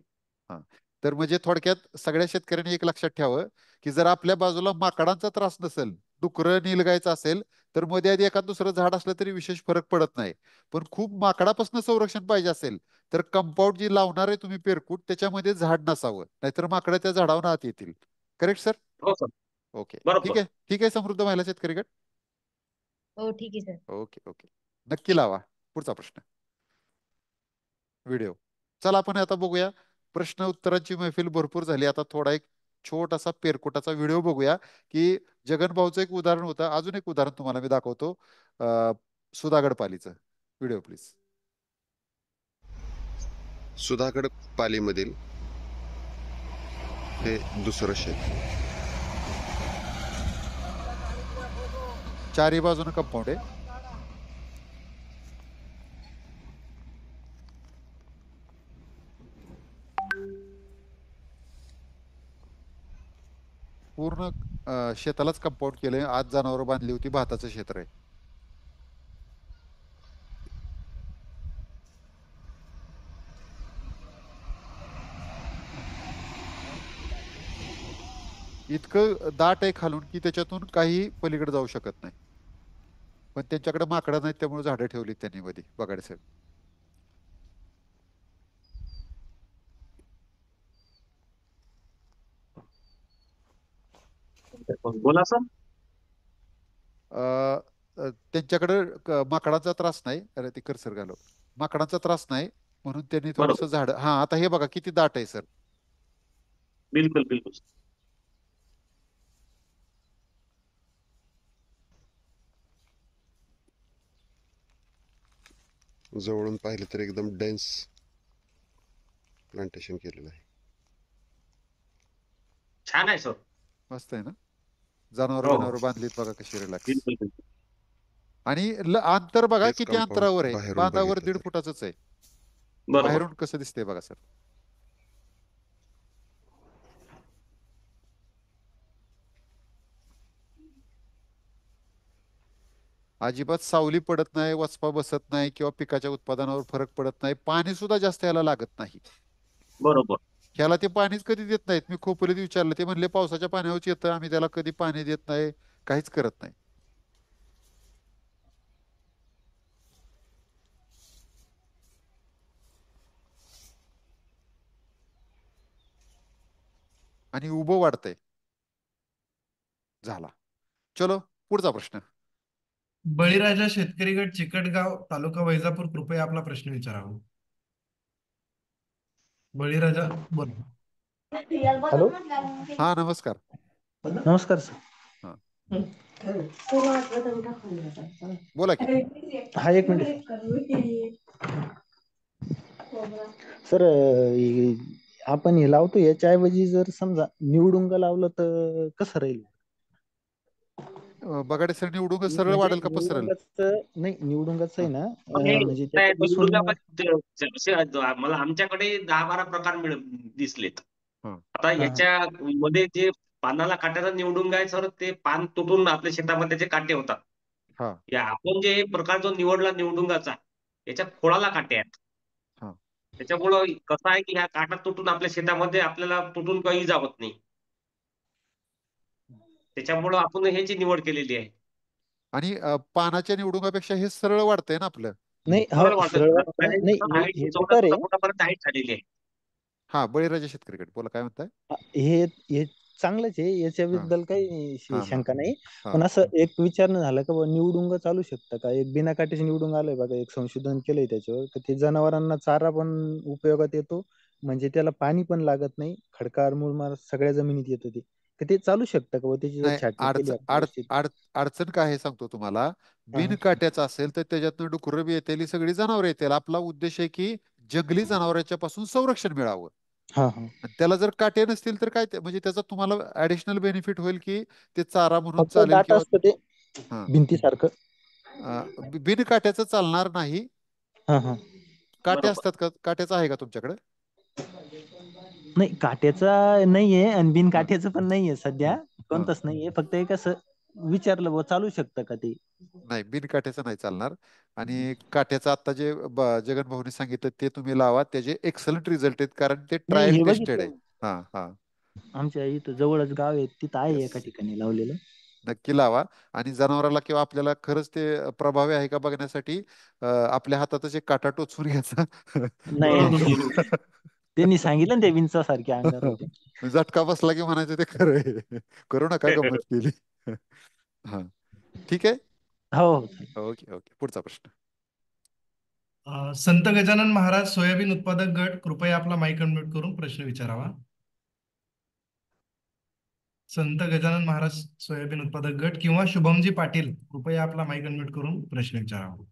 हा. तर म्हणजे थोडक्यात सगळ्या शेतकऱ्यांनी एक लक्षात ठेवावं की जर आपल्या बाजूला माकडांचा त्रास नसेल, डुकरं निलगायचं असेल, तर मध्ये आधी एखाद दुसरं झाड असलं तरी विशेष फरक पडत नाही. पण खूप माकडापासून संरक्षण पाहिजे असेल तर कंपाऊंड जी लावणार आहे तुम्ही पेरकूट, त्याच्यामध्ये झाड नसावं, नाहीतर माकडं त्या झाडावर आत येतील. Correct sir? हो सर, ओके, ठीक बरोबर. आहे ठीक आहे. समृद्ध महिला शेतकरी गट. हो ठीक आहे सर. ओके ओके, नक्की लावा. पुढचा प्रश्न, व्हिडिओ. चला आपण आता बघूया. प्रश्न उत्तरांची मैफिल भरपूर झाली. आता थोडा एक छोटासा पेरकुटाचा व्हिडिओ बघूया की जगन भाऊचं एक उदाहरण होतं. अजून एक उदाहरण तुम्हाला मी दाखवतो, सुधागड पालीचं. Video please. सुधागड पालीमधील हे दुसरं शेत. चारही बाजूने कंपाऊंड आहे. पूर्ण शेतालाच कंपाऊंड केलंय. आज जनावर बांधली होती, भाताचं क्षेत्र आहे. इतकं दाट आहे खालून की त्याच्यातून काही पलीकडे जाऊ शकत नाही. पण त्यांच्याकडे माकडं नाहीत, त्यामुळे झाडं ठेवली त्यांनी मध्ये बघायला साहेब. बोला सर. त्यांच्याकडे माकडांचा त्रास नाही. अरे ते कर्सर घालव. माकडांचा त्रास नाही म्हणून त्यांनी थोडस बरोबर. झाड. हा, आता हे बघा किती दाट आहे सर. बिलकुल बिलकुल. जवळून पाहिलं तर एकदम डेन्स प्लांटेशन केलेलं आहे. छान आहे सर. मस्त आहे ना. जनावर हो. बिनावर बांधलीत बघा कशी रिलॅक्स. बिलकुल बिलकुल. आणि अंतर बघा तेच किती कंपाऊंड अंतरावर आहे. बाहेरून बांधावर बघितलं 1.5 तर. फुटाचंच आहे. बरोबर. बाहेरून कसं दिसतंय बघा सर. अजिबात सावली पडत नाही, वचपा बसत नाही किंवा पिकाच्या उत्पादनावर फरक पडत नाही. पाणी सुद्धा जास्त याला लागत नाही. बरोबर. ह्याला ते पाणीच कधी देत नाहीत. मी खोपोलीत विचारलं, ते म्हणले पावसाच्या पाण्यावरच येतं, आम्ही त्याला कधी पाणी देत नाही, काहीच करत नाही. आणि उभं वाढतंय. झाला. चलो पुढचा प्रश्न. बळीराजा शेतकरी गट चिकटगाव तालुका वैजापूर, कृपया आपला प्रश्न विचारावा. बळीराजा बोला. हॅलो. हा, नमस्कार. नमस्कार सर. हा, बोला की. हा, एक मिनिट सर. आपण हे लावतो याच्याऐवजी जर समजा निवडुंग लावलं तर कसं राहील? बगाडे सर निवडून सरळ म्हणजे वाढेल का पसरेल? नाही, निवडुंगाचं आहे ना, हे म्हणजे काय त्याच्यापासून निवडणुका जसे मला आमच्याकडे 10-12 प्रकार दिसलेत. आता याच्या मध्ये जे पानाला काट्याचा निवडुंग आहे सर, ते पान तुटून आपल्या शेतामध्ये त्याचे काटे होतात. हा, या आपण जे प्रकार जो निवडला निवडुंगाचा, याच्या खोडाला काटे आहेत. हा. त्याच्यामुळं कसं आहे की ह्या काटा तुटून आपल्या शेतामध्ये आपल्याला तुटून काही जावत नाही. त्याच्यामुळं आपण ह्याची निवड केलेली आहे. आणि पानाच्या निवडुंगापेक्षा हे सरळ वाढतंय ना आपलं. नाही, सरळ हो, वाढतं. सरळ आता नाही, हे बेकार 14 आहे. फुटापर्यंत हाईट झालेली आहे. हा, बळीराजा शेतकरीकडे बोला, काय म्हणताय? हे चांगलंच आहे, हा, याच्याबद्दल काही हा, हा, शंका नाही. हा. पण असं एक विचारणं झालं का बुवा निवडुंग चालू शकतं का? एक बिना काट्याचे निवडुंग आलंय बघा, एक संशोधन केलंय त्याच्यावर, तर ते जनावरांना चारा पण उपयोगात येतो, म्हणजे त्याला पाणी पण लागत नाही, खडकाळ मुरमाड सगळ्या जमिनीत येतं ते. तर ते चालू शकतं का बुवा त्याची जर नाही, छाटणी केली आपण व्यवस्थित? अडचण काय आहे सांगतो तुम्हाला. बिन काट्याचं असेल तर त्याच्यातनं डुकरं बी येतील, सगळी जनावर येतील. आपला उद्देश आहे की जंगली जनावरांच्या पासून संरक्षण मिळावं. हा. आणि त्याला जर काटे नसतील तर काय म्हणजे त्याचा तुम्हाला ऍडिशनल बेनिफिट होईल की ते चारा म्हणून फक्त चालेल दाट किंवा असतं ते हा, भिंतीसारखं. बिन काट्याचं चालणार नाही. हा. काटे बरोबर. असतात का? काट्याचं आहे का तुमच्याकडे? नाही, काट्याचा नाहीये आणि बिन हा, काट्याचं पण नाहीये सध्या, हा, हा. कोणतंच नाहीये. फक्त एक असं विचारलं बुवा चालू शकतं का ते? नाही, बिन काट्याचं नाही चालणार. आणि काट्याचं आता जे जगन भाऊनी सांगितलं ते तुम्ही लावा, त्याचे एक्सलंट रिझल्ट आहेत, कारण ते नाही, ट्रायल हे टेस्टेड बघितलं आहे. हा, हा. आमच्या इथं जवळच गाव आहे, तिथं आहे एका येस, ठिकाणी लावलेलं. नक्की लावा. आणि जनावराला किंवा आपल्याला खरंच ते प्रभावी आहे का बघण्यासाठी आपल्या हातातच एक काटा टोचून घ्यायचा. नाही, त्यांनी सांगितलं ना ते विंचासारखे अंगार होते. झटका बसला की म्हणायचं ते खरं आहे. करू नका गंमत केली. हा, ठीक आहे. हो. Okay, okay. पुढचा प्रश्न. संत गजानन महाराज सोयाबीन उत्पादक गट, कृपया आपला माईक अनम्यूट करून प्रश्न विचारावा. संत गजानन महाराज सोयाबीन उत्पादक गट किंवा शुभमजी पाटील, कृपया आपला माईक अनम्यूट करून प्रश्न विचारावा.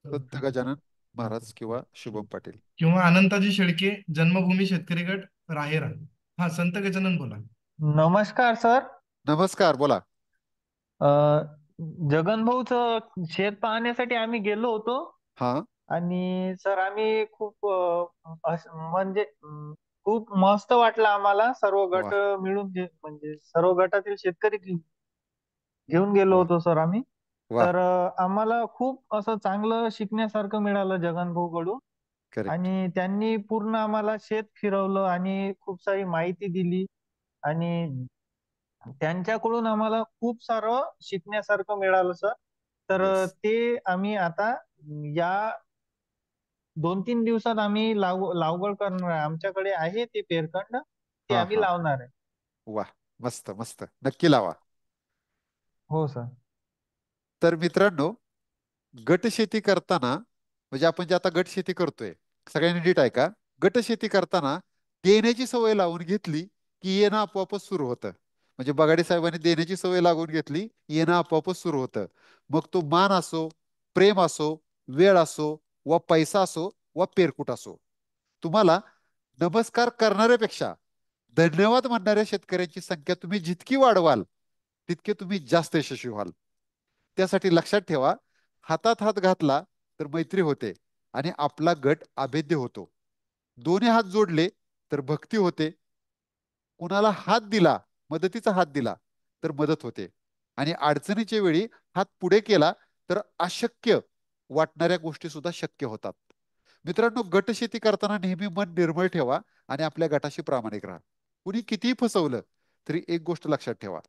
संत गजानन महाराज किंवा शुभम पाटील किंवा अनंताजी शेळके, जन्मभूमी शेतकरी गट, राहेरा. हा, संत गजानन बोला. नमस्कार सर. नमस्कार, बोला. जगन भाऊचं शेत पाहण्यासाठी आम्ही गेलो होतो. हा, आणि सर आम्ही खूप म्हणजे खूप मस्त वाटलं आम्हाला सर्व वा गट मिळून म्हणजे सर्व गटातील शेतकरी घेऊन गेलो वा होतो सर आम्ही. वा तर आम्हाला खूप असं चांगलं शिकण्यासारखं मिळालं जगन भाऊ कडून. करेक्ट. आणि त्यांनी पूर्ण आम्हाला शेत फिरवलं आणि खूप सारी माहिती दिली आणि त्यांच्याकडून आम्हाला खूप सारं शिकण्यासारखं मिळालं सर. तर येस ते आम्ही आता या 2-3 दिवसात आम्ही लागवड करणार आहे. आमच्याकडे आहे ते पेरखंड, ते हा आम्ही हा लावणार आहे. वा मस्त मस्त नक्की लावा. हो सर. तर मित्रांनो, गट शेती करताना म्हणजे आपण जे आता गट शेती करतोय, सगळ्यांनी नीट ऐका. गट शेती करताना देण्याची सवय लावून घेतली की येणं आपोआपच सुरू होतं. म्हणजे बगाडे साहेबांनी देण्याची सवय लागून घेतली, येणं आपोआपच सुरू होतं. मग तो मान असो, प्रेम असो, वेळ असो, वा पैसा असो, वा पेरकुट असो. तुम्हाला नमस्कार करणाऱ्यापेक्षा धन्यवाद म्हणणाऱ्या शेतकऱ्यांची संख्या तुम्ही जितकी वाढवाल तितके तुम्ही जास्त यशस्वी व्हाल. त्यासाठी लक्षात ठेवा, हातात हात घातला तर मैत्री होते आणि आपला गट अभेद्य होतो. दोन्ही हात जोडले तर भक्ती होते. कुणाला हात दिला, मदतीचा हात दिला तर मदत होते. आणि अडचणीच्या वेळी हात पुढे केला तर अशक्य वाटणाऱ्या गोष्टी सुद्धा शक्य होतात. मित्रांनो, गट शेती करताना नेहमी मन निर्मळ ठेवा आणि आपल्या गटाशी प्रामाणिक राहा. कुणी कितीही फसवलं तरी एक गोष्ट लक्षात ठेवा,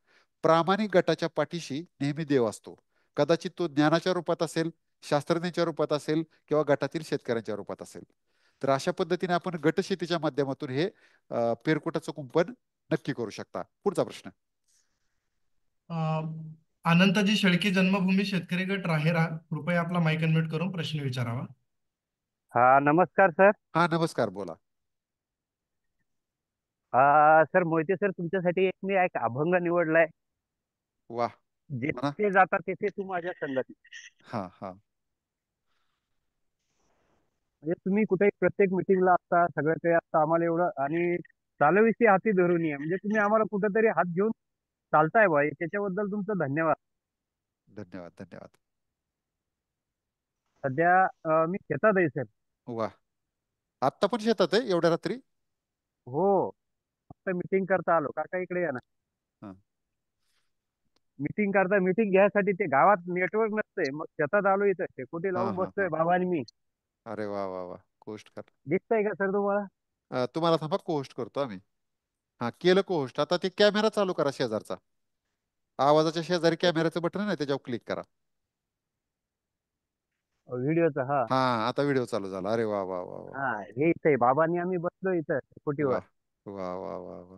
प्रामाणिक गटाच्या पाठीशी नेहमी देव असतो. कदाचित तो ज्ञानाच्या रूपात असेल, शास्त्रज्ञाच्या रूपात असेल, किंवा गटातील शेतकऱ्यांच्या रूपात असेल. तर अशा पद्धतीने आपण गट शेतीच्या माध्यमातून हे पेरकुटाचं कुंपण नक्की करू शकता. पुढचा प्रश्न. अनंतजी शेळके, जन्मभूमी शेतकरी गट राहेरा, कृपया आपला माईक अनम्यूट करून प्रश्न विचारावा. हा नमस्कार सर. हा नमस्कार, बोला. सर मोहिते सर, तुमच्यासाठी मी एक अभंग निवडलाय. वा म्हणा. जेथे जाता तेथे तू माझ्या संगती. हा हा म्हणजे तुम्ही कुठेही प्रत्येक मिटिंगला असता, सगळं काही असतं, आम्हाला एवढं आणि चालविषयी हाती धरून ये म्हणजे तुम्ही आम्हाला कुठेतरी हात घेऊन चालताय भाई, त्याच्याबद्दल तुमचं धन्यवाद. धन्यवाद धन्यवाद. सध्या मी शेतात आहे सर. वा, आत्ता पण शेतात आहे एवढ्या रात्री? हो, फक्त मीटिंग करता आलो. काका इकडे या ना. हा. मीटिंग घ्यायसाठी ते गावात नेटवर्क नसतंय, मग शेतात आलो, इथं शेकोटी हा लावून हा बसतोय हा बाबा आणि मी. अरे वा वा वा, कोस्ट कर. दिसतंय का सर तुम्हाला? तुम्हाला थांबा, कोस्ट करतो आम्ही. हा, केलं कोस्ट. आता ते कॅमेरा चालू करा शेजारचा. आवाजाच्या शेजारी कॅमेराचं बटन आहे ना, त्याच्यावर क्लिक करा. व्हिडिओचा. हा हा, आता व्हिडिओ चालू झाला. अरे वा वा वा वा हा, हे इथे बाबांनी आम्ही बसलो इथं वा शेकोटीवर. वा वा वा वा,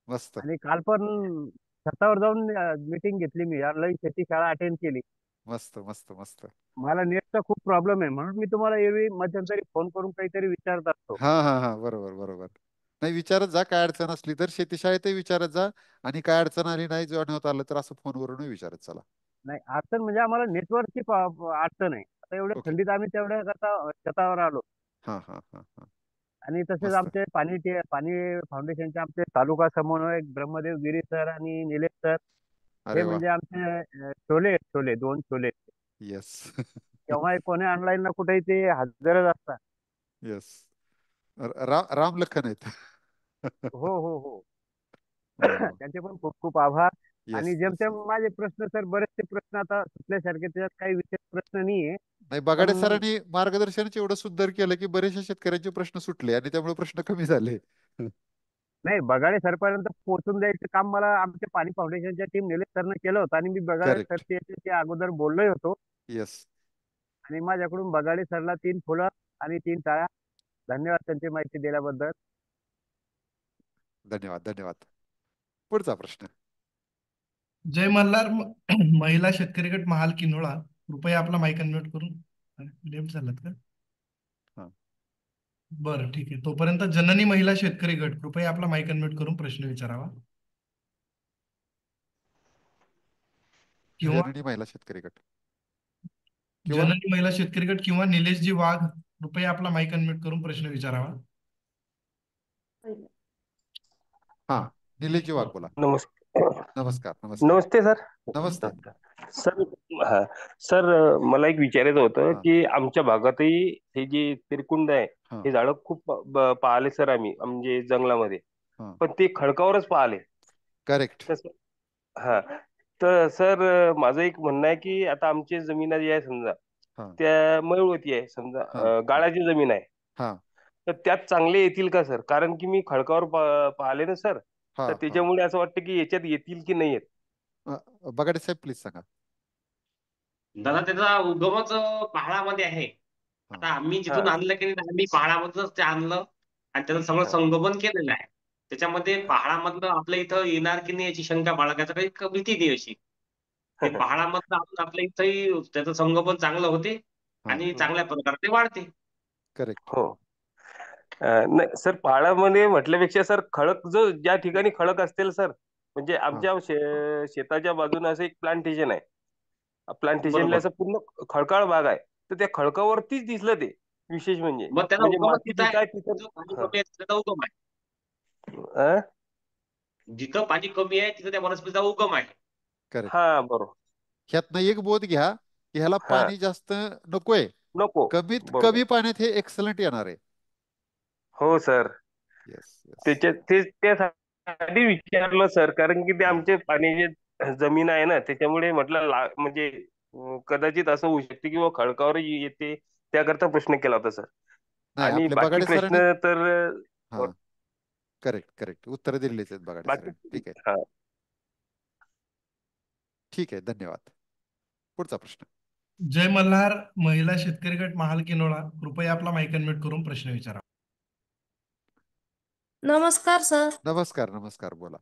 मस्त आणि काल पण छतावर जाऊन मीटिंग घेतली मी. लई शेती शाळा अटेंड केली. मस्त मस्त मस्त. मला नेटचा खूप प्रॉब्लेम आहे, म्हणून मी तुम्हाला एरवी मध्यंतरी फोन करून काहीतरी विचारत असतो. हा हा हा, बरोबर बरोबर. नाही, विचारत जा. काय अडचण असली तर शेतीशाळेतही विचारत जा, आणि काय अडचण आली नाही, जॉईन होत आलं तर असं फोनवरूनही विचारत चला. नाही, अडचण म्हणजे आम्हाला नेटवर्कची अडचण आहे. आता एवढ्या ओके. थंडीत आम्ही तेवढ्या करता छतावर आलो. हा हा हा हा, आणि तसेच मस्त. आमचे पाणी फाउंडेशनचे आमचे तालुका समन्वयक ब्रह्मदेव गिरी सर आणि निलेश सर, हे अरे वा. म्हणजे आमचे छोले आहेत, छोले, दोन छोले. येस केव्हाही कोणी ऑनलाईनला कुठेही ते हजरच असतात. येस. राम लखन आहेत. हो हो हो. वा वा. त्यांचे पण खूप खूप आभार. आणि येस येस. जेमतेम माझे प्रश्न सर, बरेचसे प्रश्न आता सुटल्यासारखे, त्याच्यात काही विशेष प्रश्न नाहीये. नाही, बगाडे पण सरांनी मार्गदर्शनच एवढं सुंदर केलं की बरेचशा शेतकऱ्यांचे प्रश्न सुटले आणि त्यामुळे प्रश्न कमी झाले. नाही, बगाडे सरपर्यंत पोहोचून द्यायचं काम मला आमच्या पाणी फाउंडेशनच्या टीम निलेश सरनं केलं होतं, आणि मी बगाडे करेक्ट. सरचे अगोदर बोललोय होतो. येस. आणि माझ्याकडून बगाडे सरला 3 फुलं आणि 3 टाळ्या. धन्यवाद त्यांची माहिती दिल्याबद्दल. धन्यवाद धन्यवाद. पुढचा प्रश्न. जय मल्हार महिला शेतकरी गट महाल किनोळा, कृपया आपला माईक अनम्यूट करून. लेफ्ट झालात का? हा. बरं, ठीक आहे. तोपर्यंत जननी महिला शेतकरी गट, कृपया आपला माईक अनम्यूट करून प्रश्न विचारावा. किंवा जननी महिला शेतकरी गट किंवा जननी महिला शेतकरी गट किंवा निलेशजी वाघ, कृपया आपला माईक अनम्यूट करून प्रश्न विचारावा. हा, हा, निलेशजी वाघ बोला. नमस्कार नमस्कार नमस्ते सर. नमस्ते. सर हा सर मला एक विचारायचं होतं हा की आमच्या भागातही हे जे तिरकुंड आहे हा हे झाडं खूप पाहिले सर आम्ही म्हणजे जंगलामध्ये, हा पण ते खडकावरच पाहिले. करेक्ट. तसं हा तर सर माझं एक म्हणणं आहे की आता आमची जमीन जी आहे समजा हा त्या मळवती आहे समजा, हा गाळाची जमीन आहे, हा तर त्यात चांगले येतील का सर? कारण की मी खडकावर पाहिले ना सर, हा तर हा त्याच्यामुळे असं वाटतं की याच्यात येतील की नाही येत. बगाडे साहेब प्लीज सांगा. दादा त्याचा उगमच पहाडामध्ये आहे. हा आता आम्ही हा जिथून आणलं की नाही आम्ही पहाडामधूनच ते आणलं आणि त्याचं सगळं हा संगोपन केलेलं आहे. त्याच्यामध्ये पहाडामधलं आपल्या इथं येणार की नाही याची शंका बाळगायचा काही भीती नाही अशी. ते पहाडामधलं आपण आपल्या इथंही त्याचं संगोपन चांगलं होते हा आणि चांगल्या प्रकारे ते वाढते. करेक्ट. हो. नाही सर, पहाडामध्ये म्हटल्यापेक्षा सर खडक जो ज्या ठिकाणी खडक असतील सर, म्हणजे हा आमच्या शेताच्या बाजूने असं एक प्लांटेशन आहे. प्लांटेशनला बरोबर. असं पूर्ण खडकाळ भाग आहे, तर त्या खडकावरतीच दिसलं ते विशेष म्हणजे मग त्याला म्हणजे उगमच माती तिथं जिथं आहे. आहे तिथं. जिथं पाणी हा. कमी आहे तिथं त्याचा उगम आहे. अं? जिथं पाणी कमी आहे तिथं त्या वनस्पतीचा उगम आहे. करेक्ट. हा बरोबर. ह्यातनं एक बोध घ्या की ह्याला हा पाणी जास्त नकोय, नको. कमीत बरोबर. कमी पाण्यात हे एक्सलंट येणार आहे. हो सर, येस येस. त्यासाठी विचारलं सर, कारण की ते हा आमचे पाणी जे जमीन आहे ना त्याच्यामुळे म्हटलं म्हणजे कदाचित असं होऊ शकते की खडकावर येते, त्याकरता प्रश्न केला होता सर. नाही, आणि आपल्या बाकी बगाडे सरांनी प्रश्न तर हा करेक्ट करेक्ट उत्तर दिलेलीच आहेत बगाडे बाकी सरांनी. ठीक आहे हा ठीक आहे, धन्यवाद. पुढचा प्रश्न. जय मल्हार महिला शेतकरी गट महाल किनोळा, कृपया आपला माईक अनम्यूट करून प्रश्न विचारा. नमस्कार सर. नमस्कार नमस्कार बोला.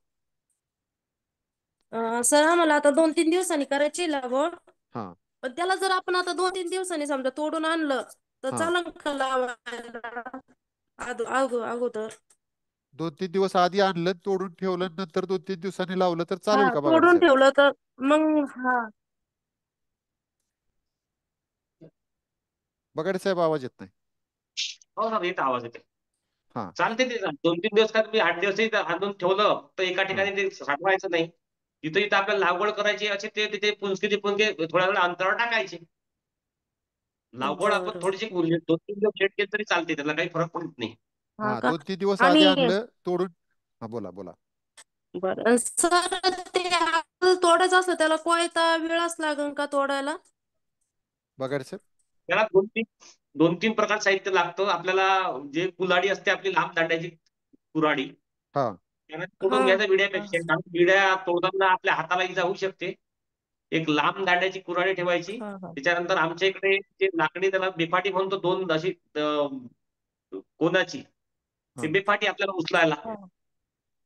सर आम्हाला आता 2-3 दिवसांनी करायची लागवड, हा पण त्याला जर आपण आता 2-3 दिवसांनी समजा तोडून आणलं तर हा चालेल का लावायला अगोदर? 2-3 दिवस आधी आणलं, तोडून ठेवलं, नंतर 2-3 दिवसांनी लावलं तर चालेल हा का बगाडे तोडून साहेब? ठेवलं तर मग हा बगाडे साहेब आवाज येत नाही. हो ना, येत आवाज येते. हा चालते ते 2-3 दिवस काय तुम्ही 8 दिवसही आणून ठेवलं तर एका हा ठिकाणी ते साठवायचं नाही. जिथं जिथं आपल्याला लागवड करायची असे ते तिथे पुंजके थोड्या वेळ अंतरावर टाकायचे. लागवड आपण बरं. थोडीशी 2-3 दिवस लेट केली तरी चालते, त्याला काही फरक पडत नाही. हा हा का? 2-3 दिवस आणि आधी आणलं तोडून. हा बोला बोला. बरं सर, ते आपलं तोडायचं असलं त्याला कोयता वेळच लागेल का तोडायला? बगाडे साहेब. त्याला 2-3 प्रकार साहित्य लागतं आपल्याला. जे कुल्हाडी असते आपली लांब दांड्याची कुऱ्हाडी, हा त्याला हा तोडून घ्यायचं हा विड्यापेक्षा, कारण विड्या तोडताना आपल्या हाताला इजा होऊ शकते. एक लांब दांड्याची कुऱ्हाडी ठेवायची. हा हा त्याच्यानंतर आमच्या इकडे जे लाकडी त्याला बेपाटी म्हणतो, 2 अशी कोणाची हा ते बेपाटी आपल्याला उचलायला. हा.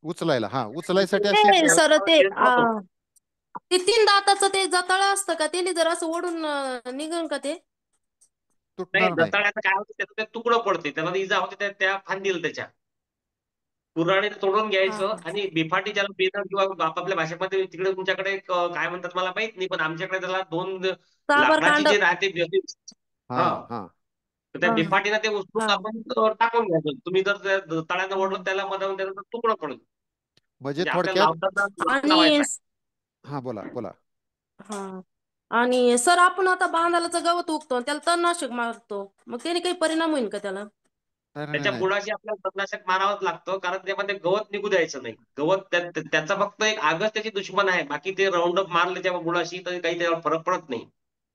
उचलायला, हा उचलायसाठी अशी ते सर ते राहतो. ते 3 दाताचं ते जताळं असतं का, त्याने जर असं ओढून निघन का ते? नाही, तुटणार नाही. दताळ्याचं काय होतं, त्याचं ते तुकडं पडते, त्याला इजा होते त्या फांदीला. त्याच्या कुऱ्हाडीने तोडून हा घ्यायचं हा आणि बेफाटी ज्याला बेनर किंवा आपापल्या भाषेमध्ये तिकडे तुमच्याकडे काय म्हणतात मला माहित नाही, पण आमच्याकडे त्याला 2 लाकडाची साबरकांड. जे राहते हा हा, हा तर त्या हा बेफाटीनं ते उचलून हा आपण टाकून घ्यायचं. तुम्ही जर त्या तळ्यानं ओढलं त्याला मधून त्याचं तुकडं पडेल. म्हणजे म्हणजे आपल्याला थोडक्यात. लावताना लांब आणि लावायचा आहे. हा बोला बोला. हा आणि सर आपण आता बांधालाचं गवत उगतो त्याला तणनाशक मारतो, मग त्याने काही परिणाम होईल का त्याला? नाही नाही त्याच्या नाही बुडाशी आपल्याला तणनाशक मारावंच लागतं, कारण त्यामध्ये गवत निघू द्यायचं नाही. गवत त्याचा फक्त एक आगच त्याची दुश्मन आहे. बाकी ते राऊंड अप मारले त्या बुडाशी तर काही त्याच्यावर फरक पडत नाही.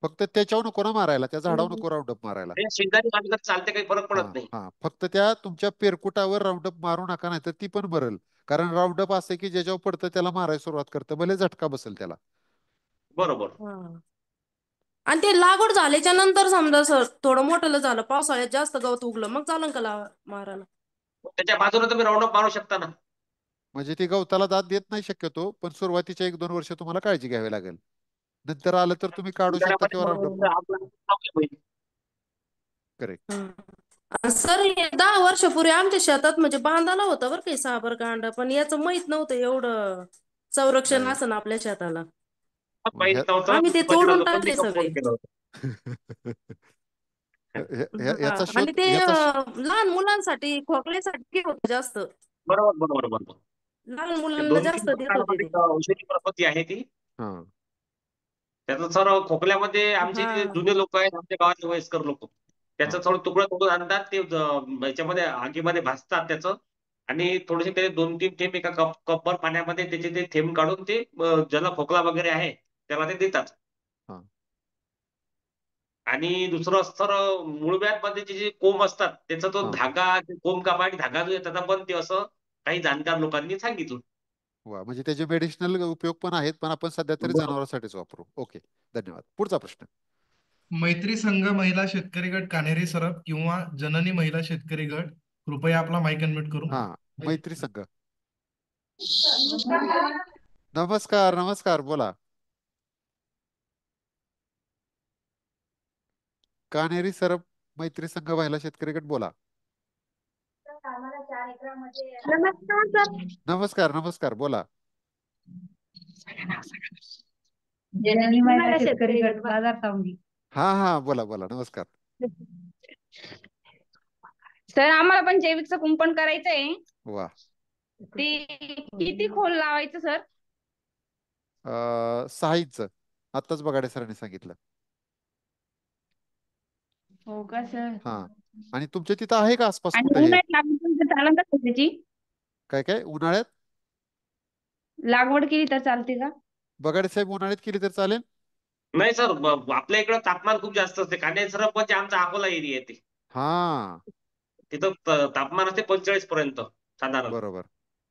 फक्त त्याच्यावर नको ना मारायला, त्या झाडावर हम्म. नको राऊंडअप मारायला. ते शेजारी मारलं तर चालते, काही फरक हा पडत नाही. हा फक्त त्या तुमच्या पेरकुटावर राऊंडअप मारू नका, नाही तर ती पण मरल. कारण राऊंडअप असं की ज्याच्यावर पडतं त्याला मारायला सुरुवात करतं, भले झटका बसेल त्याला. बरोबर. हा. आणि ते लागवड झाल्याच्या नंतर समजा सर थोडं मोठं झालं, पावसाळ्यात जास्त गवत उगलं, मग चालेल का मारायला? त्याच्या बाजूने तुम्ही राऊंड अप मारू शकता ना. म्हणजे ती गवताला दाद देत नाही शक्यतो, पण सुरुवातीच्या 1-2 वर्ष तुम्हाला काळजी घ्यावी लागेल. नंतर आलं तर तुम्ही काढू शकता किंवा राऊंडअप मारू. करेक्ट. सर हे 10 वर्षापूर्वी आमच्या शेतात म्हणजे बांधाला होतं बरं काही साबरकांड, पण याचं माहित नव्हतं एवढं संरक्षण नाही असं आपल्या शेताला. माहित नव्हतं, आम्ही ते सुरुवातीला तोडून लोकांनी टाकले कंपाऊंड सगळे. केलं होतं. हा याचा आणि शोध ते याचा लहान मुलांसाठी खोकल्यासाठी होतं जास्त. बरोबर बरोबर बरोबर. लहान ते मुलांना 2-3 जास्त देत होते ते. औषधी प्रपत्ती आहे ती. हा त्याचं सर खोकल्यामध्ये आमचे जे हा जुने लोक आहेत आमच्या गावातले वयस्कर लोक हा त्याचं थोडं तुकडं तोडून आणतात ते याच्यामध्ये आगीमध्ये भाजतात त्याचं आणि थोडेसे ते 2-3 थेंब एका कपभर पाण्यामध्ये त्याचे ते थेंब काढून ते ज्याला खोकला वगैरे आहे त्याला ते देतात. हा आणि दुसरं असतं मुळव्याधमध्ये जे कोंब असतात त्याचा तो हा धागा कोंब कापाडी धागा जो आहे त्याचा पण ते असं काही जाणकार लोकांनी सांगितलं. वा म्हणजे त्याचे मेडिसिनल उपयोग पण आहेत, पण आपण सध्या तरी बरोबर. जनावरांसाठीच वापरू. ओके, धन्यवाद. पुढचा प्रश्न. मैत्री संघ महिला शेतकरी गट कान्हेरी सरप किंवा जननी महिला शेतकरी गट, कृपया आपला माईक अनम्यूट करून. हा मैत्री संघ. नमस्कार नमस्कार, बोला. कान्हेरी सरप मैत्री संघ महिला शेतकरी गट, बोला. नमस्कार सर. नमस्कार नमस्कार, बोला. जननी महिला शेतकरी गट बाजार सावंगी. हा हा, बोला बोला, नमस्कार. सर आम्हाला पण जैविकचं कुंपण करायचंय. वा. ते किती खोल लावायचं सर? 6 इंच, आत्ताच बगाडे सरांनी सांगितलं. हो का सर? हा, आणि तुमच्या तिथं आहे का आसपास आणि कुठे हे? उन्हाळ्यात लागवड तर चालेल का त्याची? काय काय उन्हाळ्यात लागवड केली तर चालते का? बगाडे साहेब उन्हाळ्यात केली तर चालेल? नाही सर आपल्या इकडं तापमान खूप जास्त असते. कान्हे सरप म्हणजे आमचा अकोला एरिया आहे ते. हा तिथं तापमान असते 45 पर्यंत साधारण. बरोबर,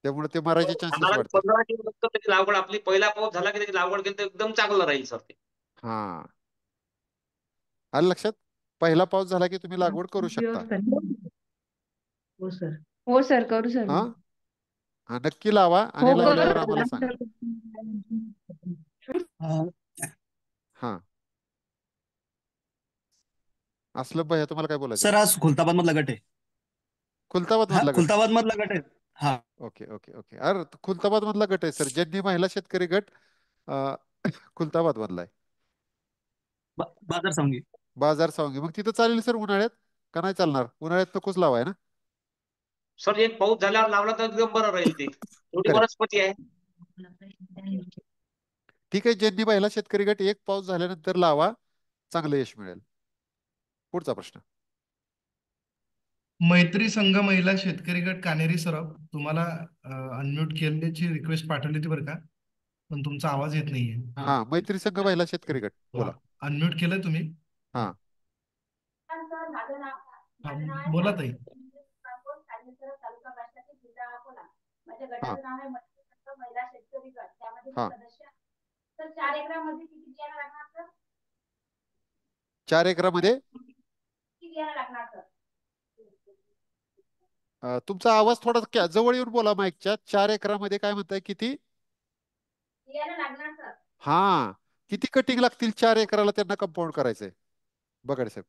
त्यामुळे ते मरायचे चान्सेस साधारण वाढतात. 15 दिवस त्याची लागवड आपली पहिला पाऊस झाला की त्याची लागवड केली तर एकदम चांगलं राहील सर ते. हा, आलं लक्षात. पहिला पाऊस झाला की तुम्ही लागवड करू शकता. हो सर. हो सर, करू सर. हा हा, नक्की लावा आणि हो लावल्यावर आम्हाला सांगा. करू. हा, असलं भैया तुम्हाला काय बोलायचं? सर आज खुलताबाद मधला गट आहे. खुलताबाद हा, मधला गट. खुलताबाद मधला गट आहे. हा, ओके ओके ओके, अरे खुलताबाद मधला गट आहे सर, ज्यांनी महिला शेतकरी गट खुलताबाद मधला आहे. बाजार सावंगी. बाजार सावंगी, मग तिथं चालेल सर उन्हाळ्यात का नाही चालणार? उन्हाळ्यात नकोच लावाय ना. सर एक पाऊस झाल्यावर लावला तर एकदम बरं राहील ते. एवढी करेक्ट, वनस्पती आहे. ठीक आहे. ज्यांनी महिला शेतकरी गट एक पाऊस झाल्यानंतर लावा, चांगलं यश मिळेल. पुढचा प्रश्न. मैत्री संघ महिला शेतकरी गट कान्हेरी सरप, तुम्हाला अनम्यूट केल्याची रिक्वेस्ट पाठवली होती बरं का, पण तुमचा आवाज येत नाहीये. हा, मैत्री संघ महिला शेतकरी गट, बोला. अनम्यूट केलंय तुम्ही? हा हा, बोला ताई. माझ्या हा गटाचं नाव आहे मैत्री संघ महिला शेतकरी गट. त्यामध्ये हा, मी सदस्य आहे. तर 4 एकरामध्ये किती बियाणं लागणार सर? 4 एकरामध्ये किती बियाणं लागणार सर? तुमचा आवाज थोडा जवळ येऊन बोला माईकच्या. 4 एकरामध्ये काय म्हणताय, किती बियाणं लागणार सर? हा, किती कटिंग लागतील 4 एकराला त्यांना कंपाऊंड करायचंय? बघा साहेब.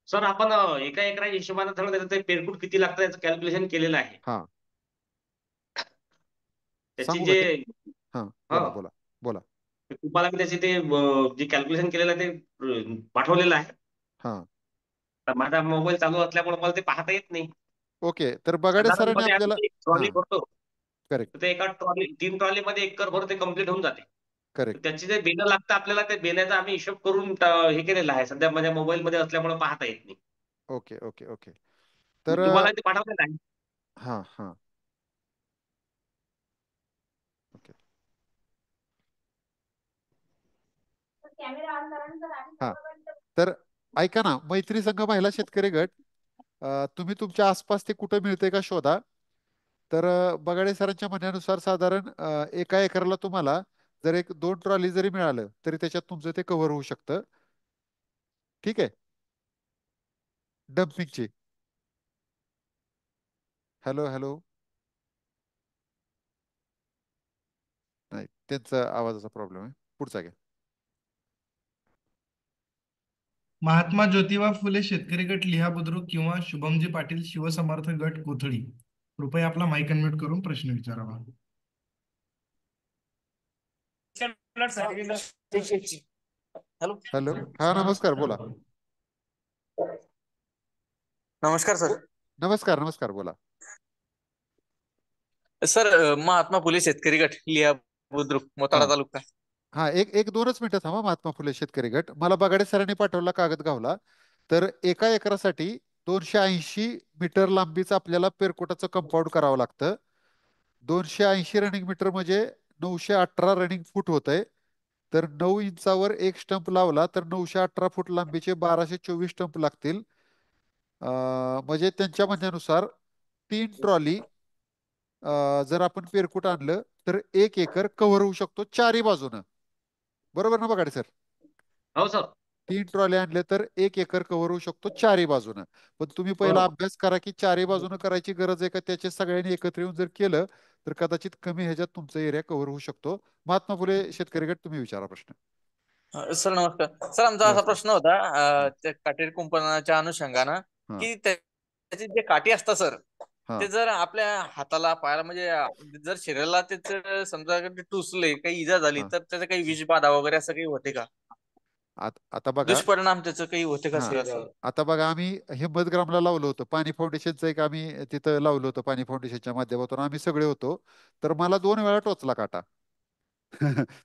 सर आपण एका एकराच्या हिशोबाने सगळं त्याचं ते पेरकूट किती लागतं याचं कॅल्क्युलेशन केलेलं आहे. हा, त्याची सांगू का जे ते? हा, हा बोला बोला बोला. तुम्हाला मी त्याचे ते जे कॅल्क्युलेशन केलेलं आहे ते पाठवलेलं आहे. हा, तर माझा मोबाईल चालू असल्यामुळे मला ते पाहता येत नाही. ओके, तर बगाडे सरांनी साधारणपणे आपल्याला आम्ही ट्रॉली हा भरतो करेक्ट तर ते एका ट्रॉली 3 ट्रॉलीमध्ये एकर भर ते कम्प्लीट होऊन जाते. तर करेक्ट त्याची जे बेनं लागतं आपल्याला ते बेण्याचा आम्ही हिशोब करून हे केलेला आहे. सध्या माझ्या मोबाईलमध्ये असल्यामुळे पाहता येत नाही. ओके ओके ओके, तर तुम्हाला ते पाठवलेलं आहे. हा हा ओके कॅमेरा ऑन करा सर आणि हा, सर्व गट. तर ऐका ना, मैत्री संघ महिला शेतकरी गट तुम्ही तुमच्या आसपास ते कुठं मिळते का शोधा. तर बगाडे सरांच्या म्हणण्यानुसार साधारण एका एकराला तुम्हाला जर 1-2 ट्रॉली जरी मिळालं तरी त्याच्यात तुमचं ते कव्हर होऊ शकतं. ठीक आहे. डम्पिंगची. हॅलो हॅलो, नाही त्यांचा आवाजाचा प्रॉब्लेम आहे. पुढचा घ्या. महात्मा ज्योतिबा फुले शेतकरी गट लिहा बुद्रुक किंवा शुभमजी पाटील शिवसमर्थ गट कोथळी, कृपया आपला माईक अनम्यूट करून प्रश्न विचारावा. हॅलो. हॅलो, हा नमस्कार, बोला. नमस्कार सर. नमस्कार नमस्कार, बोला. सर महात्मा फुले शेतकरी गट लिया बुद्रुक मोताळा हा तालुका. हा एक 2च मिनिटं थांबा. महात्मा फुले शेतकरी गट मला बगाडे सरांनी पाठवला कागद गावला. तर एका एकरासाठी 280 मीटर लांबीचं आपल्याला पेरकोटाचं कंपाऊंड करावं लागतं. 280 रनिंग मीटर म्हणजे 918 रनिंग फूट होत आहे. तर 9 इंचावर एक स्टंप लावला तर 918 फूट लांबीचे 1224 स्टंप लागतील. म्हणजे त्यांच्या म्हणण्यानुसार 3 ट्रॉली जर आपण पेरकुट आणलं तर 1 एकर कव्हर होऊ शकतो चारही बाजूनं. बरोबर ना बघाडे सर? हो सर. 3 ट्रॉली आणले तर 1 एकर कव्हर होऊ शकतो चारही बाजूनं. पण तुम्ही पहिला बरोबर. अभ्यास करा की चारही बाजूनं करायची गरज आहे का, त्याचे सगळ्यांनी एकत्र येऊन जर केलं तर कदाचित कमी ह्याच्यात तुमचा एरिया कव्हर होऊ शकतो. महात्मा फुले शेतकरी गट तुम्ही विचारा प्रश्न. सर नमस्कार. सर आमचा असा नमस्कार. प्रश्न होता त्या काटेरी कुंपणाच्या अनुषंगानं हा की त्याचे जे काठी असतात सर हा ते जर आपल्या हाताला पायाला म्हणजे जर शरीराला त्याच समजा ते टुसले काही इजा झाली हा तर त्याचं काही विषबाधा वगैरे असं काही होते का? आता बघा. दुष्परिणाम त्याचं काही होते का हा शरीरावर? आता बघा आम्ही हिंमतग्रामला लावलं होतं. पाणी फाउंडेशनचं एक आम्ही तिथं लावलं होतं. पाणी फाउंडेशनच्या माध्यमातून आम्ही सगळे होतो. तर मला 2 वेळा टोचला काटा.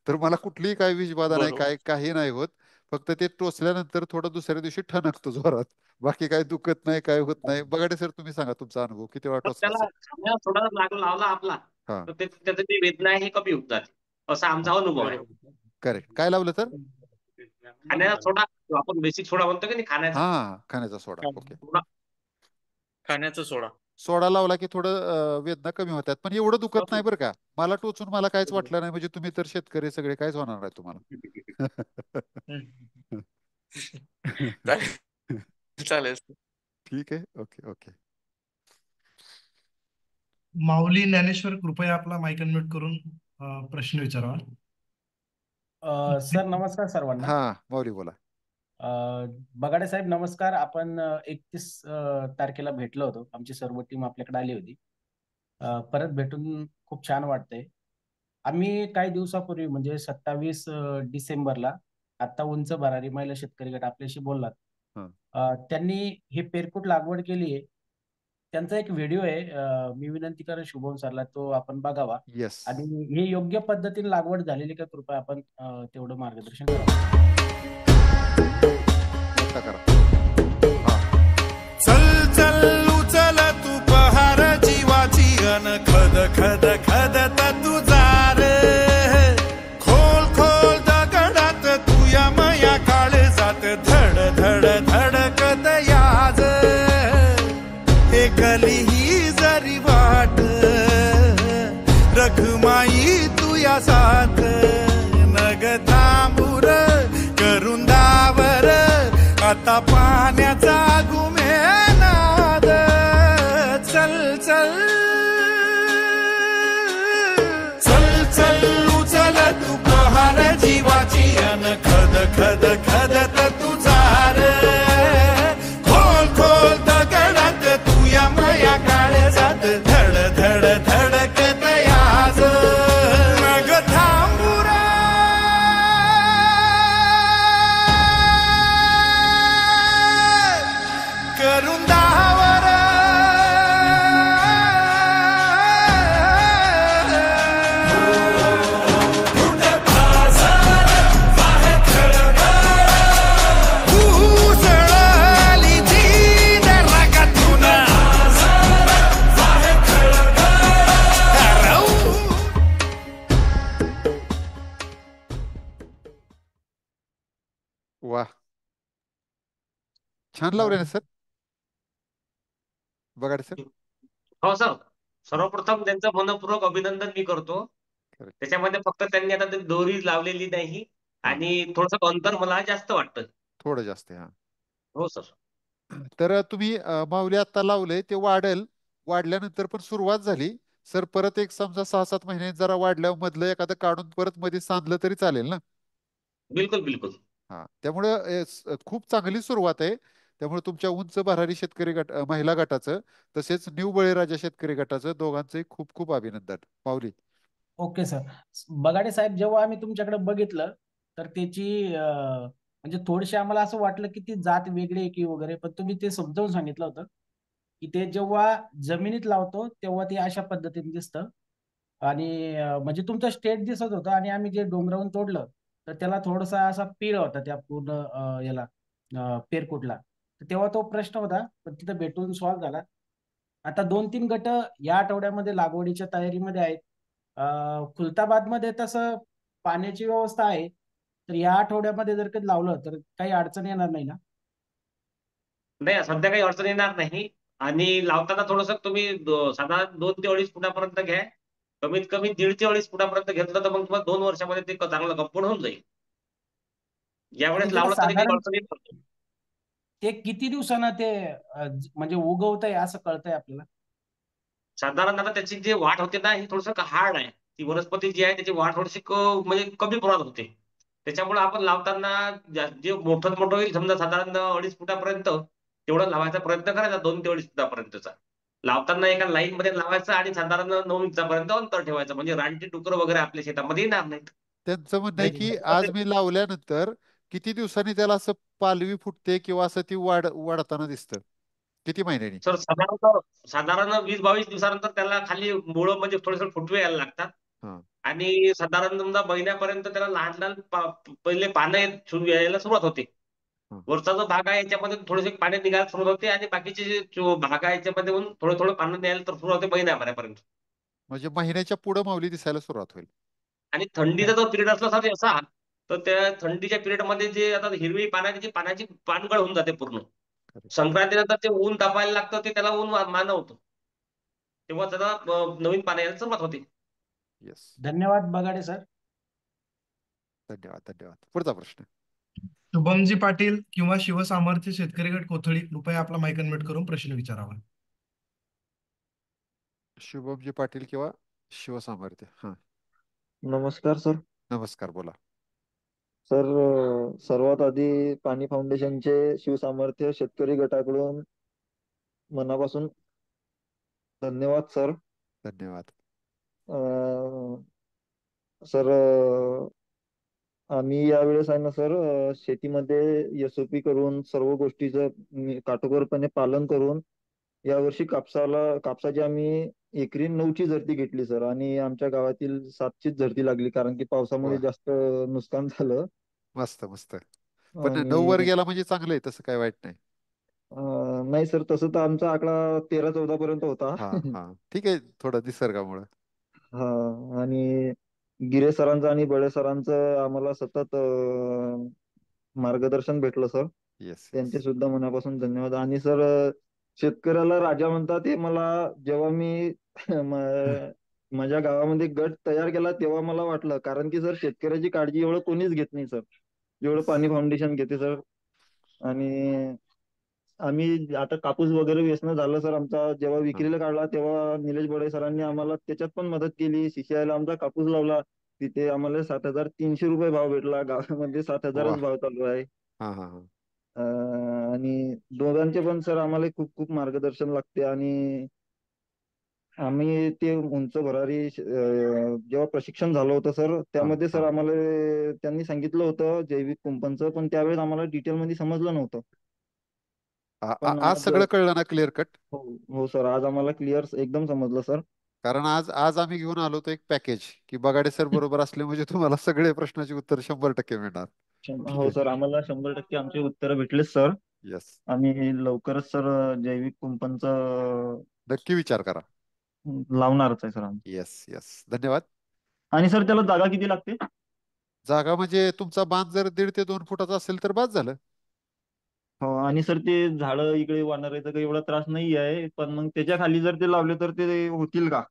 तर मला कुठलीही काही विषबाधा नाही, बरोबर. काय काही नाही होत. फक्त ते टोचल्यानंतर थोडं दुसऱ्या दिवशी ठणकतो जोरात. बाकी काही दुखत नाही, काय होत नाही. बघाडे सर तुम्ही सांगा तुमचा अनुभव किती वेळा पण टोचला त्याला असेल? खाण्याला थोडा लावला आपला हा तर त्याचं जे वेदना आहे हे कमी होत जाते असा आमचा अनुभव आहे. बरोबर. करेक्ट. काय लावलं तर? खाण्याला सोडा आपण बेसिक सोडा म्हणतो की नाही खाण्याचा हा खाण्याचा सोडा. ओके. सोडा. खाण्याचा सोडा. सोडा लावला की थोडं वेदना कमी होतात. पण एवढं दुखत नाही हो. बरं का. मला टोचून मला काहीच वाटलं नाही. म्हणजे तुम्ही तर शेतकरी सगळे, काहीच होणार नाही तुम्हाला. चालेल चालेल. ठीक आहे. Okay okay. माऊली ज्ञानेश्वर कृपया आपला माईक अनम्यूट करून प्रश्न विचारावा. सर नमस्कार सर्वांना. हा माऊली बोला. बगाडे साहेब नमस्कार. आपण 31 तारखेला भेटलो होतो. आमची सर्व टीम आपल्याकडे आली होती. परत भेटून खूप छान वाटतंय. आम्ही काही दिवसापूर्वी म्हणजे 27 डिसेंबरला आता उंच भरारी महिला शेतकरी गट आपल्याशी बोललात. त्यांनी हे पेरकुट लागवड केली आहे. त्यांचा एक व्हिडिओ आहे. मी विनंती करेन शुभम सरला तो आपण बघावा. येस. आणि हे योग्य पद्धतीने लागवड झालेली का कृपया आपण तेवढं मार्गदर्शन करावं. मोठा करा. चल चल उचल तू पहार जीवाची अन खद खद खदत तुझा रे खोल खोल दगडात तुया मया काळे जात धड धड धडकत याज एकली ही जरी वाट रखमाई तुया साथ नग थांबूर करून दावर आता पाण्याचा घुमेनाद चल चल चल चल उचल तू पहार जीवाची अन खद खद खदत तुझा रे खोल खोल दगडात तुया मया काळे जात धड धड धडकत याज नग थांबूरा करून दावर उसळली जी रगातून वा छान लावले ना सर बघाडे सर. हो सर. सर्वप्रथम त्यांचं मनपूर्वक अभिनंदन मी करतो. त्याच्यामध्ये फक्त त्यांनी आता ते दोरी लावलेली नाही आणि थोडस अंतर मला जास्त वाटतं. थोडं जास्त आहे. हा हो सर. तर तुम्ही माऊली आता लावले ते वाढेल. वाढल्यानंतर पण सुरुवात झाली सर. परत एक समजा 6-7 महिने जरा वाढल्यावर मधलं एखादं काढून परत मध्ये सांधलं तरी चालेल ना? बिलकुल बिलकुल. हा त्यामुळे खूप चांगली सुरुवात आहे. त्यामुळे तुमच्या उंच भरारी शेतकरी गट महिला गटाचं तसेच न्यू बळीराजा शेतकरी गटाचं दोघांचे खूप खूप अभिनंदन. माऊली. Okay sir. बगाडे साहेब जेव्हा आम्ही तुमच्याकडे बघितलं तर त्याची म्हणजे थोडीशी आम्हाला असं वाटलं की ती जात वेगळी आहे की वगैरे, पण तुम्ही ते समजावून सांगितलं होतं की ते जेव्हा जमिनीत लावतो तेव्हा ते अशा पद्धतीने दिसतं आणि म्हणजे तुमचं स्टेट दिसत होतं आणि आम्ही जे डोंगरावरून तोडलं तर त्याला थोडासा असा पीळ होता त्या पूर्ण याला पेरकुटला. तर तेव्हा तो प्रश्न होता, पण तिथं भेटून सॉल्व्ह झाला. आता 2-3 गट या आठवड्यामध्ये लागवडीच्या तयारीमध्ये आहेत. खुलताबादमध्ये तसं पाण्याची व्यवस्था आहे, तर या आठवड्यामध्ये जर कधी लावलं तर काही अडचण येणार नाही ना? नाही, सध्या काही अडचण येणार नाही. आणि लावताना थोडंसं तुम्ही साधारण 2 ते 2.5 फुटापर्यंत घ्या. कमीत कमी 1.5 ते 2.5 फुटापर्यंत घेतलं तर मग तुम्हाला 2 वर्षामध्ये ते चांगलं कंपाऊंड होऊन जाईल. यावेळेस त्याला लावलं तरी काही साधारण अडचण येत नाही. ते किती दिवसानं ते म्हणजे उगवतंय असं कळतंय आपल्याला? साधारण आता त्याची जी वाढ होते ना, ही थोडंसं हार्ड आहे. ती वनस्पती जी आहे त्याची वाढ थोडीशी म्हणजे कमी प्रमाणात होते. त्याच्यामुळे आपण लावताना जे मोठं मोठं होईल समजा साधारण 2.5 फुटापर्यंत तेवढं लावायचा प्रयत्न करायचा, 2 ते 2.5 फुटापर्यंतचा. लावताना एका लाईन मध्ये लावायचं आणि साधारण 9 इंचापर्यंत अंतर ठेवायचं, म्हणजे रानटी डुकरं वगैरे आपल्या शेतामध्ये येणार नाहीत. त्यांचं म्हणणं आहे नाही, की आज मी लावल्यानंतर किती दिवसांनी त्याला असं पालवी फुटते किंवा असं ती वाढताना दिसतं, किती महिन्यांनी? सर साधारण 20-22 दिवसानंतर त्याला खाली मुळं म्हणजे थोडेसे फुटवे यायला लागतात. हा. आणि साधारण समजा महिन्यापर्यंत त्याला लहान लहान पहिले पानं यायला सुरुवात होते. वरचा जो भाग आहे याच्यामध्ये थोडेसे पाणी निघायला सुरुवात होते आणि बाकीचे जे भाग आहे याच्यामध्ये थोडं थोडं पानं यायला तर सुरुवात होते महिन्याभरापर्यंत. म्हणजे महिन्याच्या पुढे माऊली दिसायला सुरुवात होईल. आणि थंडीचा जो पिरियड असला साधे असा, तर त्या थंडीच्या पिरियड मध्ये जे आता हिरवी पानाची पानगळ होऊन जाते पूर्ण. संक्रांतीनंतर ते ऊन तापायला लागतं, ते त्याला ऊन मानवतं. तेव्हा त्याला नवीन पानं यायला सुरुवात होते. येस, धन्यवाद बगाडे सर. धन्यवाद धन्यवाद. पुढचा प्रश्न. शुभमजी पाटील किंवा शिवसामर्थ्य शेतकरी गट कोथळी, कृपया आपला माइक अनम्यूट करून प्रश्न विचारावा. शुभमजी पाटील किंवा शिवसामर्थ्य. हा, नमस्कार सर. नमस्कार, बोला. सर, सर्वात आधी पाणी फाउंडेशनचे शिवसामर्थ्य शेतकरी गटाकडून मनापासून धन्यवाद सर. धन्यवाद सर. आम्ही यावेळेस आहे ना सर, शेतीमध्ये SOP करून सर्व गोष्टीचं काटेकोरपणे पालन करून यावर्षी कापसाची आम्ही एकरी 9ची झर्ती घेतली सर, आणि आमच्या गावातील 7चीच झर्ती लागली, कारण की पावसामुळे जास्त नुकसान झालं. मस्त मस्त. पण 9 आणि वर गेला म्हणजे चांगलं आहे, तसं काय वाईट नाही. नाही सर, तसं तर आमचा आकडा 13-14 पर्यंत होता. हा हा, ठीक आहे, थोडं निसर्गामुळे. हा, आणि गिरे सरांचं आणि बळे सरांचं आम्हाला सतत मार्गदर्शन भेटलं सर. येस, त्यांचे सुद्धा मनापासून धन्यवाद. आणि सर, शेतकऱ्याला राजा म्हणतात हे मला जेव्हा मी माझ्या गावामध्ये गट तयार केला तेव्हा मला वाटलं, कारण की सर शेतकऱ्याची काळजी एवढं कोणीच घेत नाही सर, एवढं पाणी फाउंडेशन घेते सर. आणि आम्ही आता कापूस वगैरे वेचणं झालं सर आमचा, जेव्हा विक्रीला काढला तेव्हा निलेश बडे सरांनी आम्हाला त्याच्यात पण मदत केली. CCI ला आमचा कापूस लावला, तिथे आम्हाला 7,300 रुपये भाव भेटला. गावामध्ये 7,000च भाव चालू आहे. हा हा हा. आणि दोघांचे पण सर आम्हाला खूप खूप मार्गदर्शन लागते. आणि आम्ही ते उंच भरारी जेव्हा प्रशिक्षण झालं होतं सर, त्यामध्ये सर आम्हाला त्यांनी सांगितलं होतं जैविक कुंपणचं, पण त्यावेळेस आम्हाला डिटेलमध्ये समजलं नव्हतं. पण आज सगळं कळलं ना, क्लिअर कट? हो सर, आज आम्हाला क्लिअर एकदम समजलं सर. कारण आज आम्ही घेऊन आलो होतो एक पॅकेज, की बगाडे सर बरोबर असले म्हणजे तुम्हाला सगळे प्रश्नाची उत्तर 100% मिळणार. हो सर, आम्हाला 100% आमचे उत्तर भेटले सर. येस, आम्ही लवकरच सर जैविक कुंपणचं नक्की विचार करा. लावणारच आहे सर आम्ही. येस येस, धन्यवाद. आणि सर त्याला जागा किती लागते? जागा म्हणजे तुमचा बांध जर 1.5 ते 2 फुटाचा असेल तर बास झालं. हो, आणि सर ते झाडं इकडे वाढणाऱ्याचा काही एवढा त्रास नाही आहे, पण मग त्याच्या खाली जर ते लावले तर ते होतील का?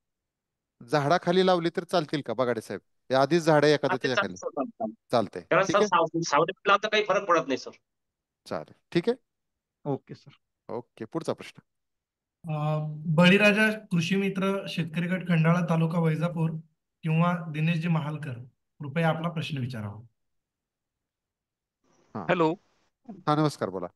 झाडाखाली लावली तर चालतील का बगाडे साहेब? हे आधीच झाड आहे एखादं ते त्याच्या खाली. चालतं. चालतंय, त्याला ठीक सर आहे, सावलीत लावता काही फरक पडत नाही सर. चालेल, ठीक आहे. Okay sir. ओके, पुढचा प्रश्न. बळीराजा कृषी मित्र शेतकरी गट खंडाळा तालुका वैजापूर किंवा दिनेशजी महालकर, कृपया आपला प्रश्न विचारावा. हॅलो. हा, नमस्कार, बोला.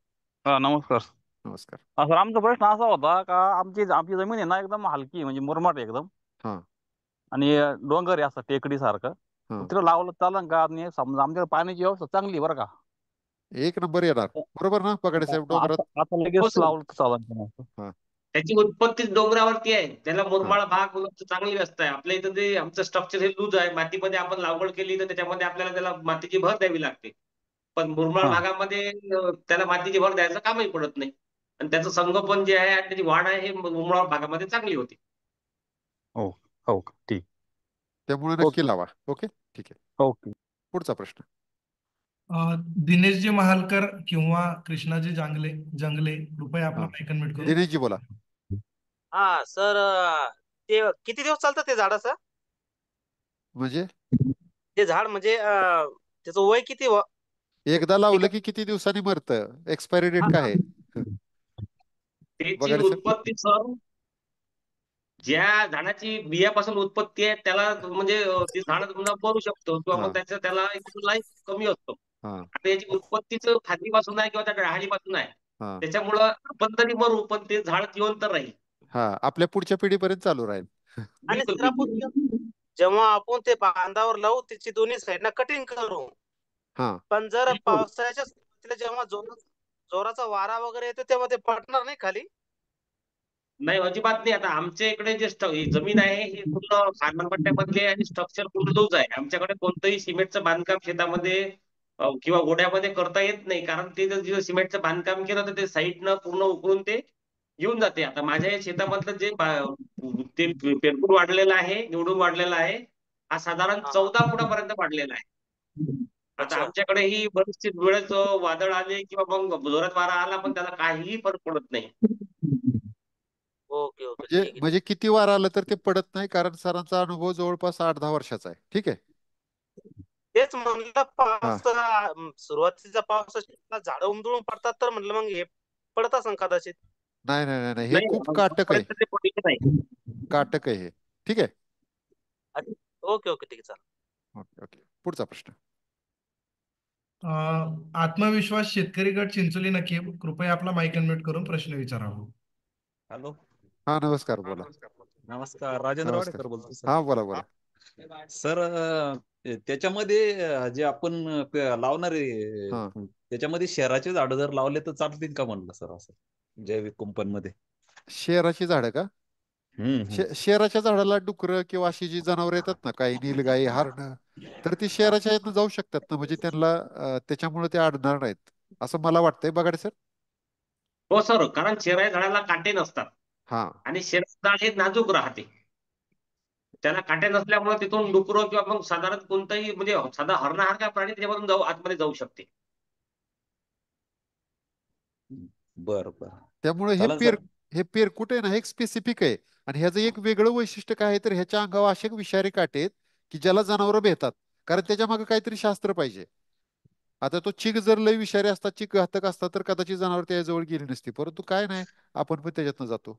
हा, नमस्कार. नमस्कार. सर, आमचा प्रश्न असा होता का आमची जमीन आहे ना एकदम हलकी आहे, म्हणजे मुरमाड आहे एकदम. हा. आणि डोंगर आहे असं टेकडी सारखं. तिथं लावलं चालन का? आणि समजा आमच्याकडे पाण्याची व्यवस्था चांगली बरं का? एक नंबर येणार, बरोबर ना बगाडे साहेब? डोंगरात आता लगेच लावलं तर चालन का? हा, त्याची उत्पत्तीच डोंगरावरती आहे. त्याला मुरमाड भाग चांगली व्यवस्था आहे. आपल्या इथं ते आमचं स्ट्रक्चर हे लूज आहे. मातीमध्ये आपण लागवड केली तर त्याच्यामध्ये आपल्याला त्याला मातीची भर द्यावी लागते. पण मुरमाड भागामध्ये त्याला मातीची भर द्यायचं कामही पडत नाही. आणि त्याचं संगोपन जे आहे आणि त्याची वाढ आहे हे मुरमाड भागामध्ये चांगली होती. हो हो ठीक. त्यामुळे नक्की ओके. लावा. ओके ठीक आहे. ओके. पुढचा प्रश्न. दिनेशजी महालकर किंवा कृष्णाजी जंगले कृपया आपला माईक अनम्यूट करून दिनेशजी बोला. हा सर, ते किती दिवस चालतं ते झाडाचं? म्हणजे ते झाड म्हणजे त्याचं वय किती एकदा लावलं की किती दिवसांनी मरतं? एक्सपायरी डेट काय आहे? त्याची बघायला सर. उत्पत्ती सर ज्या झाडाची बियापासून उत्पत्ती आहे त्याला म्हणजे ते झाड पुन्हा मरू शकतो किंवा मग त्याला लाईफ कमी असतो. आता याची उत्पत्तीच फांदीपासून आहे किंवा त्या डहाळीपासून आहे. त्याच्यामुळं आपण तरी मरू पण ते झाड जिवंत राहील. हा, आपल्या पुढच्या पिढीपर्यंत चालू राहील. आणि सर आपण जेव्हा आपण ते बांधावर लावू त्याची दोन्ही साईडना कटिंग करू. पण जर पावसाळ्याच्या सुरुवातीला जेव्हा जोराचा वारा वगैरे येतो तेव्हा ते पडणार नाही खाली? नाही, अजिबात नाही. आता आमच्या इकडे जे जमीन आहे ही पूर्ण खारपट्ट्यामधली आणि स्ट्रक्चर पूर्ण लूज आहे. आमच्याकडे कोणतंही सिमेंटचं बांधकाम शेतामध्ये किंवा गोड्यामध्ये करता येत नाही. कारण ते जर सिमेंटचं बांधकाम केलं तर ते साईडनं पूर्ण उकळून ते येऊन जाते. आता माझ्या या शेतामधलं जे ते पेरपूट वाढलेलं आहे, निवडून वाढलेला आहे, हा साधारण 14 फुटापर्यंत वाढलेला आहे. आता आमच्याकडे ही बरीचशी वेळेस वादळ आले किंवा मग जोरात वारा आला पण त्याला काहीही फरक पडत नाही. Okay okay. म्हणजे किती वार आलं तर ते पडत नाही, कारण सरांचा अनुभव जवळपास 8-10 वर्षाचा आहे. ठीक आहे. तेच म्हणलं पाऊस सुरुवातीचा पावसाची झाडं उमदळून पडतात तर म्हणलं मग हे पडत असेल कदाचित. नाही नाही नाही, हे खूप काटक आहे. काटक आहे हे. ठीक आहे. ओके ओके ठीक आहे चालेल. Okay okay. पुढचा प्रश्न. आत्मविश्वास शेतकरी गट चिंचोली नकीब कृपया आपला माईक अनम्यूट करून प्रश्न विचारावा. हॅलो. हा नमस्कार, बोला. नमस्कार, राजेंद्र वाडेकर बोलतो सर. हा बोला बोला. सर त्याच्यामध्ये जे आपण लावणारे त्याच्यामध्ये शहराचे झाडं जर लावले तर चालतील का म्हणलं सर असं जैविक कुंपणमध्ये? शेराची झाडं का? शेराच्या झाडाला डुकरं किंवा अशी जी जनावर येतात ना, काही नीलगाई, हरणं, तर ती शेराच्या यातनं जाऊ शकतात ना, म्हणजे त्यांना त्याच्यामुळे ते अडणार नाहीत असं मला वाटतंय. बघा सर. हो सर, कारण शेरा झाडाला काटे नसतात. हा, आणि शेराचं झाड हे नाजूक राहते. त्याला काटे नसल्यामुळे तिथून डुकरं किंवा मग साधारण कोणताही म्हणजे साधा हरणासारखा प्राणी त्याच्यामधून आतमध्ये जाऊ शकते. बर बर. त्यामुळे हे पेरकुट आहे ना, हे एक स्पेसिफिक आहे. आणि ह्याचं एक वेगळं वैशिष्ट्य काय आहे तर ह्याच्या अंगावर असे विषारी काटे आहेत की ज्याला जनावरं भेटतात, कारण त्याच्या मागे काहीतरी शास्त्र पाहिजे. आता तो चिक जर लय विषारी असतात, चिक घातक असतात तर कदाचित जनावर त्याजवळ गेली नसती. परंतु काय नाही, आपण पण त्याच्यातनं जातो.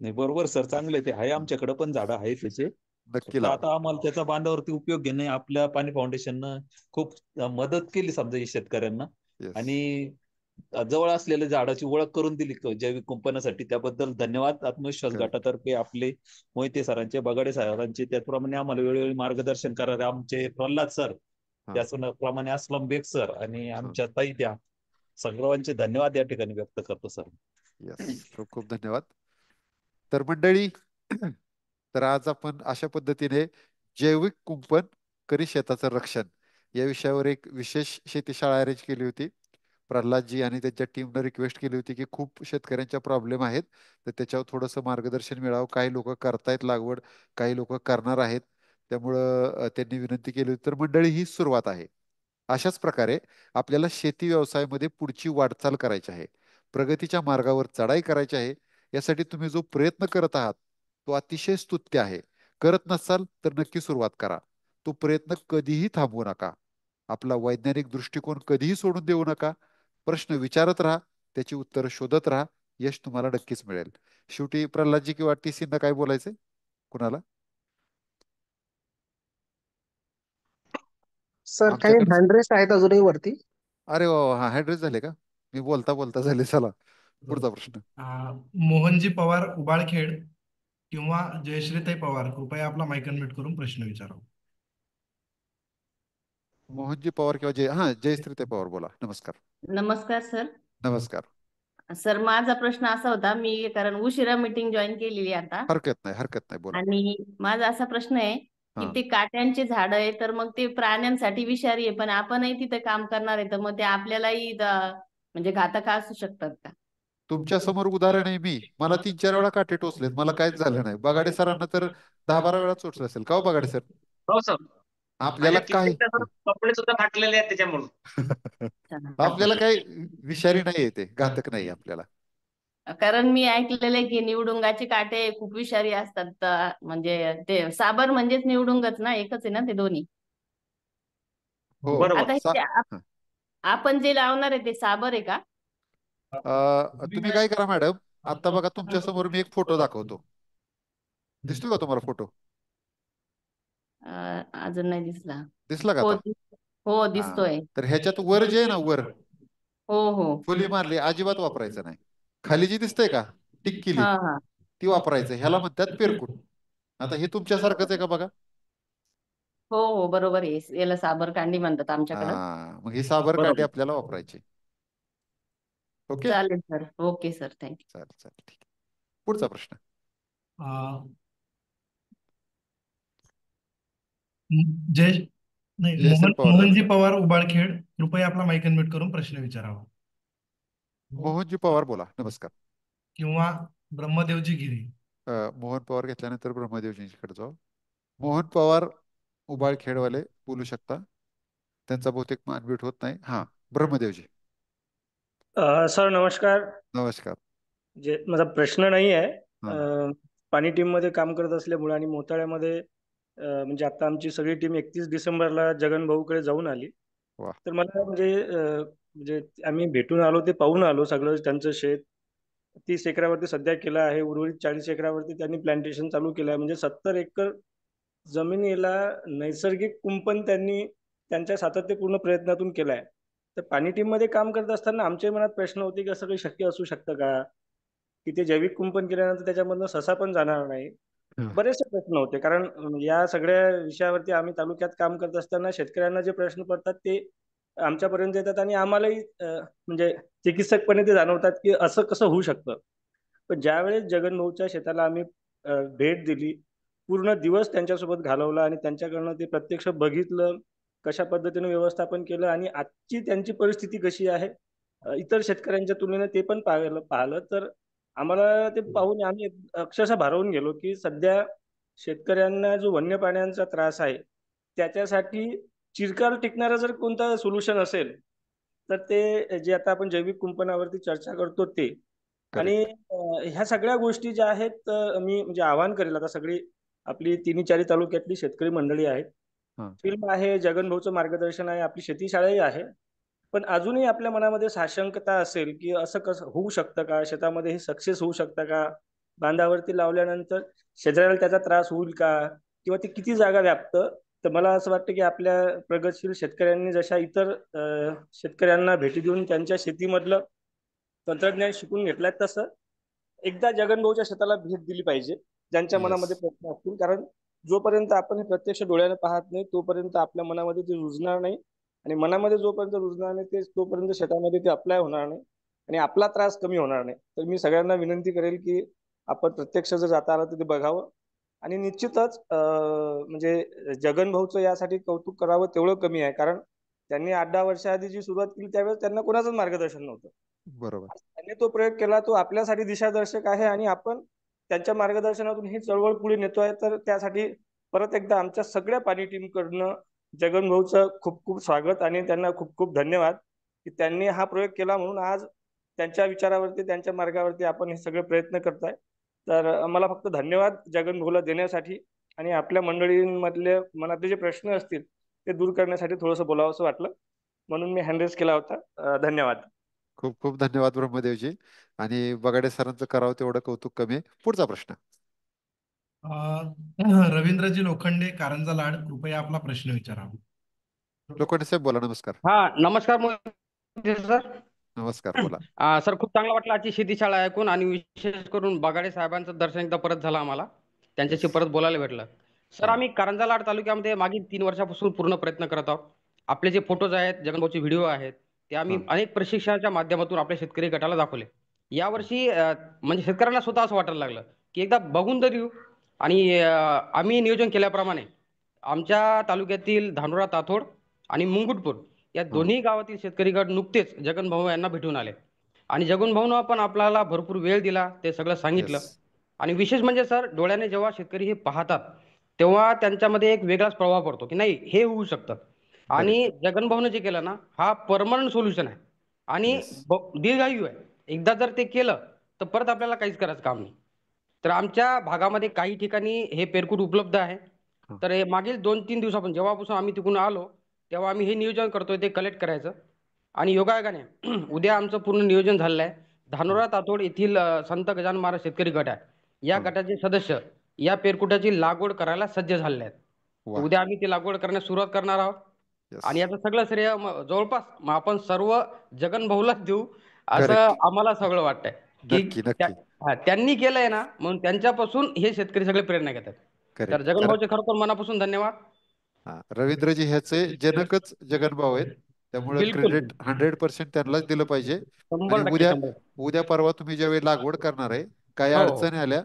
नाही बरोबर सर, चांगले ते आहे. आमच्याकडे पण झाडं आहेत त्याचे. नक्की आता आम्हाला त्याचा बांधावरती उपयोग घेणे आपल्या पाणी फाउंडेशननं खूप मदत केली समजा शेतकऱ्यांना. आणि जवळ असलेल्या झाडाची ओळख करून दिली जैविक कुंपणासाठी, त्याबद्दल धन्यवाद. आत्मविश्वास गटातर्फे आपले मोहिते सरांचे, बगाडे सरांचे, त्याचप्रमाणे आम्हाला वेळोवेळी मार्गदर्शन करणारे आमचे प्रल्हाद सर, त्याचप्रमाणे असलम बेग सर आणि आमच्या ताई, त्या सर्वांचे धन्यवाद या ठिकाणी व्यक्त करतो सर. खूप खूप धन्यवाद. तर मंडळी, तर आज आपण अशा पद्धतीने जैविक कुंपण करी शेताचं रक्षण या विषयावर एक विशेष शेतीशाळा अरेंज केली होती. प्रल्हादजी आणि त्यांच्या टीमनं रिक्वेस्ट केली होती की खूप शेतकऱ्यांच्या प्रॉब्लेम आहेत, तर त्याच्यावर थोडंसं मार्गदर्शन मिळावं. काही लोक करतायत लागवड, काही लोक करणार आहेत, त्यामुळं त्यांनी विनंती केली होती. तर मंडळी, ही सुरुवात आहे. अशाच प्रकारे आपल्याला शेती व्यवसायामध्ये पुढची वाटचाल करायची आहे, प्रगतीच्या मार्गावर चढाई करायची आहे. यासाठी तुम्ही जो प्रयत्न करत आहात तो अतिशय स्तुत्य आहे. करत नसाल तर नक्की सुरुवात करा. तो प्रयत्न कधीही थांबवू नका. आपला वैज्ञानिक दृष्टिकोन कधीही सोडून देऊ नका. प्रश्न विचारत राहा, त्याची उत्तरं शोधत राहा. यश तुम्हाला नक्कीच मिळेल. शेवटी प्रल्हादजी किंवा टीसींना काय बोलायचंय कुणाला? सर काही हँडरेस्ट आहेत अजूनही वरती? अरे वा, हा हँडरेस झाले का? मी बोलता बोलता झाले. चला पुढचा प्रश्न. मोहनजी पवार उबाळखेड किंवा जयश्रीताई पवार कृपया आपला माईक अनम्यूट करून प्रश्न विचारावा. मोहनजी पवार किंवा जयश्रीताई पवार बोला. नमस्कार. नमस्कार सर. नमस्कार. सर माझा प्रश्न असा होता, मी कारण उशिरा मीटिंग जॉईन केलेली आहे आता, हरकत नाही बोला. आणि माझा असा प्रश्न आहे की हा ते काट्यांचे झाड आहे, तर मग ते प्राण्यांसाठी विषारी आहे, पण आपणही तिथे काम करणार आहे, तर मग ते आपल्यालाही म्हणजे घातक असू शकतात का? तुमच्या समोर उदाहरण आहे, मला 3-4 वेळा काटे टोचलेत, मला काहीच झालं नाही. बगाडे सरांना तर 10-12 वेळा चोचलं असेल का हो बगाडे सर? हो सर. आपल्याला माझे काय कित्येकदा सर कपडे सुद्धा फाटलेले आहेत त्याच्यामुळे. आपल्याला काही विषारी नाही ते, घातक नाही आपल्याला. कारण मी ऐकलेलं आहे की निवडुंगाचे काटे खूप विषारी असतात, म्हणजे ते साबर म्हणजेच निवडुंगच ना, एकच आहे ना ते दोन्ही. हो आता हे आपण जे लावणार आहे ते साबर आहे का? तुम्ही काय करा मॅडम, आता बघा तुमच्या समोर मी एक फोटो दाखवतो, दिसतोय का तुम्हाला फोटो? अजून नाही दिसला. दिसला का हो आता? हो हा, दिसतोय. तर ह्याच्यात वर जे आहे ना, वर हो हो फुली मारली अजिबात वापरायचं नाही. खाली जी दिसतंय का टिक केली, हा हा ती वापरायचं. ह्याला म्हणतात पेरकुट. आता हे तुमच्यासारखंच आहे का बघा? हो हो बरोबर आहे, याला साबर कांडी म्हणतात आमच्याकडं. मग ही साबर कांडी आपल्याला वापरायची. ओके चालेल सर, ओके सर, थँक्यू. चालेल चालेल, ठीक आहे. पुढचा प्रश्न. जय नाही जयश्री पवार मोहनजी दादा. पवार उबाळखेड, कृपया आपला माईक अनम्यूट करून प्रश्न विचारावा. मोहनजी पवार बोला. नमस्कार. किंवा ब्रह्मदेवजी गिरी. मोहन पवार घेतल्यानंतर ब्रह्मदेवजींकडे जाऊ. मोहन पवार उबाळखेडवाले बोलू शकता, त्यांचा बहुतेक मानबीट होत नाही. हा, ब्रह्मदेवजी. सर नमस्कार. नमस्कार. माझा प्रश्न नाही आहे. हा. पाणी टीम मध्ये काम करत असल्यामुळे आणि मोताळ्यामध्ये म्हणजे आता आमची सगळी टीम 31 डिसेंबरला जगन भाऊकडे जाऊन आली. वा. तर मला म्हणजे आम्ही भेटून आलो, ते पाहून आलो सगळं. त्यांचं शेत 30 एकरावरती सध्या केलं आहे, उर्वरित 40 एकरावरती त्यांनी प्लांटेशन चालू केलं आहे. म्हणजे 70 एकर जमिनीला नैसर्गिक कुंपण त्यांनी त्यांच्या सातत्यपूर्ण प्रयत्नातून केला आहे. तर पाणी टीम मध्ये काम करत असताना आमच्या मनात प्रश्न होते की असं काही शक्य असू शकतं का, की ते जैविक कुंपण केल्यानंतर त्याच्यामधनं ससा पण जाणार नाही. बरेचसे प्रश्न होते, कारण या सगळ्या विषयावरती आम्ही तालुक्यात काम करत असताना शेतकऱ्यांना जे प्रश्न पडतात ते आमच्यापर्यंत येतात, आणि आम्हालाही म्हणजे चिकित्सकपणे ते जाणवतात की असं कसं होऊ शकतं. पण ज्यावेळेस जगन भाऊच्या शेताला आम्ही भेट दिली, पूर्ण दिवस त्यांच्यासोबत घालवला आणि त्यांच्याकडनं ते प्रत्यक्ष बघितलं, कशा पद्धतीने व्यवस्थापन केलं आणि आजची त्यांची परिस्थिती कशी आहे इतर शेतकऱ्यांच्या तुलनेने ते पण पाहिलं तर आम्हाला ते पाहून आम्ही अक्षरशः भारावून गेलो की सध्या शेतकऱ्यांना जो वन्य प्राण्यांचा त्रास आहे त्याच्यासाठी चिरकाल टिकणारा जर कोणता सोल्युशन असेल तर ते जे आता आपण जैविक कुंपणावरती चर्चा करतो ते. आणि ह्या सगळ्या गोष्टी ज्या आहेत मी म्हणजे आवाहन करेल, आता सगळी आपली 3-4 तालुक्यातली शेतकरी मंडळी आहेत, फिल्म आहे, जगन भाऊचं मार्गदर्शन आहे, आपली शेतीशाळाही आहे, पण अजूनही आपल्या मनामध्ये साशंकता असेल की असं कसं होऊ शकतं का, शेतामध्ये हे सक्सेस होऊ शकतं का, बांधावरती लावल्यानंतर शेजाऱ्याला त्याचा त्रास होईल का, किंवा ती किती जागा व्यापतं. तर मला असं वाटतं की आपल्या प्रगतशील शेतकऱ्यांनी जशा इतर शेतकऱ्यांना भेटी देऊन त्यांच्या शेतीमधलं तंत्रज्ञान शिकून घेतलंय, तसं एकदा जगन भाऊच्या शेताला भेट दिली पाहिजे ज्यांच्या मनामध्ये प्रश्न असतील. कारण जोपर्यंत आपण हे प्रत्यक्ष डोळ्याने पाहत नाही तोपर्यंत आपल्या मनामध्ये ते रुजणार नाही, आणि मनामध्ये जोपर्यंत रुजणार नाही ते तोपर्यंत शेतामध्ये ते अप्लाय होणार नाही आणि आपला त्रास कमी होणार नाही. तर मी सगळ्यांना विनंती करेल की आपण प्रत्यक्ष जर जाता आलं तर ते बघावं. आणि निश्चितच म्हणजे जगन भाऊचं यासाठी कौतुक करावं तेवढं कमी आहे, कारण त्यांनी 8-10 वर्षाआधी जी सुरुवात केली त्यावेळेस त्यांना कोणाचंच मार्गदर्शन नव्हतं. बरोबर. त्यांनी तो प्रयोग केला, तो आपल्यासाठी दिशादर्शक आहे आणि आपण त्यांच्या मार्गदर्शनातून ही चळवळ पुढे नेतोय. तर त्यासाठी परत एकदा आमच्या सगळ्या पाणी टीम कडनं जगन भाऊचं खूप खूप स्वागत आणि त्यांना खूप खूप धन्यवाद की त्यांनी हा प्रयोग केला, म्हणून आज त्यांच्या विचारावरती त्यांच्या मार्गावरती आपण हे सगळे प्रयत्न करताय. तर मला फक्त धन्यवाद जगन भाऊला देण्यासाठी आणि आपल्या मंडळींमधले मनातले जे प्रश्न असतील ते दूर करण्यासाठी थोडंसं बोलावं असं वाटलं, म्हणून मी हँड रेज केला होता. धन्यवाद. खूप खूप धन्यवाद ब्रह्मदेवजी. आणि बगाडे सरांचं करावं तेवढं कौतुक कमी आहे. पुढचा प्रश्न. रवींद्रजी लोखंडे, कारंजा लाड, कृपया आपला प्रश्न विचारावा. लोखंडे साहेब बोला. नमस्कार. हा नमस्कार सर. नमस्कार बोला. सर खूप चांगला वाटलं आजची शेतीशाळा ऐकून, आणि विशेष करून बगाडे साहेबांचं दर्शन एकदा परत झालं आम्हाला, त्यांच्याशी परत बोलायला भेटलं. सर आम्ही कारंजा लाड तालुक्यामध्ये मागील 3 वर्षापासून पूर्ण प्रयत्न करत आहोत. आपले जे फोटोज आहेत, जगनभाऊचे व्हिडिओ आहेत, ते आम्ही अनेक प्रशिक्षणाच्या माध्यमातून आपल्या शेतकरी गटाला दाखवले. यावर्षी म्हणजे शेतकऱ्यांना स्वतः असं वाटायला लागलं की एकदा बघून तर येऊ. आणि आम्ही नियोजन केल्याप्रमाणे आमच्या तालुक्यातील धानोरा ताथोड आणि मुंगुटपूर या दोन्ही गावातील शेतकरी गट नुकतेच जगन भाऊ यांना भेटून आले. आणि जगन भाऊनं पण आपल्याला भरपूर वेळ दिला, ते सगळं सांगितलं. आणि विशेष म्हणजे सर, डोळ्याने जेव्हा शेतकरी हे पाहतात तेव्हा त्यांच्यामध्ये एक वेगळाच प्रभाव पडतो की नाही हे होऊ शकतं. आणि जगन भाऊनं जे केलं ना, हा परमनंट सोल्युशन आहे आणि दीर्घायू आहे. एकदा जर ते केलं तर परत आपल्याला काहीच करायचं काम नाही. तर आमच्या भागामध्ये काही ठिकाणी हे पेरकूट उपलब्ध आहे. तर हे मागील 2-3 दिवसापासून जेव्हापासून आम्ही तिकडून आलो तेव्हा आम्ही हे नियोजन करतोय ते कलेक्ट करायचं. आणि योगायोगाने उद्या आमचं पूर्ण नियोजन झालेलं आहे. धानोरा तातोड येथील संत गजानन महाराज शेतकरी गट आहे, या गटाचे सदस्य या पेरकुटाची लागवड करायला सज्ज झालेले आहेत. तर उद्या आम्ही ती लागवड करण्यास सुरुवात करणार आहोत. आणि याचं सगळं श्रेय जवळपास आपण सर्व जगन भाऊलाच देऊ असं आम्हाला सगळं वाटतंय की त्यांनी केलंय ना, म्हणून त्यांच्यापासून हे शेतकरी सगळे प्रेरणा घेतात. तर जगन भाऊचे खरोखर मनापासून धन्यवाद. रवींद्रजी ह्याचे जनकच जगन भाऊ आहेत, त्यामुळे क्रेडिट 100% त्यांनाच दिलं पाहिजे. आणि उद्या परवा तुम्ही ज्यावेळी लागवड करणार आहे, काही अडचणी आल्या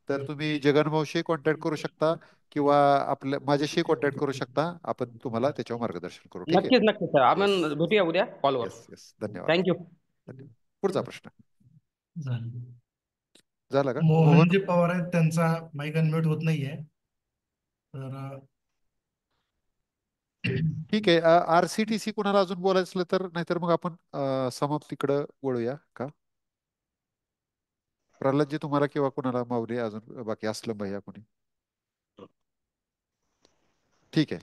तर तुम्ही जगन भाऊशी कॉन्टॅक्ट करू शकता किंवा आपल्या माझ्याशी कॉन्टॅक्ट करू शकता. आपण तुम्हाला त्याच्यावर मार्गदर्शन करू. ठीक आहे, नक्कीच नक्कीच सर, आपण भेटूया उद्या कॉलवर. धन्यवाद. थँक्यू. पुढचा प्रश्न झालं झाला का? मोहनजी पवार आहेत, त्यांचा माईक अनम्यूट होत नाहीये. तर ठीक आहे, RCTC कुणाला अजून बोलायचं असलं तर, नाहीतर मग आपण समाप्तीकडे वळूया का? प्रल्हादजी तुम्हाला किंवा कुणाला माऊली अजून बाकी असलं भैया कोणी? ठीक आहे.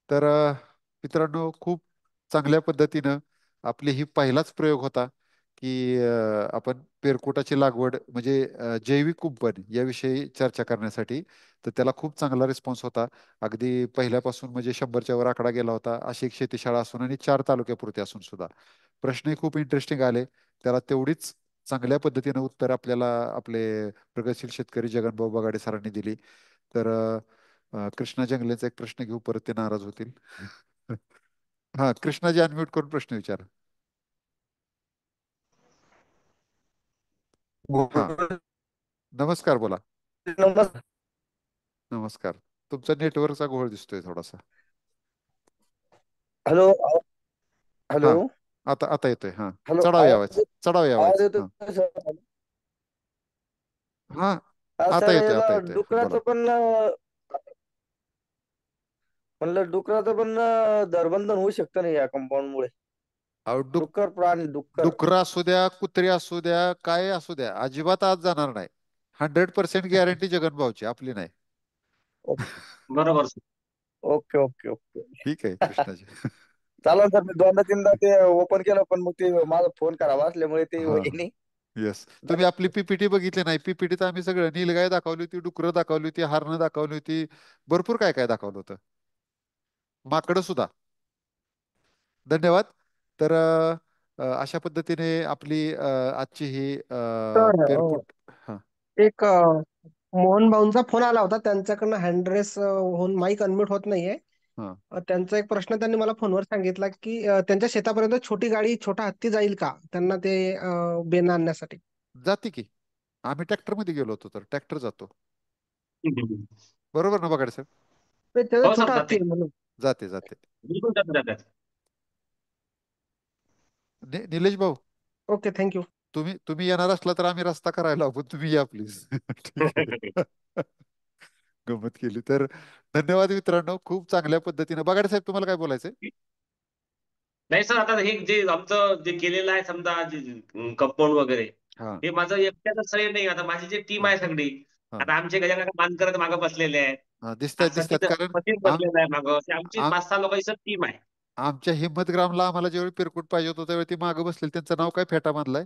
तर मित्रांनो, खूप चांगल्या पद्धतीनं आपली ही पहिलाच प्रयोग होता की आपण पेरकुटाची लागवड म्हणजे जैविक कुंपण याविषयी चर्चा करण्यासाठी. तर त्याला खूप चांगला रिस्पॉन्स होता. अगदी पहिल्यापासून म्हणजे 100च्या वर आकडा गेला होता. अशी एक शेतीशाळा असून आणि 4 तालुक्यापुरती असून सुद्धा प्रश्नही खूप इंटरेस्टिंग आले. त्याला तेवढीच चांगल्या पद्धतीनं उत्तर आपल्याला आपले प्रगतशील शेतकरी जगनभाऊ बगाडे सरांनी दिली. तर कृष्णा जंगलेचा एक प्रश्न घेऊ, परत ते नाराज होतील. हा, कृष्णाजी अनम्यूट करून प्रश्न विचारा. हा, नमस्कार, बोला. नमस्कार. तुमचा नेटवर्कचा घोळ दिसतोय थोडासा. हॅलो हॅलो, आता येतोय. हा, हॅलो, चढाव आवाज, चढाव आवाज. हा, आता येतोय, आता येतोय. डुकराचं पण म्हणलं डुकराचं पण दरबंधन होऊ शकतं ना या कंपाऊंड मुळे. डुक्कर प्राणी डुकर असू द्या, कुत्री असू द्या, काय असू द्या, अजिबात आज जाणार नाही. 100% गॅरंटी जगनभाऊची, आपली नाही. बरोबर. ओके ओके ओके, ठीक आहे कृष्णाजी. चालेल सर. मी 2दा-3दा ते ओपन केलं, पण मग ते माझा फोन करावा असल्यामुळे ते नाही. येस, तुम्ही आपली PPT बघितली नाही? PPT तर आम्ही सगळं नीलगाय दाखवली होती, डुकरं दाखवली होती, हरणं दाखवली होती, भरपूर काय काय दाखवलं होतं, माकडं सुद्धा. धन्यवाद. तर अशा पद्धतीने आपली आजची ही पेरकुट. एक मोहन भाऊंचा फोन आला होता, त्यांच्याकडनं हँडरेस होऊन माईक अनम्यूट होत नाहीये. त्यांचा एक प्रश्न त्यांनी मला फोनवर सांगितला की त्यांच्या शेतापर्यंत छोटी गाडी, छोटा हत्ती जाईल का त्यांना ते बेन आणण्यासाठी? जाते की, आम्ही ट्रॅक्टर मध्ये गेलो होतो तर ट्रॅक्टर जातो. बरोबर ना बघा साहेब? छोटा हत्ती म्हणून जाते जाते. निलेश भाऊ, ओके, थँक्यू. तुम्ही येणार असला तर आम्ही रस्ता करायला लावू, पण तुम्ही या प्लीज. गंमत केली तर धन्यवाद मित्रांनो, खूप चांगल्या पद्धतीने. बगाडे साहेब, तुम्हाला काय बोलायचंय? नाही सर, आता हे जे आमचं जे केलेलं आहे समजा कंपाऊंड वगैरे, हे माझं एकट्याचं श्रेय नाही. आता माझी जी टीम आहे सगळी, आता आमचे गजानन मानकर मागं बसलेले आहेत, दिसतात कारण बसलेलं आहे मागं, आमची 5-6 लोकांची तीम आहे. आमच्या हिम्मतग्रामला आम्हाला ज्यावेळी पेरकुट पाहिजे होतं त्यावेळी ती मागं बसलेली. त्यांचं नाव काय, फेटा बांधलाय?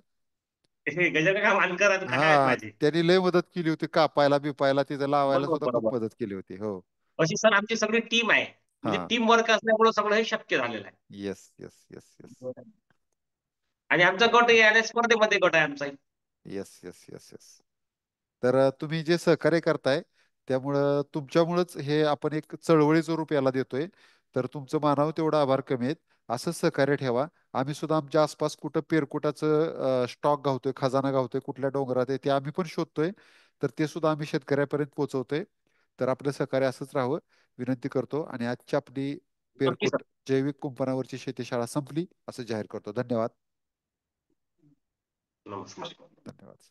गजानन मानकर आहेत माझे. त्यांनी लय मदत केली होती, कापायला बिपायला, तिथं लावायला सुद्धा खूप मदत केली होती. हो, अशी सर आमची सगळी टीम आहे. म्हणजे टीम वर्क असल्यामुळे सगळं हे शक्य झालेलं आहे. Yes yes yes yes. आणि आमचा गट या स्पर्धेमध्ये गट आहे आमचा. Yes yes yes yes. तर तुम्ही जे सहकार्य करताय त्यामुळं, तुमच्यामुळेच हे आपण एक चळवळीचं रूप याला देतोय. तर तुमचं मानावं तेवढं आभार कमी आहेत. असं सहकार्य ठेवा आम्ही सुद्धा आमच्या आसपास कुठं पेरकुटाचं स्टॉक गावतोय, खजाना गावतोय, कुठल्या डोंगरात आहे ते आम्ही पण शोधतोय, तर ते सुद्धा आम्ही शेतकऱ्यापर्यंत पोहोचवतोय. तर आपलं सहकार्य असंच राहावं विनंती करतो आणि आजची आपली पेरकुट जैविक कुंपणावरची शेतीशाळा संपली असं जाहीर करतो. धन्यवाद. नमस्कार. धन्यवाद.